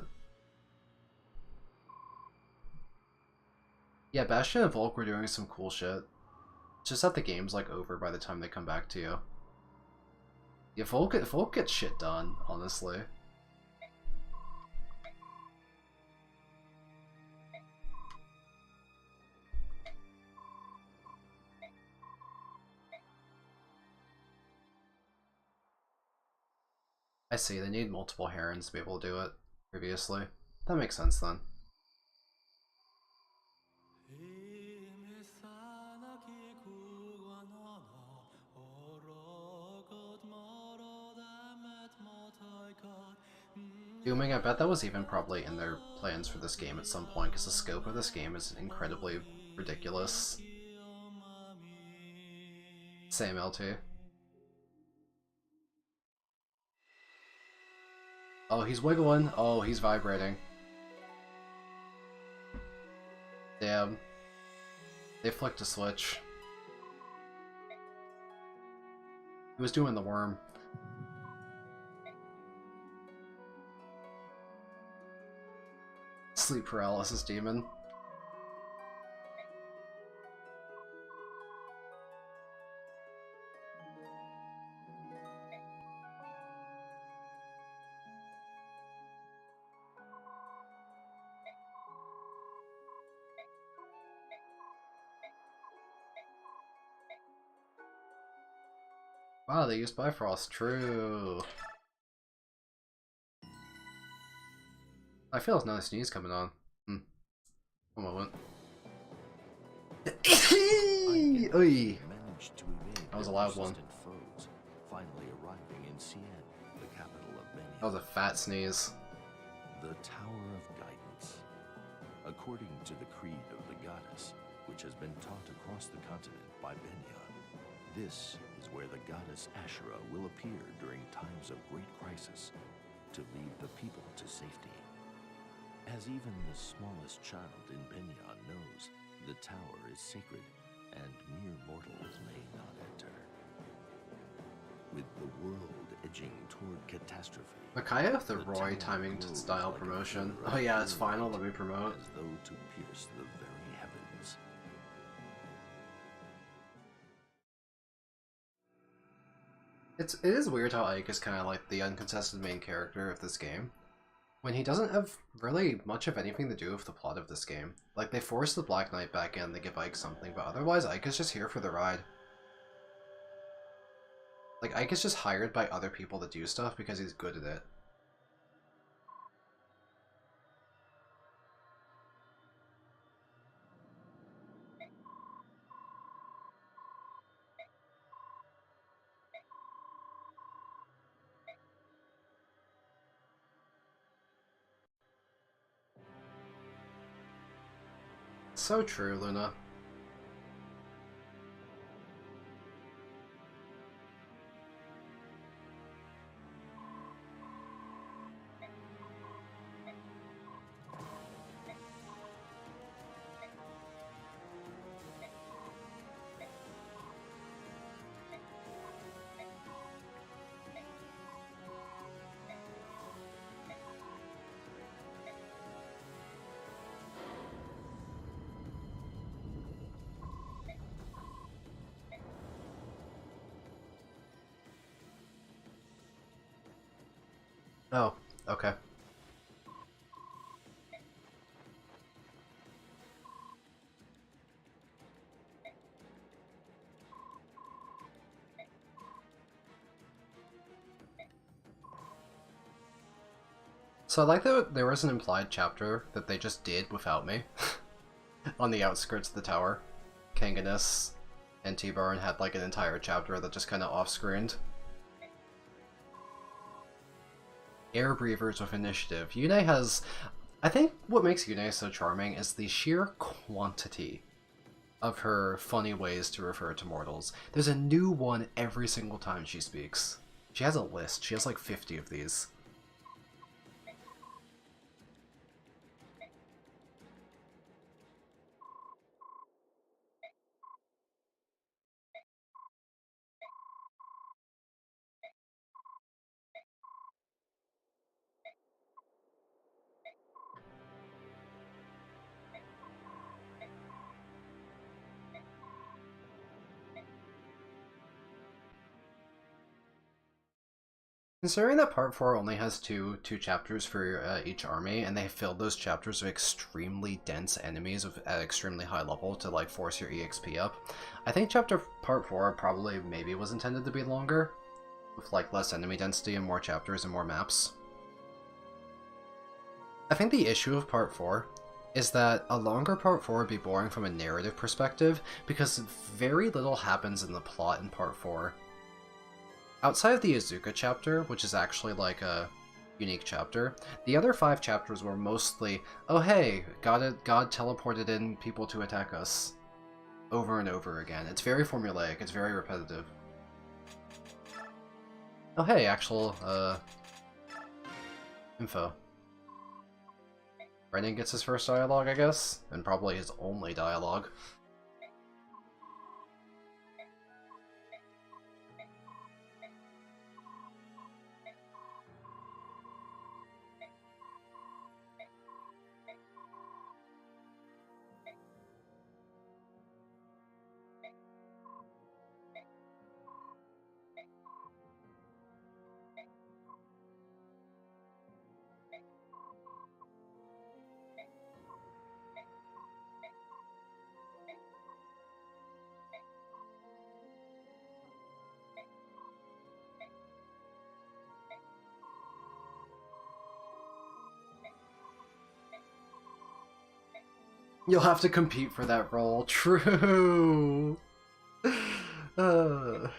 Yeah, Bastion and Volk were doing some cool shit. It's just that the game's like over by the time they come back to you. Yeah, Volk gets shit done, honestly. I see, they need multiple Herons to be able to do it previously. That makes sense then. Dooming, I bet that was even probably in their plans for this game at some point, because the scope of this game is incredibly ridiculous. Same LT. Oh, he's wiggling. Oh, he's vibrating. Damn. They flicked a switch. He was doing the worm. Sleep paralysis demon. Wow, they used Bifrost. True. I feel another sneeze coming on. Hmm. A moment. Oy. That was a loud one. Foes, finally arriving in Cien, the capital of Benia. That was a fat sneeze. The Tower of Guidance. According to the creed of the goddess, which has been taught across the continent by Benia, this is where the goddess Asherah will appear during times of great crisis to lead the people to safety. As even the smallest child in Benia knows, the tower is sacred and mere mortals may not enter. With the world raging toward catastrophe. Micaiah the Roy tower timing to glows style like a promotion. pillar Oh yeah, of it's fury, final, let me promote. as though to pierce the very heavens. It is weird how Ike is kind of like the uncontested main character of this game, when he doesn't have really much of anything to do with the plot of this game. Like, they force the Black Knight back in, they give Ike something, but otherwise Ike is just here for the ride. Like, Ike is just hired by other people to do stuff because he's good at it. So true, Luna. Oh, okay. So I like that there was an implied chapter that they just did without me. On the outskirts of the tower. Kanganis and T-Barn had like an entire chapter that just kind of off-screened. Air Breathers with initiative. Yune has... I think what makes Yune so charming is the sheer quantity of her funny ways to refer to mortals. There's a new one every single time she speaks. She has a list. She has like 50 of these. Considering that Part 4 only has two chapters for each army, and they filled those chapters with extremely dense enemies at extremely high level to like force your EXP up, I think Part 4 probably maybe was intended to be longer, with like less enemy density and more chapters and more maps. I think the issue of Part 4 is that a longer Part 4 would be boring from a narrative perspective, because very little happens in the plot in Part 4. Outside of the Izuka chapter, which is actually like a unique chapter, the other 5 chapters were mostly, oh hey, God teleported in people to attack us, over and over again. It's very formulaic, it's very repetitive. Oh hey, actual, info. Brennan gets his first dialogue, I guess, and probably his only dialogue. You'll have to compete for that role. True. uh.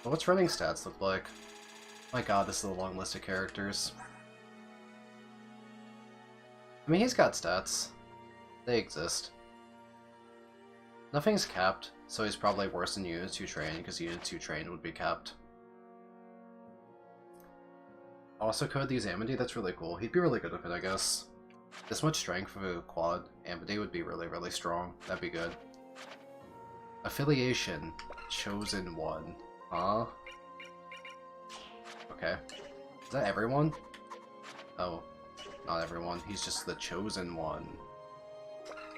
What's running stats look like? My god, this is a long list of characters. I mean, he's got stats. They exist. Nothing's capped, so he's probably worse than Unit 2 Train, because Unit 2 Train would be capped. Also could use Amity, that's really cool. He'd be really good with it, I guess. This much strength for a quad, Amity would be really, really strong. That'd be good. Affiliation. Chosen one. Huh? Okay. Is that everyone? Oh. Not everyone. He's just the chosen one.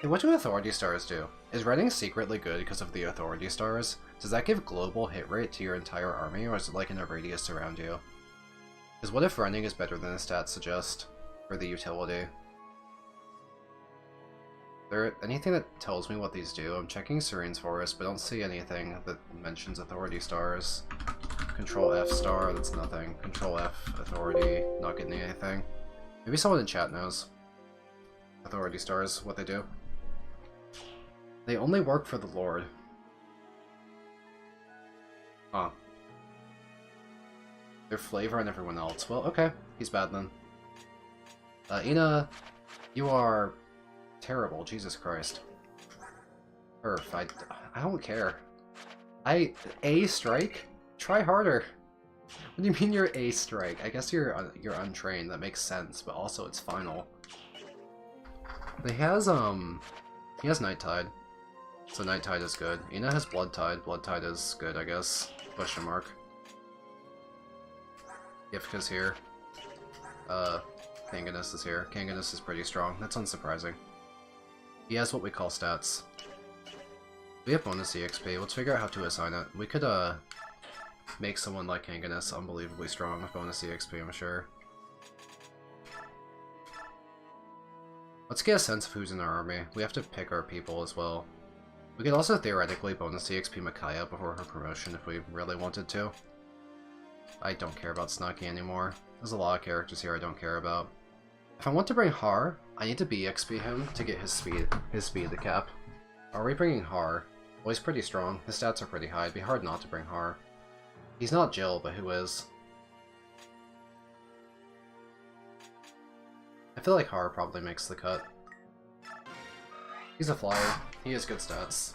Hey, what do authority stars do? Is running secretly good because of the authority stars? Does that give global hit rate to your entire army, or is it like in a radius around you? Because what if running is better than the stats suggest for the utility? There anything that tells me what these do? I'm checking Serene's Forest, but I don't see anything that mentions authority stars. Control F star, that's nothing. Control F, authority, not getting anything. Maybe someone in chat knows. Authority stars, what they do. They only work for the Lord. Huh. Their flavor on everyone else. Well, okay. He's bad then. Ina, you are terrible. Jesus Christ. Perf, I don't care. A strike? Try harder. What do you mean you're A strike? I guess you're untrained. That makes sense, but also it's final. He has Night Tide. So Night Tide is good. Ina has Blood Tide. Blood Tide is good, I guess. Question mark. Yifka's here. Kanganis is here. Kanganis is pretty strong. That's unsurprising. He has what we call stats. We have bonus EXP. Let's figure out how to assign it. We could, make someone like Kanganis unbelievably strong with bonus EXP, I'm sure. Let's get a sense of who's in our army. We have to pick our people as well. We could also theoretically bonus EXP Micaiah before her promotion if we really wanted to. I don't care about Snuggy anymore. There's a lot of characters here I don't care about. If I want to bring Har, I need to BXP him to get his speed to cap. Are we bringing Har? Well, he's pretty strong. His stats are pretty high. It'd be hard not to bring Har. He's not Jill, but who is? I feel like Har probably makes the cut. He's a flyer. He has good stats.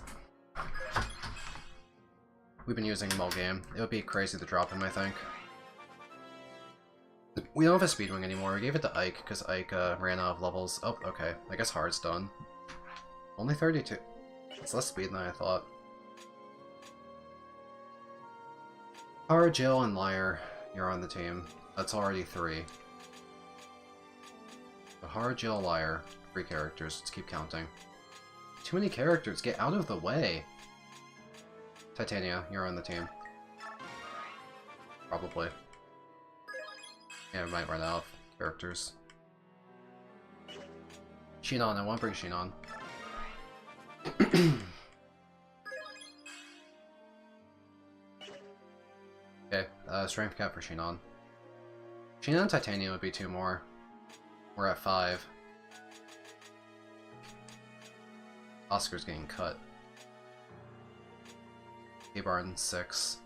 We've been using him all game. It would be crazy to drop him, I think. We don't have a Speedwing anymore. We gave it to Ike because Ike ran out of levels. Oh, okay. I guess Har's done. Only 32. It's less speed than I thought. Har, Jill, and Liar, you're on the team. That's already 3. So Har, Jill, Liar. 3 characters. Let's keep counting. Too many characters. Get out of the way. Titania, you're on the team. Probably. Yeah, we might run out of characters. Shinon, I want to bring Shinon. Okay, strength cap for Shinon. Shinon and Titania would be 2 more. We're at 5. Oscar's getting cut. K-Barn 6.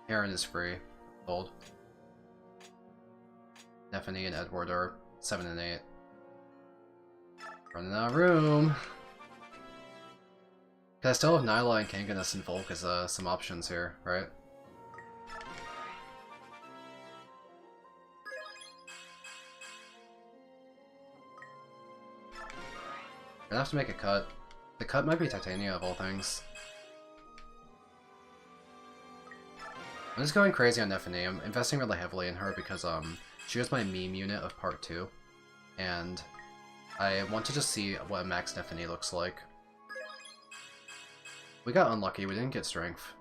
Aaron is free. Gold. Stephanie and Edward are 7 and 8. Running out of room. I still have Nyla and Kanganis and Volk as some options here, right? I'm gonna have to make a cut. The cut might be Titania of all things. I'm just going crazy on Nephanie. I'm investing really heavily in her because she was my meme unit of part 2. And I want to just see what a max Nephanie looks like. We got unlucky, we didn't get strength.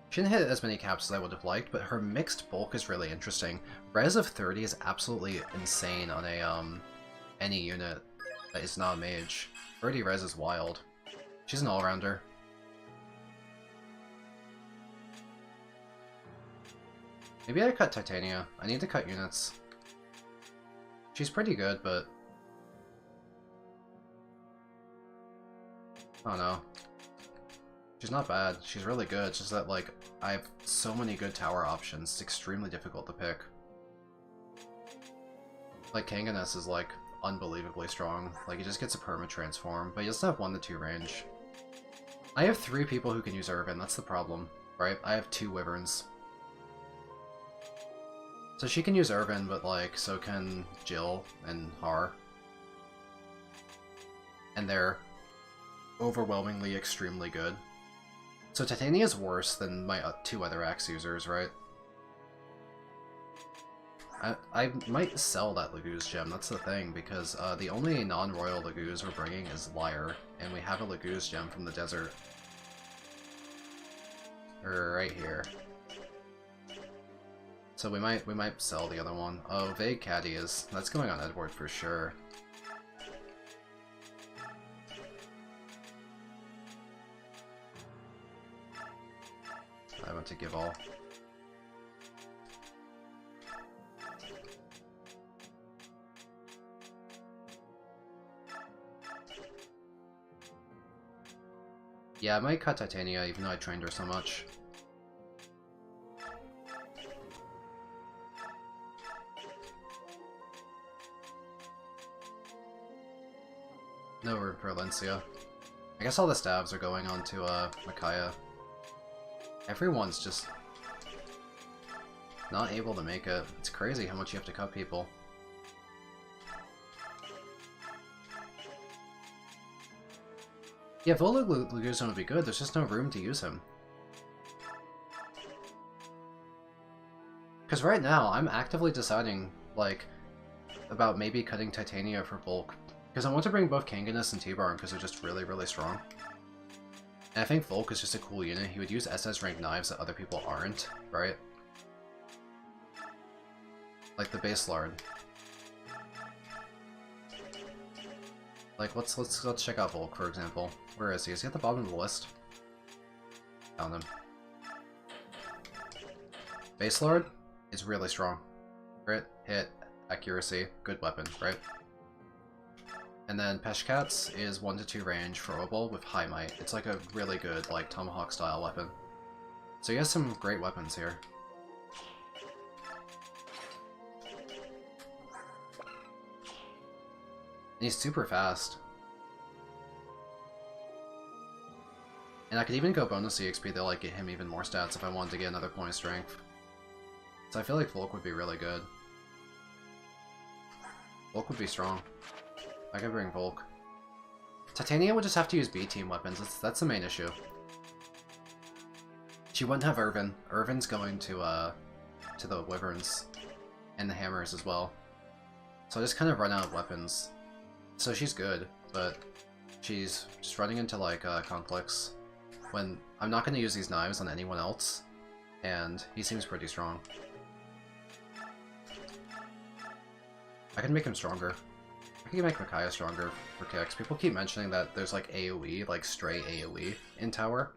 She didn't hit as many caps as I would have liked, but her mixed bulk is really interesting. Res of 30 is absolutely insane on a any unit that is not a mage. 30 res is wild. She's an all-rounder. Maybe I cut Titania. I need to cut units. She's pretty good, but I don't know. She's not bad. She's really good. It's just that, like, I have so many good tower options. It's extremely difficult to pick. Like, Kangaskhan is, like, unbelievably strong. Like, he just gets a perma transform, but he doesn't have 1 to 2 range. I have 3 people who can use Irvin, that's the problem, right? I have 2 Wyverns. So she can use Irvin, but, like, so can Jill and Har. And they're overwhelmingly extremely good. So Titania is worse than my 2 other axe users, right? I might sell that Laguz gem, that's the thing, because the only non-royal Laguz we're bringing is Lyre, and we have a Laguz gem from the desert. Right here. So we might sell the other one. Oh, Vague Caddy that's going on Edward for sure. I went to give all. Yeah, I might cut Titania, even though I trained her so much. No room for Alencia. I guess all the stabs are going on to Micaiah. Everyone's just not able to make it. It's crazy how much you have to cut people. Yeah, Vola Laguzon would be good, there's just no room to use him. Because right now, I'm actively deciding, like, about maybe cutting Titania for Volk. Because I want to bring both Kangaskhan and T-Barn because they're just really, really strong. And I think Volk is just a cool unit. He would use SS rank knives that other people aren't, right? Like the base lard. Like let's check out Volk, for example. Where is he? Is he at the bottom of the list? Found him. Base lard is really strong. Crit, hit, accuracy, good weapon, right? And then Peshkat's is 1 to 2 range, throwable with high might. It's like a really good, like, tomahawk style weapon. So he has some great weapons here. And he's super fast. And I could even go bonus EXP to like get him even more stats if I wanted to get another point of strength. So I feel like Volk would be really good. Volk would be strong. I could bring Volk. Titania would just have to use B-team weapons, that's the main issue. She wouldn't have Irvin. Irvin's going to the Wyverns. And the Hammers as well. So I just kind of run out of weapons. So she's good, but she's just running into like conflicts when I'm not going to use these knives on anyone else, and he seems pretty strong. I can make him stronger. I can make Micaiah stronger for kicks. People keep mentioning that there's like AoE, like stray AoE in tower,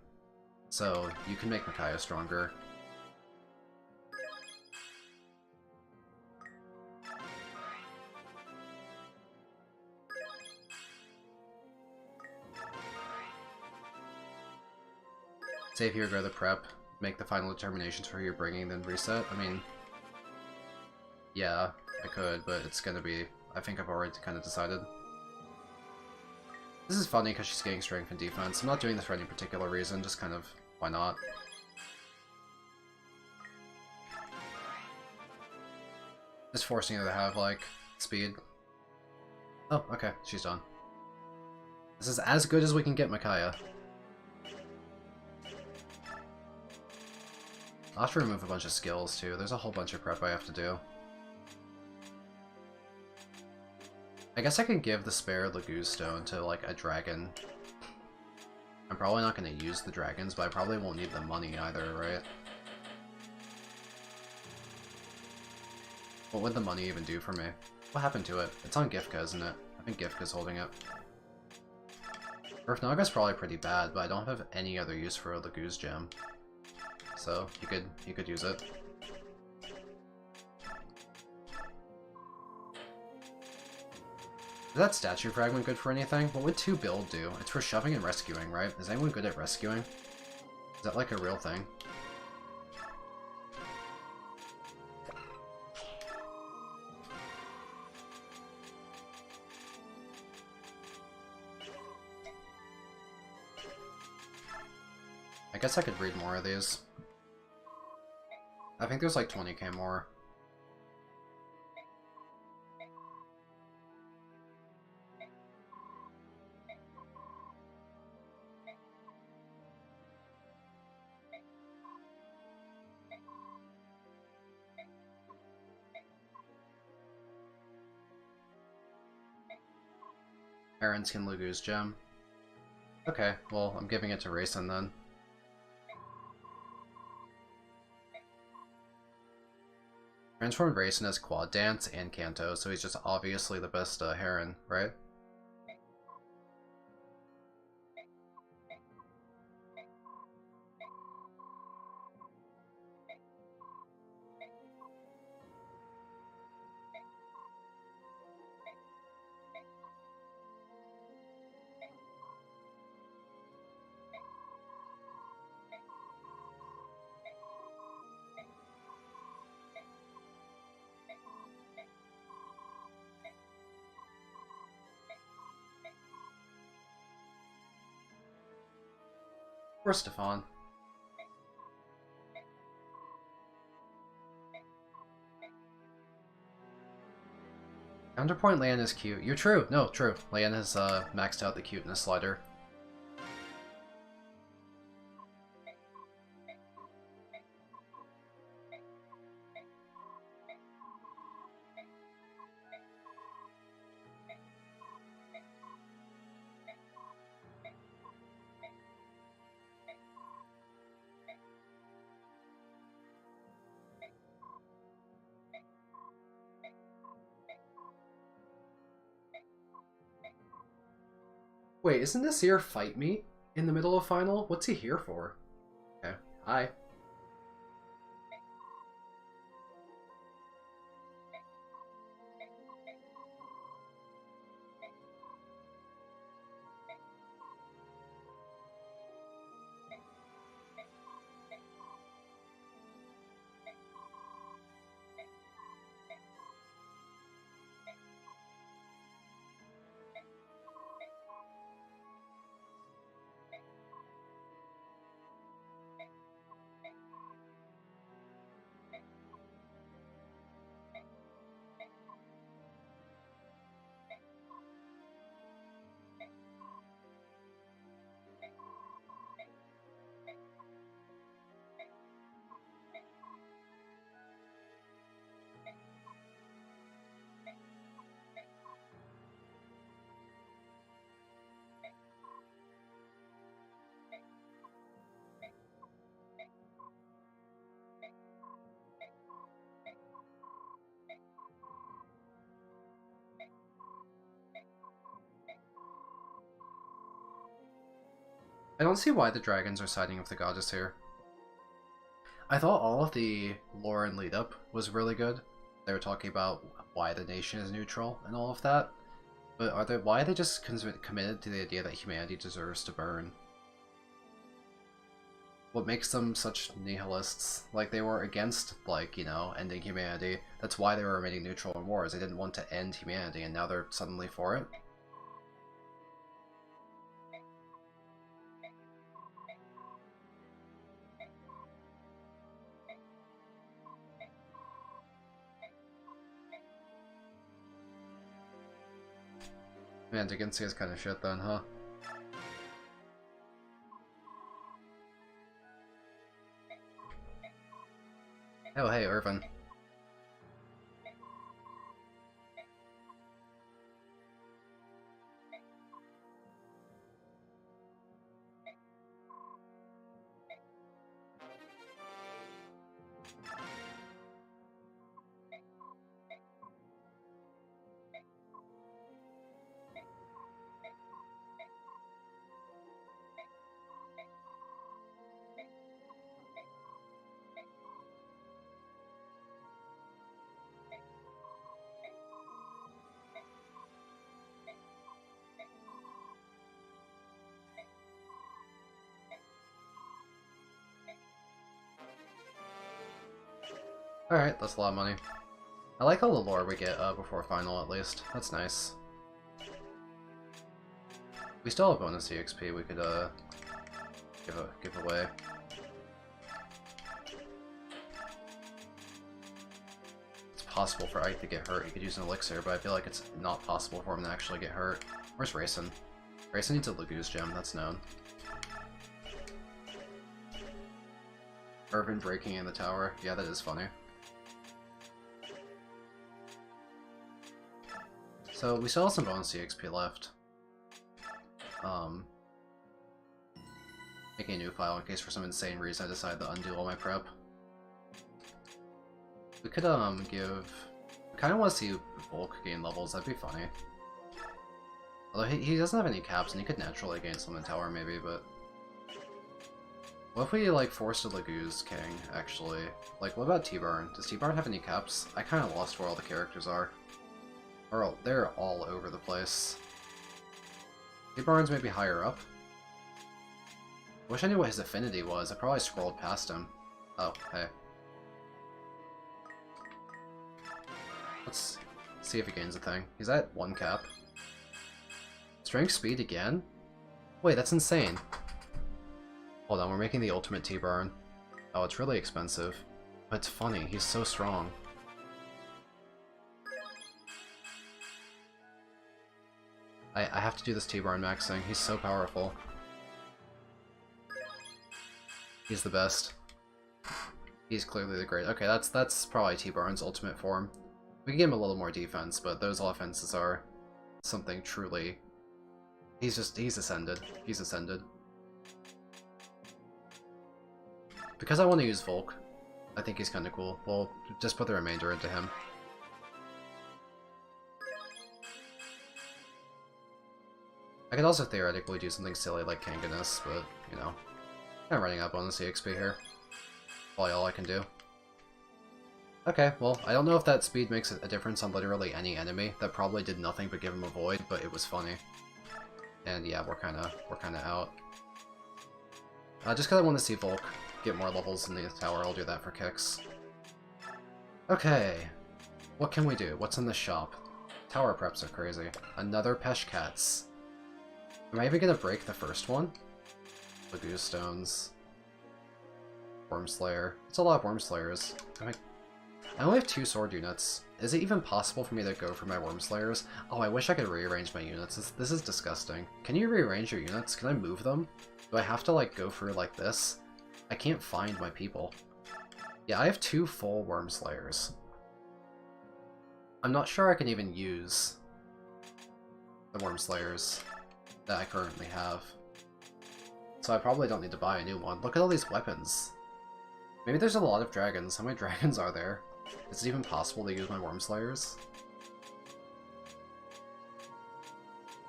so you can make Micaiah stronger. Save here, go to prep, make the final determinations for who you're bringing, then reset. I mean, yeah, I could, but it's gonna be... I think I've already kind of decided. This is funny because she's getting strength and defense. I'm not doing this for any particular reason, just kind of, why not? Just forcing her to have, like, speed. Oh, okay, she's done. This is as good as we can get Micaiah. I'll have to remove a bunch of skills, too. There's a whole bunch of prep I have to do. I guess I can give the spare Laguz Stone to, like, a dragon. I'm probably not going to use the dragons, but I probably won't need the money either, right? What would the money even do for me? What happened to it? It's on Gifka, isn't it? I think Gifka's holding it. Earth Naga's probably pretty bad, but I don't have any other use for a Laguz gem. So, you could use it. Is that statue fragment good for anything? What would 2 build do? It's for shoving and rescuing, right? Is anyone good at rescuing? Is that like a real thing? guess I could read more of these. I think there's like 20k more. Aaron's Kinlugu's gem. Okay, well, I'm giving it to Racing then. Transformed Racing has Quad Dance and Kanto, so he's just obviously the best Heron, right? Or Stefan. Counterpoint Lan is cute. You're true. No, true. Lan has maxed out the cuteness slider. Wait, isn't this here fight meet in the middle of final? What's he here for? Okay, hi. I don't see why the dragons are siding with the goddess here. I thought all of the lore and lead up was really good. They were talking about why the nation is neutral and all of that. But why are they just committed to the idea that humanity deserves to burn? What makes them such nihilists? Like, they were against, like, you know, ending humanity. That's why they were remaining neutral in wars. They didn't want to end humanity, and now they're suddenly for it. Man, Dickensia is kind of shit then, huh? Oh, hey, Irvin. Alright, that's a lot of money. I like all the lore we get before final, at least. That's nice. We still have bonus EXP we could give away. possible for Ike to get hurt. He could use an elixir, but I feel like it's not possible for him to actually get hurt. Where's Rayson? Rayson needs a Lagoose gem, that's known. Irvin breaking in the tower. Yeah, that is funny. So, we still have some bonus EXP left. Making a new file in case for some insane reason I decide to undo all my prep. We could, give... I kinda want to see Volk gain levels, that'd be funny. Although he doesn't have any caps, and he could naturally gain some in tower, maybe, but... What if we, like, forced a Lagoose King, actually? Like, what about T-Barn? Does T-Barn have any caps? I kinda lost where all the characters are. Or, they're all over the place. T-Barn's maybe higher up? I wish I knew what his affinity was. I probably scrolled past him. Oh, hey. Let's see if he gains a thing. He's at 1 cap. Strength speed again? Wait, that's insane. Hold on, we're making the ultimate T-Barn. Oh, it's really expensive. But it's funny, he's so strong. I have to do this T-Barn maxing. He's so powerful. He's the best. He's clearly the great. Okay, that's probably T-Barn's ultimate form. We can give him a little more defense, but those offenses are something truly... he's ascended. He's ascended. Because I want to use Volk, I think he's kind of cool. We'll just put the remainder into him. I could also theoretically do something silly like Kanganis, but, you know, kind of running out bonus EXP here. Probably all I can do. Okay, well, I don't know if that speed makes a difference on literally any enemy. That probably did nothing but give him a void, but it was funny. And yeah, we're kinda out. Just because I want to see Volk get more levels in the tower, I'll do that for kicks. Okay, what can we do? What's in the shop? Tower preps are crazy. Another Peshkats. Am I even gonna break the first one? Lagoose Stones. Wormslayer. It's a lot of Wormslayers. I only have 2 sword units. Is it even possible for me to go for my Wormslayers? Oh, I wish I could rearrange my units. This is disgusting. Can you rearrange your units? Can I move them? Do I have to, like, go through like this? I can't find my people. Yeah, I have 2 full Wormslayers. I'm not sure I can even use the Wormslayers that I currently have. So I probably don't need to buy a new one. Look at all these weapons. Maybe there's a lot of dragons. How many dragons are there? Is it even possible to use my Wormslayers?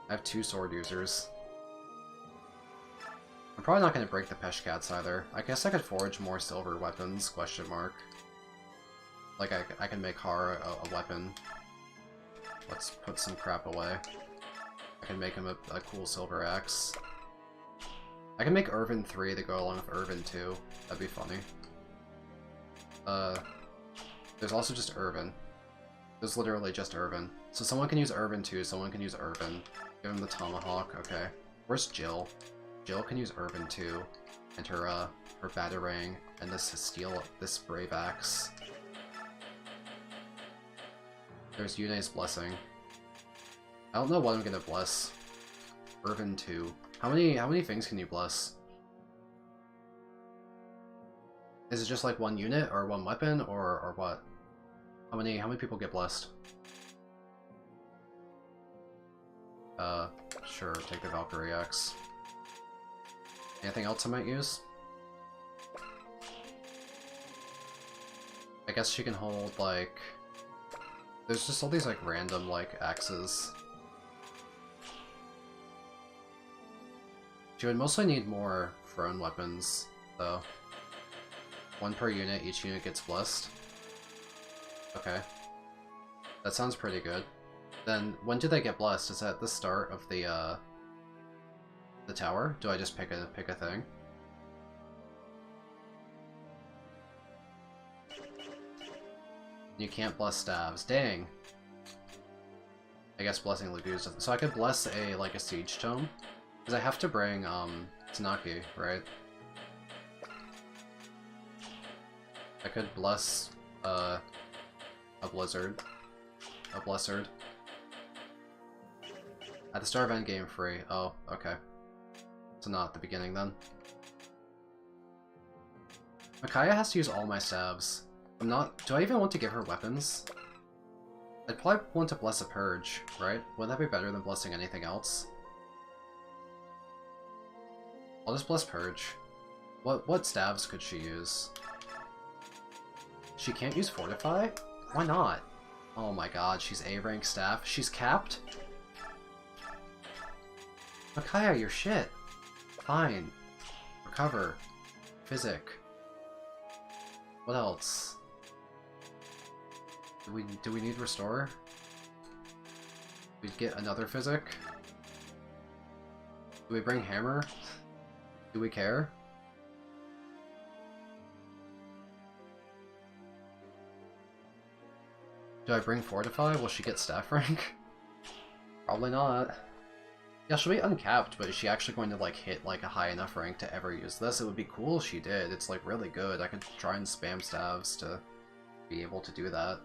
I have 2 sword users. I'm probably not going to break the Peshkats either. I guess I could forge more silver weapons, question mark. Like, I can make Har a weapon. Let's put some crap away. I can make him a cool silver axe. I can make Irvin 3 to go along with Irvin 2. That'd be funny. There's also just Irvin. There's literally just Irvin. So someone can use Irvin 2, someone can use Irvin. Give him the Tomahawk, okay. Where's Jill? Jill can use Irvin 2, and her Batarang, and this Brave Axe. There's Yune's Blessing. I don't know what I'm gonna bless. Irvin 2. How many things can you bless? Is it just like 1 unit or 1 weapon or what? How many people get blessed? Sure, take the Valkyrie X. Anything else I might use? I guess she can hold, like... There's just all these, like, random, like, axes. She would mostly need more thrown weapons, though. 1 per unit, each unit gets blessed. Okay. That sounds pretty good. Then, when do they get blessed? Is that at the start of the tower? Do I just pick a thing? You can't bless staves. Dang! I guess blessing Lagoos doesn't... So I could bless a siege tome? Because I have to bring, Tsunaki, right? I could bless, A blizzard. A blizzard. At the start of endgame free. Oh, okay. So not at the beginning then. Micaiah has to use all my stabs. I'm not... Do I even want to give her weapons? I'd probably want to bless a purge, right? Wouldn't that be better than blessing anything else? I'll just bless purge. What stabs could she use? She can't use fortify? Why not? Oh my god, she's A-rank staff. She's capped? Micaiah, you're shit. Fine. Recover. Physic. What else? Do we need restore? We'd get another physic? Do we bring hammer? Do we care? Do I bring fortify? Will she get staff rank? Probably not. Yeah, she'll be uncapped, but is she actually going to like hit like a high enough rank to ever use this? It would be cool if she did. It's like really good. I could try and spam stabs to be able to do that.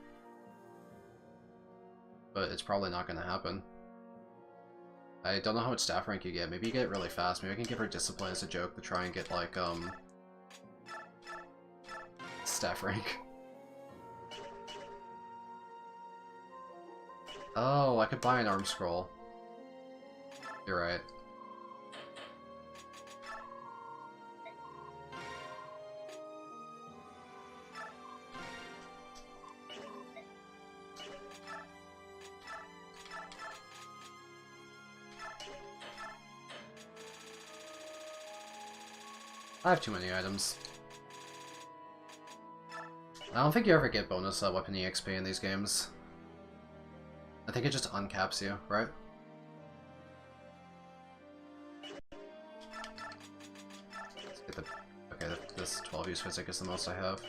But it's probably not going to happen. I don't know how much staff rank you get. Maybe you get it really fast. Maybe I can give her discipline as a joke to try and get like staff rank. Oh, I could buy an arm scroll. You're right. I have too many items. I don't think you ever get bonus weapon EXP in these games. I think it just uncaps you, right? Let's get the... Okay, this 12 use physic is the most I have.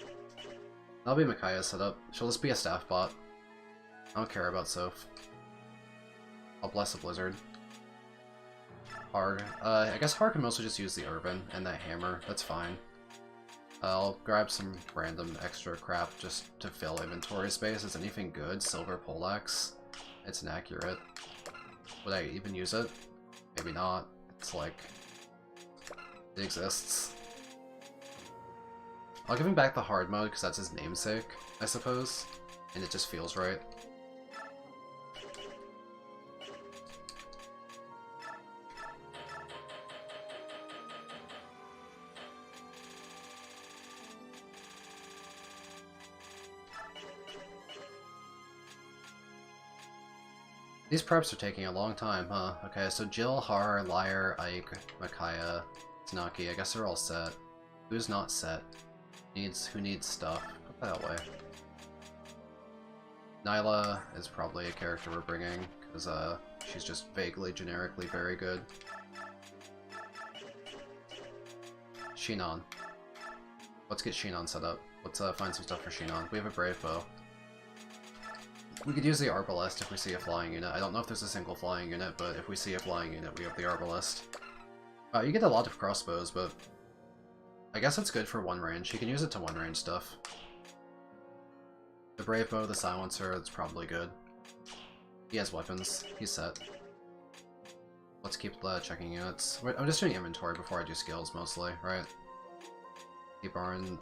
That'll be Micaiah's setup. She'll just be a staff bot. I don't care about Soph. I'll bless a blizzard. Har. I guess Har can mostly just use the urban and that hammer. That's fine. I'll grab some random extra crap just to fill inventory space. Is anything good? Silver poleaxe. It's inaccurate. Would I even use it? Maybe not. It's like... it exists. I'll give him back the hard mode because that's his namesake, I suppose. And it just feels right. These preps are taking a long time, huh? Okay, so Jill, Har, Liar, Ike, Micaiah, Tsunaki, I guess they're all set. Who's not set? Who needs stuff? Put that away. Nyla is probably a character we're bringing, because she's just vaguely, generically very good. Shinon. Let's get Shinon set up. Let's find some stuff for Shinon. We have a Brave Bow. We could use the Arbalest if we see a flying unit. I don't know if there's a single flying unit, but if we see a flying unit, we have the Arbalest. You get a lot of crossbows, but I guess it's good for one range. You can use it to one range stuff. The Brave Bow, the Silencer, it's probably good. He has weapons. He's set. Let's keep checking units. Wait, I'm just doing inventory before I do skills, mostly, right? Barn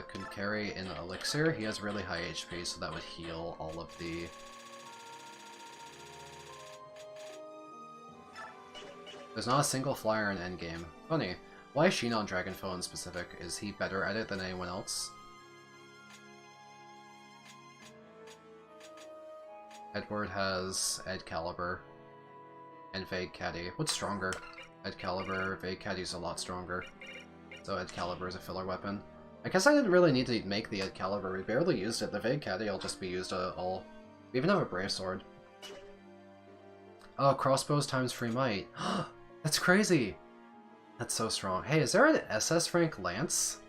can carry an elixir. He has really high HP, so that would heal all of the... There's not a single flyer in endgame. Funny. Why is Shinon Dragonfoe in specific? Is he better at it than anyone else? Edward has Excalibur and Vague Caddy. What's stronger? Excalibur, Vague Caddy's a lot stronger. So Excalibur is a filler weapon. I guess I didn't really need to make the Excalibur. We barely used it. The Vague Caddy will just be used all... We even have a Brave Sword. Oh, crossbows times free might. That's crazy! That's so strong. Hey, is there an SS rank Lance?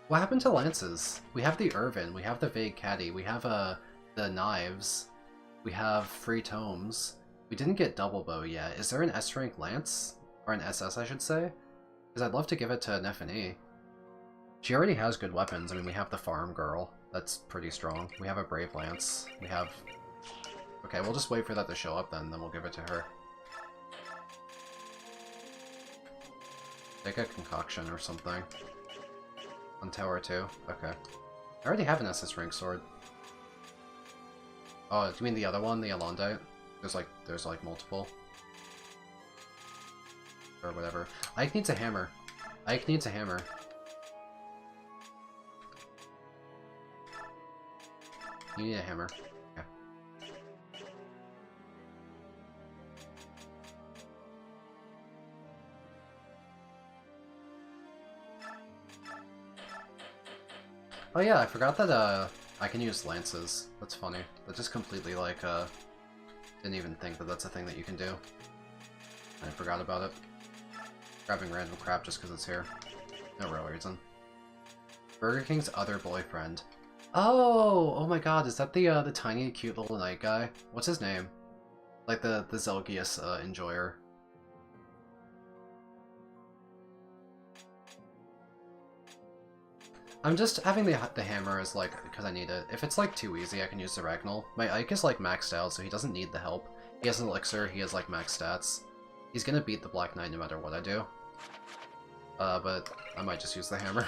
What happened to Lances? We have the Irvin, we have the Vague Caddy, we have the Knives, we have free Tomes. We didn't get Double Bow yet. Is there an S rank Lance? Or an SS, I should say? Because I'd love to give it to Nefani. She already has good weapons. I mean, we have the Farm Girl. That's pretty strong. We have a Brave Lance. We have... Okay, we'll just wait for that to show up then we'll give it to her. Take a concoction or something. On Tower 2. Okay. I already have an SS Rank Sword. Oh, do you mean the other one? The Alondite? There's like multiple. Or whatever. Ike needs a hammer. Ike needs a hammer. You need a hammer. Okay. Oh yeah, I forgot that I can use lances. That's funny. That just completely like didn't even think that that's a thing that you can do. I forgot about it. Grabbing random crap just because it's here. No real reason. Burger King's other boyfriend. Oh! Oh my god, is that the tiny, cute little knight guy? What's his name? Like the Zelgius enjoyer. I'm just having the hammer as like, because I need it. If it's like too easy, I can use the Ragnall. My Ike is like maxed out, so he doesn't need the help. He has an elixir, he has like max stats. He's gonna beat the Black Knight no matter what I do. But I might just use the hammer.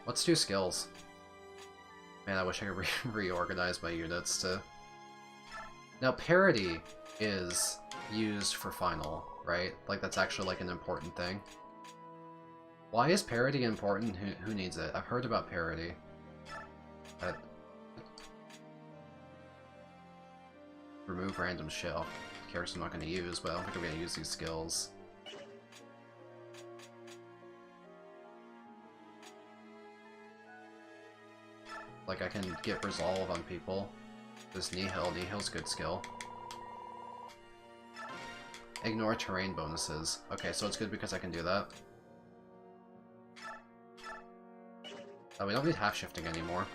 Let's do skills. Man, I wish I could reorganize my units to... Now, parity is used for final, right? Like, that's actually, like, an important thing. Why is parity important? Who needs it? I've heard about parity. Remove random shit off characters I'm not going to use, but I don't think I'm going to use these skills. Like, I can get Resolve on people. This Nihil. Nihil's good skill. Ignore terrain bonuses. Okay, so it's good because I can do that. Oh, we don't need half-shifting anymore.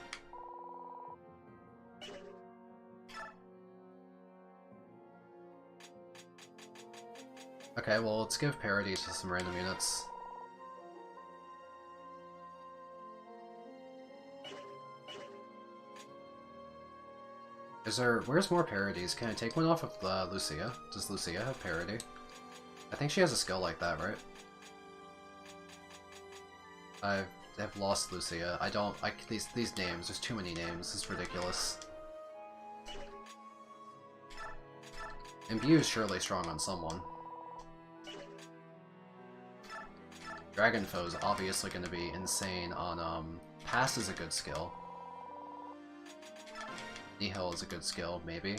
Okay, well, let's give parity to some random units. Where's more parodies? Can I take one off of Lucia? Does Lucia have parody? I think she has a skill like that, right? I've lost Lucia. These names, there's too many names, it's ridiculous. Imbue is surely strong on someone. Dragon Foe is obviously going to be insane on, Pass is a good skill. Nihil is a good skill, maybe.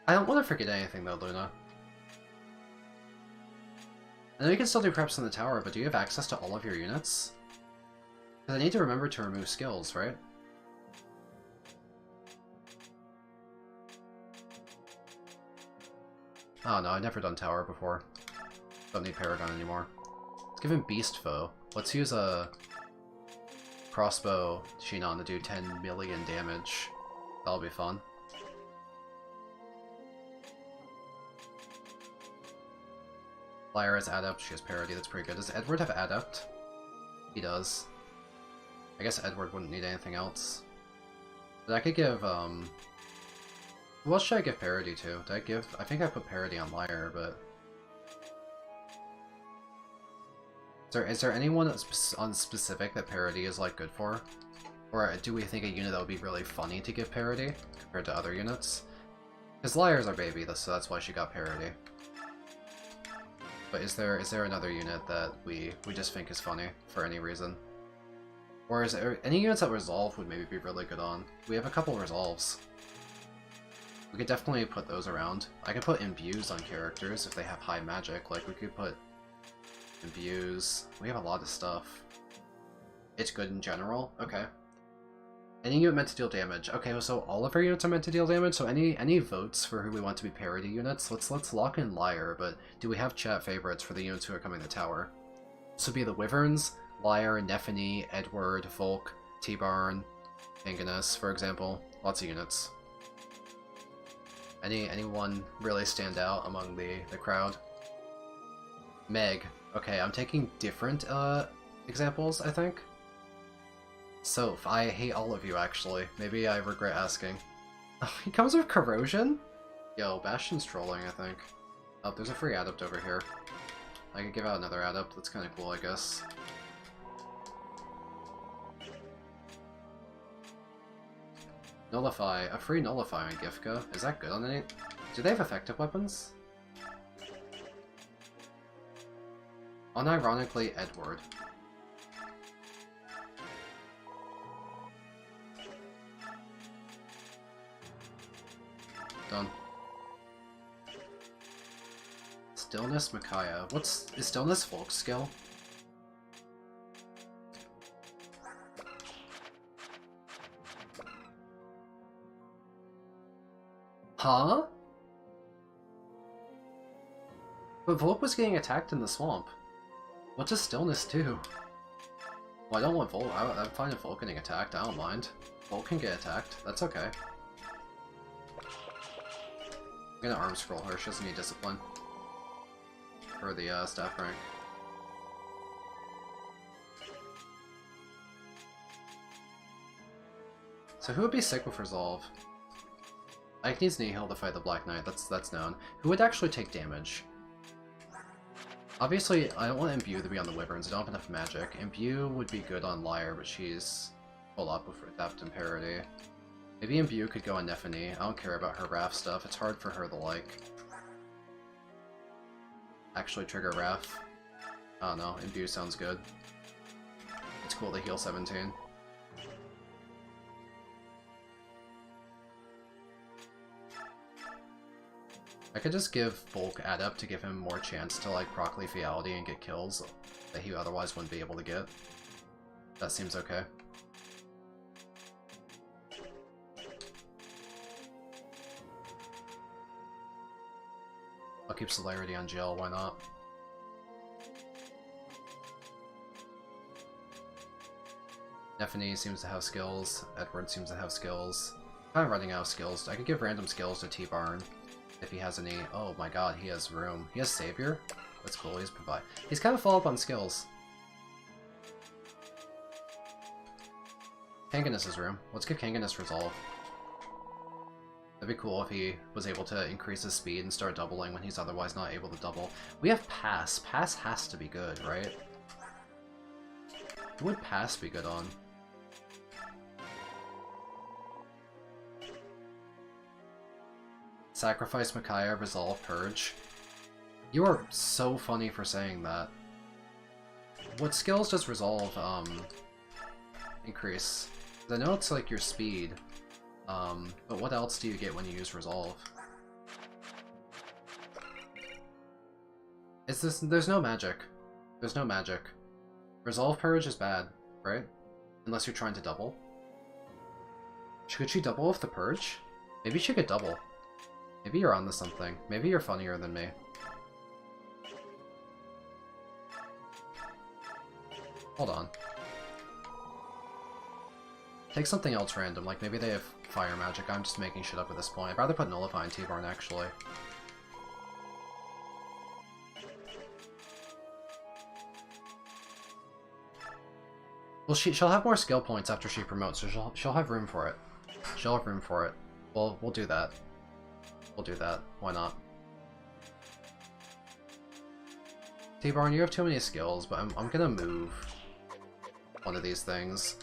I don't want to forget anything though, Luna. I know you can still do creps in the tower, but do you have access to all of your units? Because I need to remember to remove skills, right? Oh no, I've never done tower before. Don't need Paragon anymore. Let's give him Beast Foe. Let's use a crossbow Shinon to do 10 million damage. That'll be fun. Lyra has Adept, she has Parity, that's pretty good. Does Edward have Adept? He does. I guess Edward wouldn't need anything else. But I could give, who else should I give Parity to? I think I put Parity on Lyra, but... Is there anyone on specific that parity is like good for? Or do we think a unit that would be really funny to give parity compared to other units? Because Lyra's our baby, so that's why she got parity. But is there another unit that we just think is funny for any reason? Or is there any units that Resolve would maybe be really good on? We have a couple Resolves. We could definitely put those around. I could put Imbues on characters if they have high magic. Like we could put Imbues. We have a lot of stuff. It's good in general? Okay. Any unit meant to deal damage. Okay, so all of our units are meant to deal damage, so any votes for who we want to be parity units? Let's lock in Lyre, but do we have chat favorites for the units who are coming to tower? This would be the Wyverns, Lyre, Nephany, Edward, Volk, T-Barn, Anganus, for example. Lots of units. Anyone really stand out among the crowd? Meg. Okay, I'm taking different examples, I think. Soph, I hate all of you actually. Maybe I regret asking. Oh, he comes with corrosion? Yo, Bastion's trolling, I think. Oh, there's a free adept over here. I could give out another adept, that's kinda cool, I guess. Nullify. A free Nullify on Gifka. Is that good on any... Do they have effective weapons? Unironically, Edward. Done. Stillness, Micaiah. Is Stillness Folk skill? Huh? But Volk was getting attacked in the swamp. What does Stillness do? Well, I don't want Volk. I'm fine if Volk getting attacked. I don't mind. Volk can get attacked. That's okay. I'm gonna arm scroll her. She doesn't need discipline. For the staff rank. So who would be sick with Resolve? Ike needs Nihil to fight the Black Knight, that's known. Who would actually take damage? Obviously, I don't want Imbue to be on the Wyverns, I don't have enough magic. Imbue would be good on Lyre, but she's full up with Adept and Parity. Maybe Imbue could go on Nephany. I don't care about her Wrath stuff, it's hard for her to, like, actually trigger Wrath. I don't know, Imbue sounds good. It's cool to heal 17. I could just give Volk Adept to give him more chance to like proc Lethality and get kills that he otherwise wouldn't be able to get. That seems okay. I'll keep Celerity on Jill, why not? Nephany seems to have skills, Edward seems to have skills. I'm running out of skills. I could give random skills to T-Barn. If he has any... Oh my god, he has room. He has Savior? That's cool, he's provide. He's kind of full up on skills. Kanganis has room. Let's give Kanganis Resolve. That'd be cool if he was able to increase his speed and start doubling when he's otherwise not able to double. We have Pass. Pass has to be good, right? Who would Pass be good on? Sacrifice Micaiah, Resolve, Purge. You are so funny for saying that. What skills does Resolve, increase? I know it's like your speed, but what else do you get when you use Resolve? Is this- there's no magic. There's no magic. Resolve Purge is bad, right? Unless you're trying to double. Could she double with the Purge? Maybe she could double. Maybe you're onto something. Maybe you're funnier than me. Hold on. Take something else random, like maybe they have fire magic. I'm just making shit up at this point. I'd rather put Nullify in T-Barn, actually. Well, she'll have more skill points after she promotes, so she'll have room for it. She'll have room for it. We'll do that. We'll do that. Why not? T-Barn, you have too many skills, but I'm gonna move one of these things.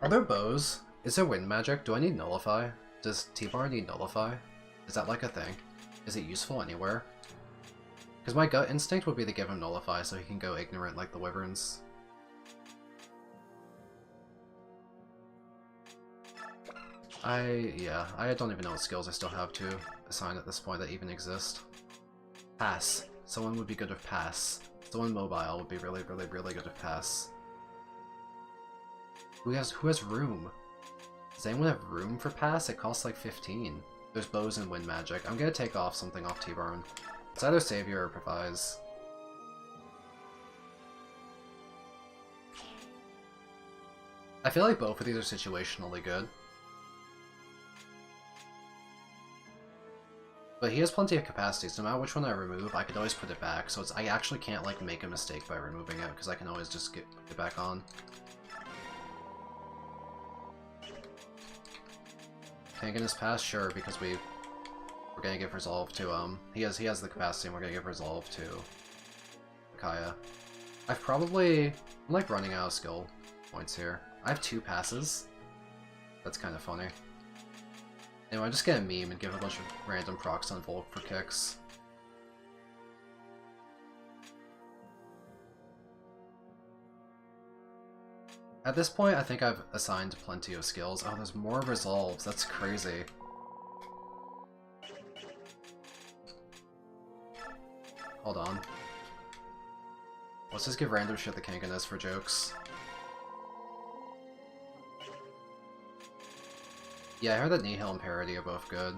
Are there bows? Is there wind magic? Do I need Nullify? Does T-Barn need Nullify? Is that like a thing? Is it useful anywhere? Because my gut instinct would be to give him Nullify so he can go ignorant like the Wyverns. Yeah, I don't even know what skills I still have to assign at this point that even exist. Pass. Someone would be good with Pass. Someone mobile would be really good with Pass. Who has room? Does anyone have room for Pass? It costs like 15. There's bows and wind magic. I'm gonna take off something off T-Barn. It's either Savior or Provise. I feel like both of these are situationally good. But he has plenty of capacity, so no matter which one I remove, I could always put it back. So I actually can't like make a mistake by removing it, because I can always just get it back on. Kanganas pass? Sure, because we're gonna give Resolve to, he has the capacity and we're gonna give Resolve to Micaiah. I'm like running out of skill points here. I have 2 passes. That's kind of funny. Anyway, I just get a meme and give a bunch of random procs on Volk for kicks. At this point, I think I've assigned plenty of skills. Oh, there's more resolves. That's crazy. Hold on. Let's just give random shit the Kanganas for jokes. Yeah, I heard that Nihil and Parody are both good.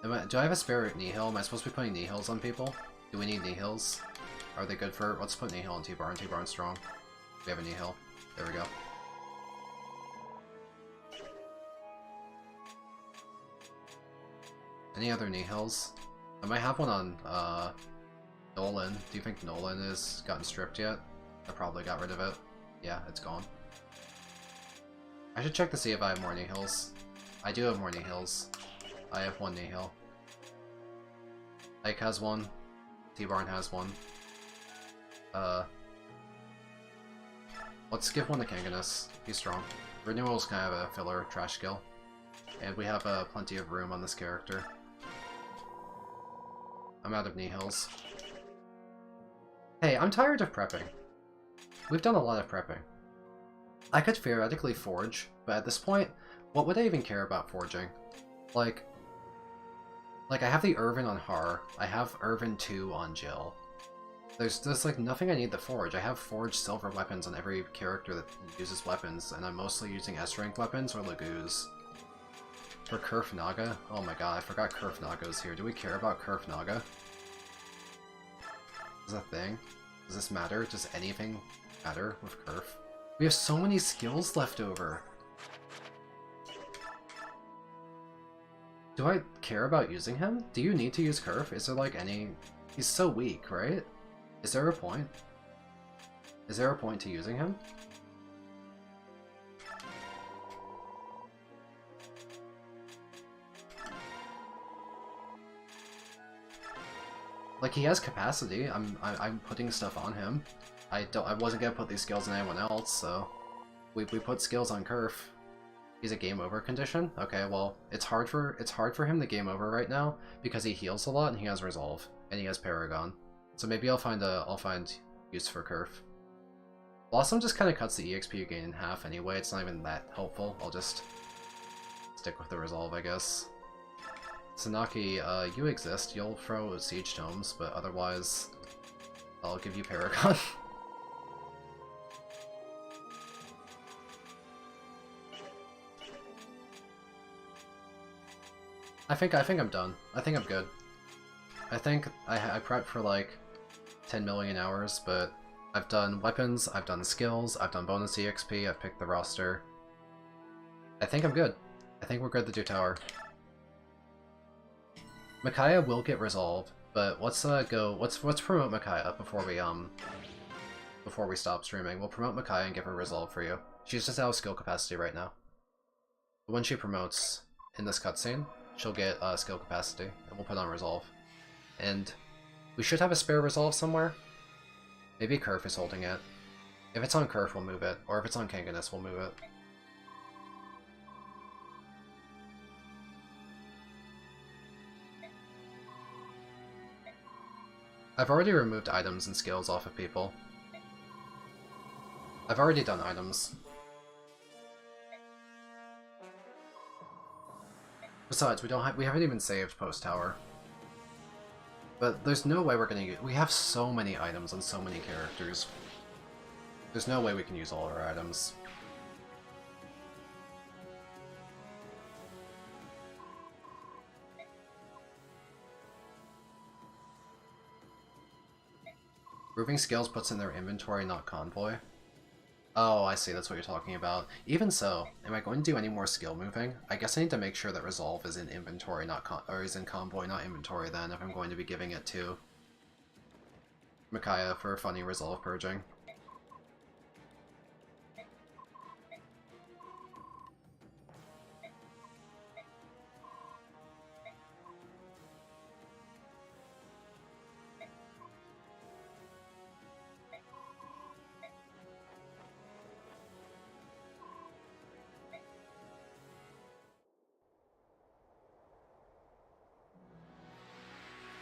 Do I have a spare Nihil? Am I supposed to be putting Nihils on people? Do we need Nihils? Are they good for... Let's put Nihil on T-Barn. T-Barn's strong. We have a Nihil. There we go. Any other Nihils? I might have one on, Nolan. Do you think Nolan has gotten stripped yet? I probably got rid of it. Yeah, it's gone. I should check to see if I have more Nihils. I do have more Nihils. I have 1 Nihil. Ike has 1. T-Barn has 1. Let's give 1 to Kanganas. He's strong. Renewal's kind of a filler trash skill. And we have plenty of room on this character. I'm out of Nihils. Hey, I'm tired of prepping. We've done a lot of prepping. I could theoretically forge, but at this point, what would I even care about forging? Like I have the Irvin on Har, I have Irvin 2 on Jill. There's like nothing I need to forge. I have forged silver weapons on every character that uses weapons, and I'm mostly using S-rank weapons or Lagoos. For Kerf Naga? Oh my god, I forgot Kerf Naga's here. Do we care about Kerf Naga? Is that a thing? Does this matter? Does anything matter with Kerf? We have so many skills left over! Do I care about using him? Do you need to use Kerf? Is there like any... He's so weak, right? Is there a point? Is there a point to using him? Like, he has capacity. I'm putting stuff on him. I wasn't gonna put these skills on anyone else, so we put skills on Kerf. He's a game over condition? Okay, well, it's hard for him to game over right now because he heals a lot and he has resolve and he has Paragon. So maybe I'll find use for Kerf. Blossom just kind of cuts the EXP you gain in half anyway. It's not even that helpful. I'll just stick with the resolve, I guess. Sanaki, you exist. You'll throw siege tomes, but otherwise, I'll give you Paragon. I think I'm done. I think I'm good. I think I prepped for like 10 million hours, but I've done weapons, I've done skills, I've done bonus EXP, I've picked the roster. I think I'm good. I think we're good to do tower. Micaiah will get resolved, but let's promote Micaiah before we stop streaming. We'll promote Micaiah and give her resolve for you. She's just out of skill capacity right now. But when she promotes in this cutscene, she'll get skill capacity, and we'll put on resolve. And we should have a spare resolve somewhere. Maybe Kerf is holding it. If it's on Kerf, we'll move it, or if it's on Kanganas, we'll move it. I've already removed items and skills off of people. I've already done items. Besides, we haven't even saved post-tower. But there's no way we're gonna use... We have so many items on so many characters. There's no way we can use all our items. Moving skills puts in their inventory, not convoy. Oh, I see, that's what you're talking about. Even so, am I going to do any more skill moving? I guess I need to make sure that Resolve is in inventory, not or is in Convoy, not inventory then, if I'm going to be giving it to Micaiah for funny Resolve purging.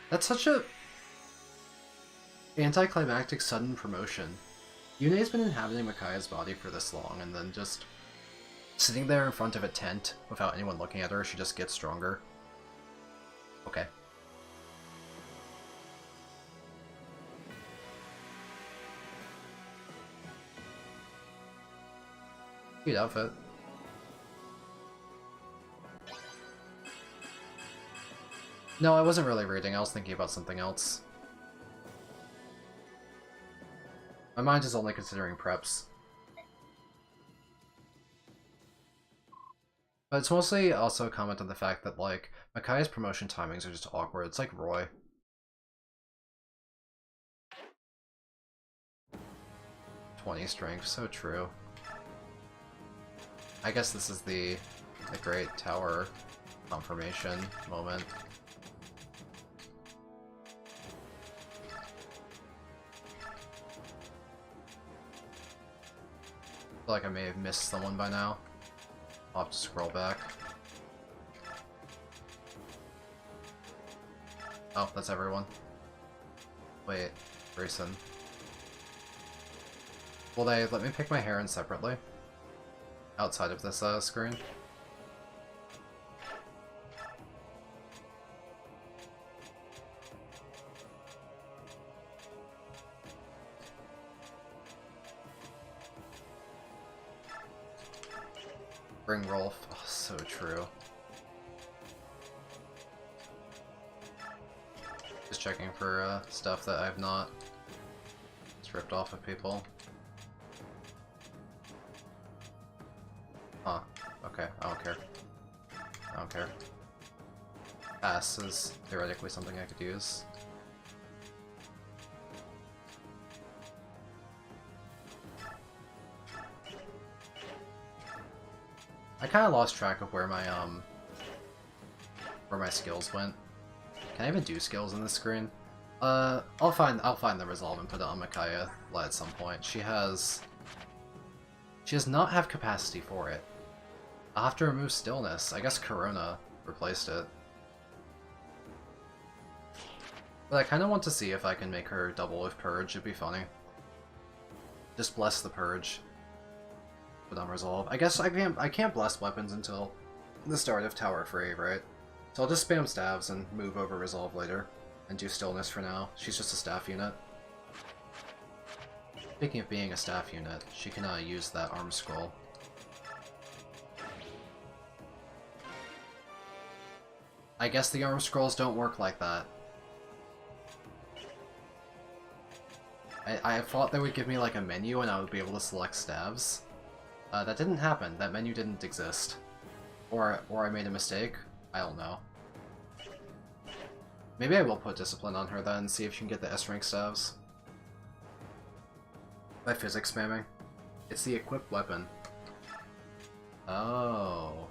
That's such a anticlimactic sudden promotion. Yune's been inhabiting Micaiah's body for this long, and then just sitting there in front of a tent without anyone looking at her, she just gets stronger. Okay. Cute outfit. No, I wasn't really reading, I was thinking about something else. My mind is only considering preps. But it's mostly also a comment on the fact that, like, Micaiah's promotion timings are just awkward. It's like Roy. 20 strength, so true. I guess this is the great tower confirmation moment. I feel like I may have missed someone by now. I'll have to scroll back. Oh, that's everyone. Wait, Grayson. Will they let me pick my hair in separately? Outside of this screen? Bring Rolf. Oh, so true. Just checking for stuff that I've not stripped off of people. Huh. Okay, I don't care. I don't care. Pass is theoretically something I could use. I kind of lost track of where my skills went. Can I even do skills in this screen? I'll find the resolve and put it on Micaiah at some point. She does not have capacity for it. I'll have to remove stillness. I guess Corona replaced it. But I kind of want to see if I can make her double with Purge. It'd be funny. Just bless the Purge. Put on Resolve. I guess I can't bless weapons until the start of Tower Free, right? So I'll just spam stabs and move over Resolve later. And do stillness for now. She's just a staff unit. Speaking of being a staff unit, she can use that arm scroll. I guess the arm scrolls don't work like that. I thought they would give me like a menu and I would be able to select stabs. That didn't happen. That menu didn't exist. Or I made a mistake. I don't know. Maybe I will put Discipline on her then, see if she can get the S-rank stabs. By physics spamming. It's the equipped weapon. Oh.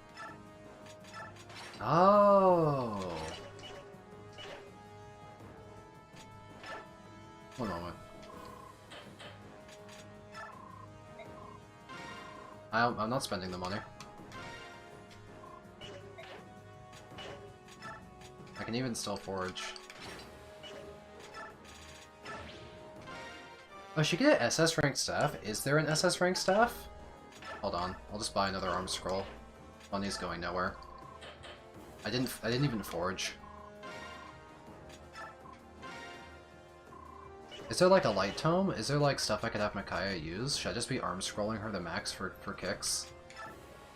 Oh. One moment. I'm not spending the money. I can even still forge. Oh, she get an SS rank staff? Is there an SS rank staff? Hold on, I'll just buy another arm scroll. Money's going nowhere. I didn't even forge. Is there like a light tome? Is there like stuff I could have Micaiah use? Should I just be arm scrolling her the max for kicks?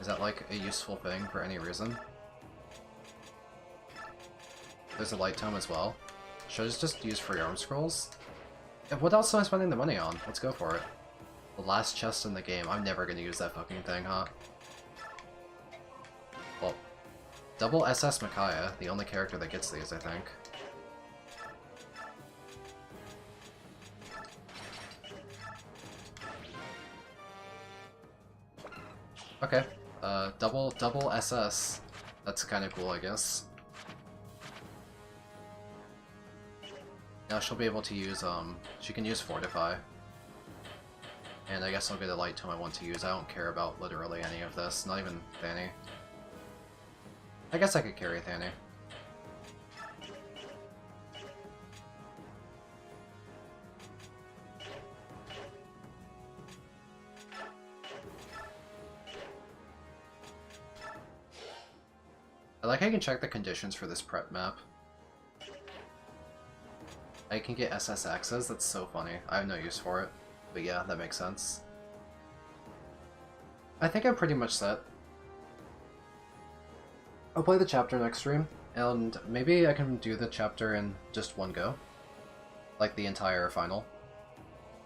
Is that like a useful thing for any reason? There's a light tome as well. Should I just use free arm scrolls? Yeah, what else am I spending the money on? Let's go for it. The last chest in the game. I'm never gonna use that fucking thing, huh? Well, double SS Micaiah, the only character that gets these, I think. Okay, double SS. That's kind of cool, I guess. Now she'll be able to use, she can use Fortify. And I guess I'll get a light tome I want to use. I don't care about literally any of this, not even Fanny. I guess I could carry Fanny. I like how I can check the conditions for this prep map. I can get SS access, that's so funny. I have no use for it. But yeah, that makes sense. I think I'm pretty much set. I'll play the chapter next stream, and maybe I can do the chapter in just one go. Like the entire final.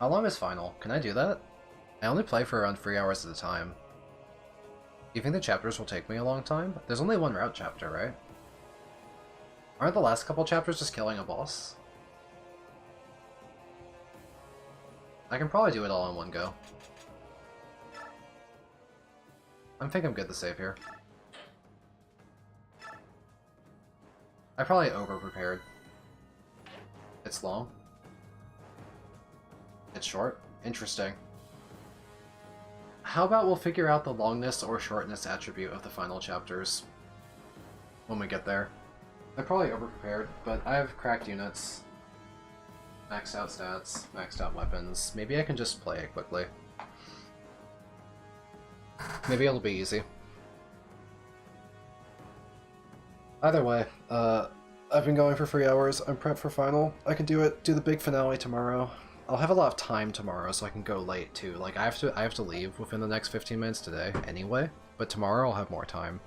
How long is final? Can I do that? I only play for around 3 hours at a time. Do you think the chapters will take me a long time? There's only one route chapter, right? Aren't the last couple chapters just killing a boss? I can probably do it all in one go. I think I'm good to save here. I probably over-prepared. It's long. It's short. Interesting. How about we'll figure out the longness or shortness attribute of the final chapters when we get there. I probably over-prepared, but I have cracked units. Maxed out stats, maxed out weapons. Maybe I can just play it quickly. Maybe it'll be easy. Either way, I've been going for 3 hours. I'm prepped for final. I can do it. Do the big finale tomorrow. I'll have a lot of time tomorrow, so I can go late too. Like I have to leave within the next 15 minutes today anyway. But tomorrow I'll have more time,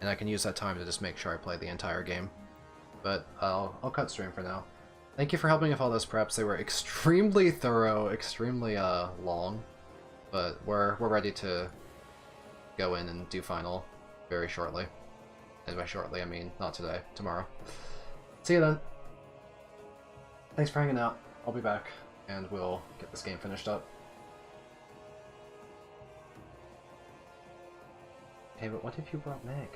and I can use that time to just make sure I play the entire game. But I'll cut stream for now. Thank you for helping with all those preps. They were extremely thorough, extremely long, but we're ready to go in and do final very shortly. And by shortly, I mean not today, tomorrow. See you then. Thanks for hanging out. I'll be back, and we'll get this game finished up. Hey, but what if you brought Meg?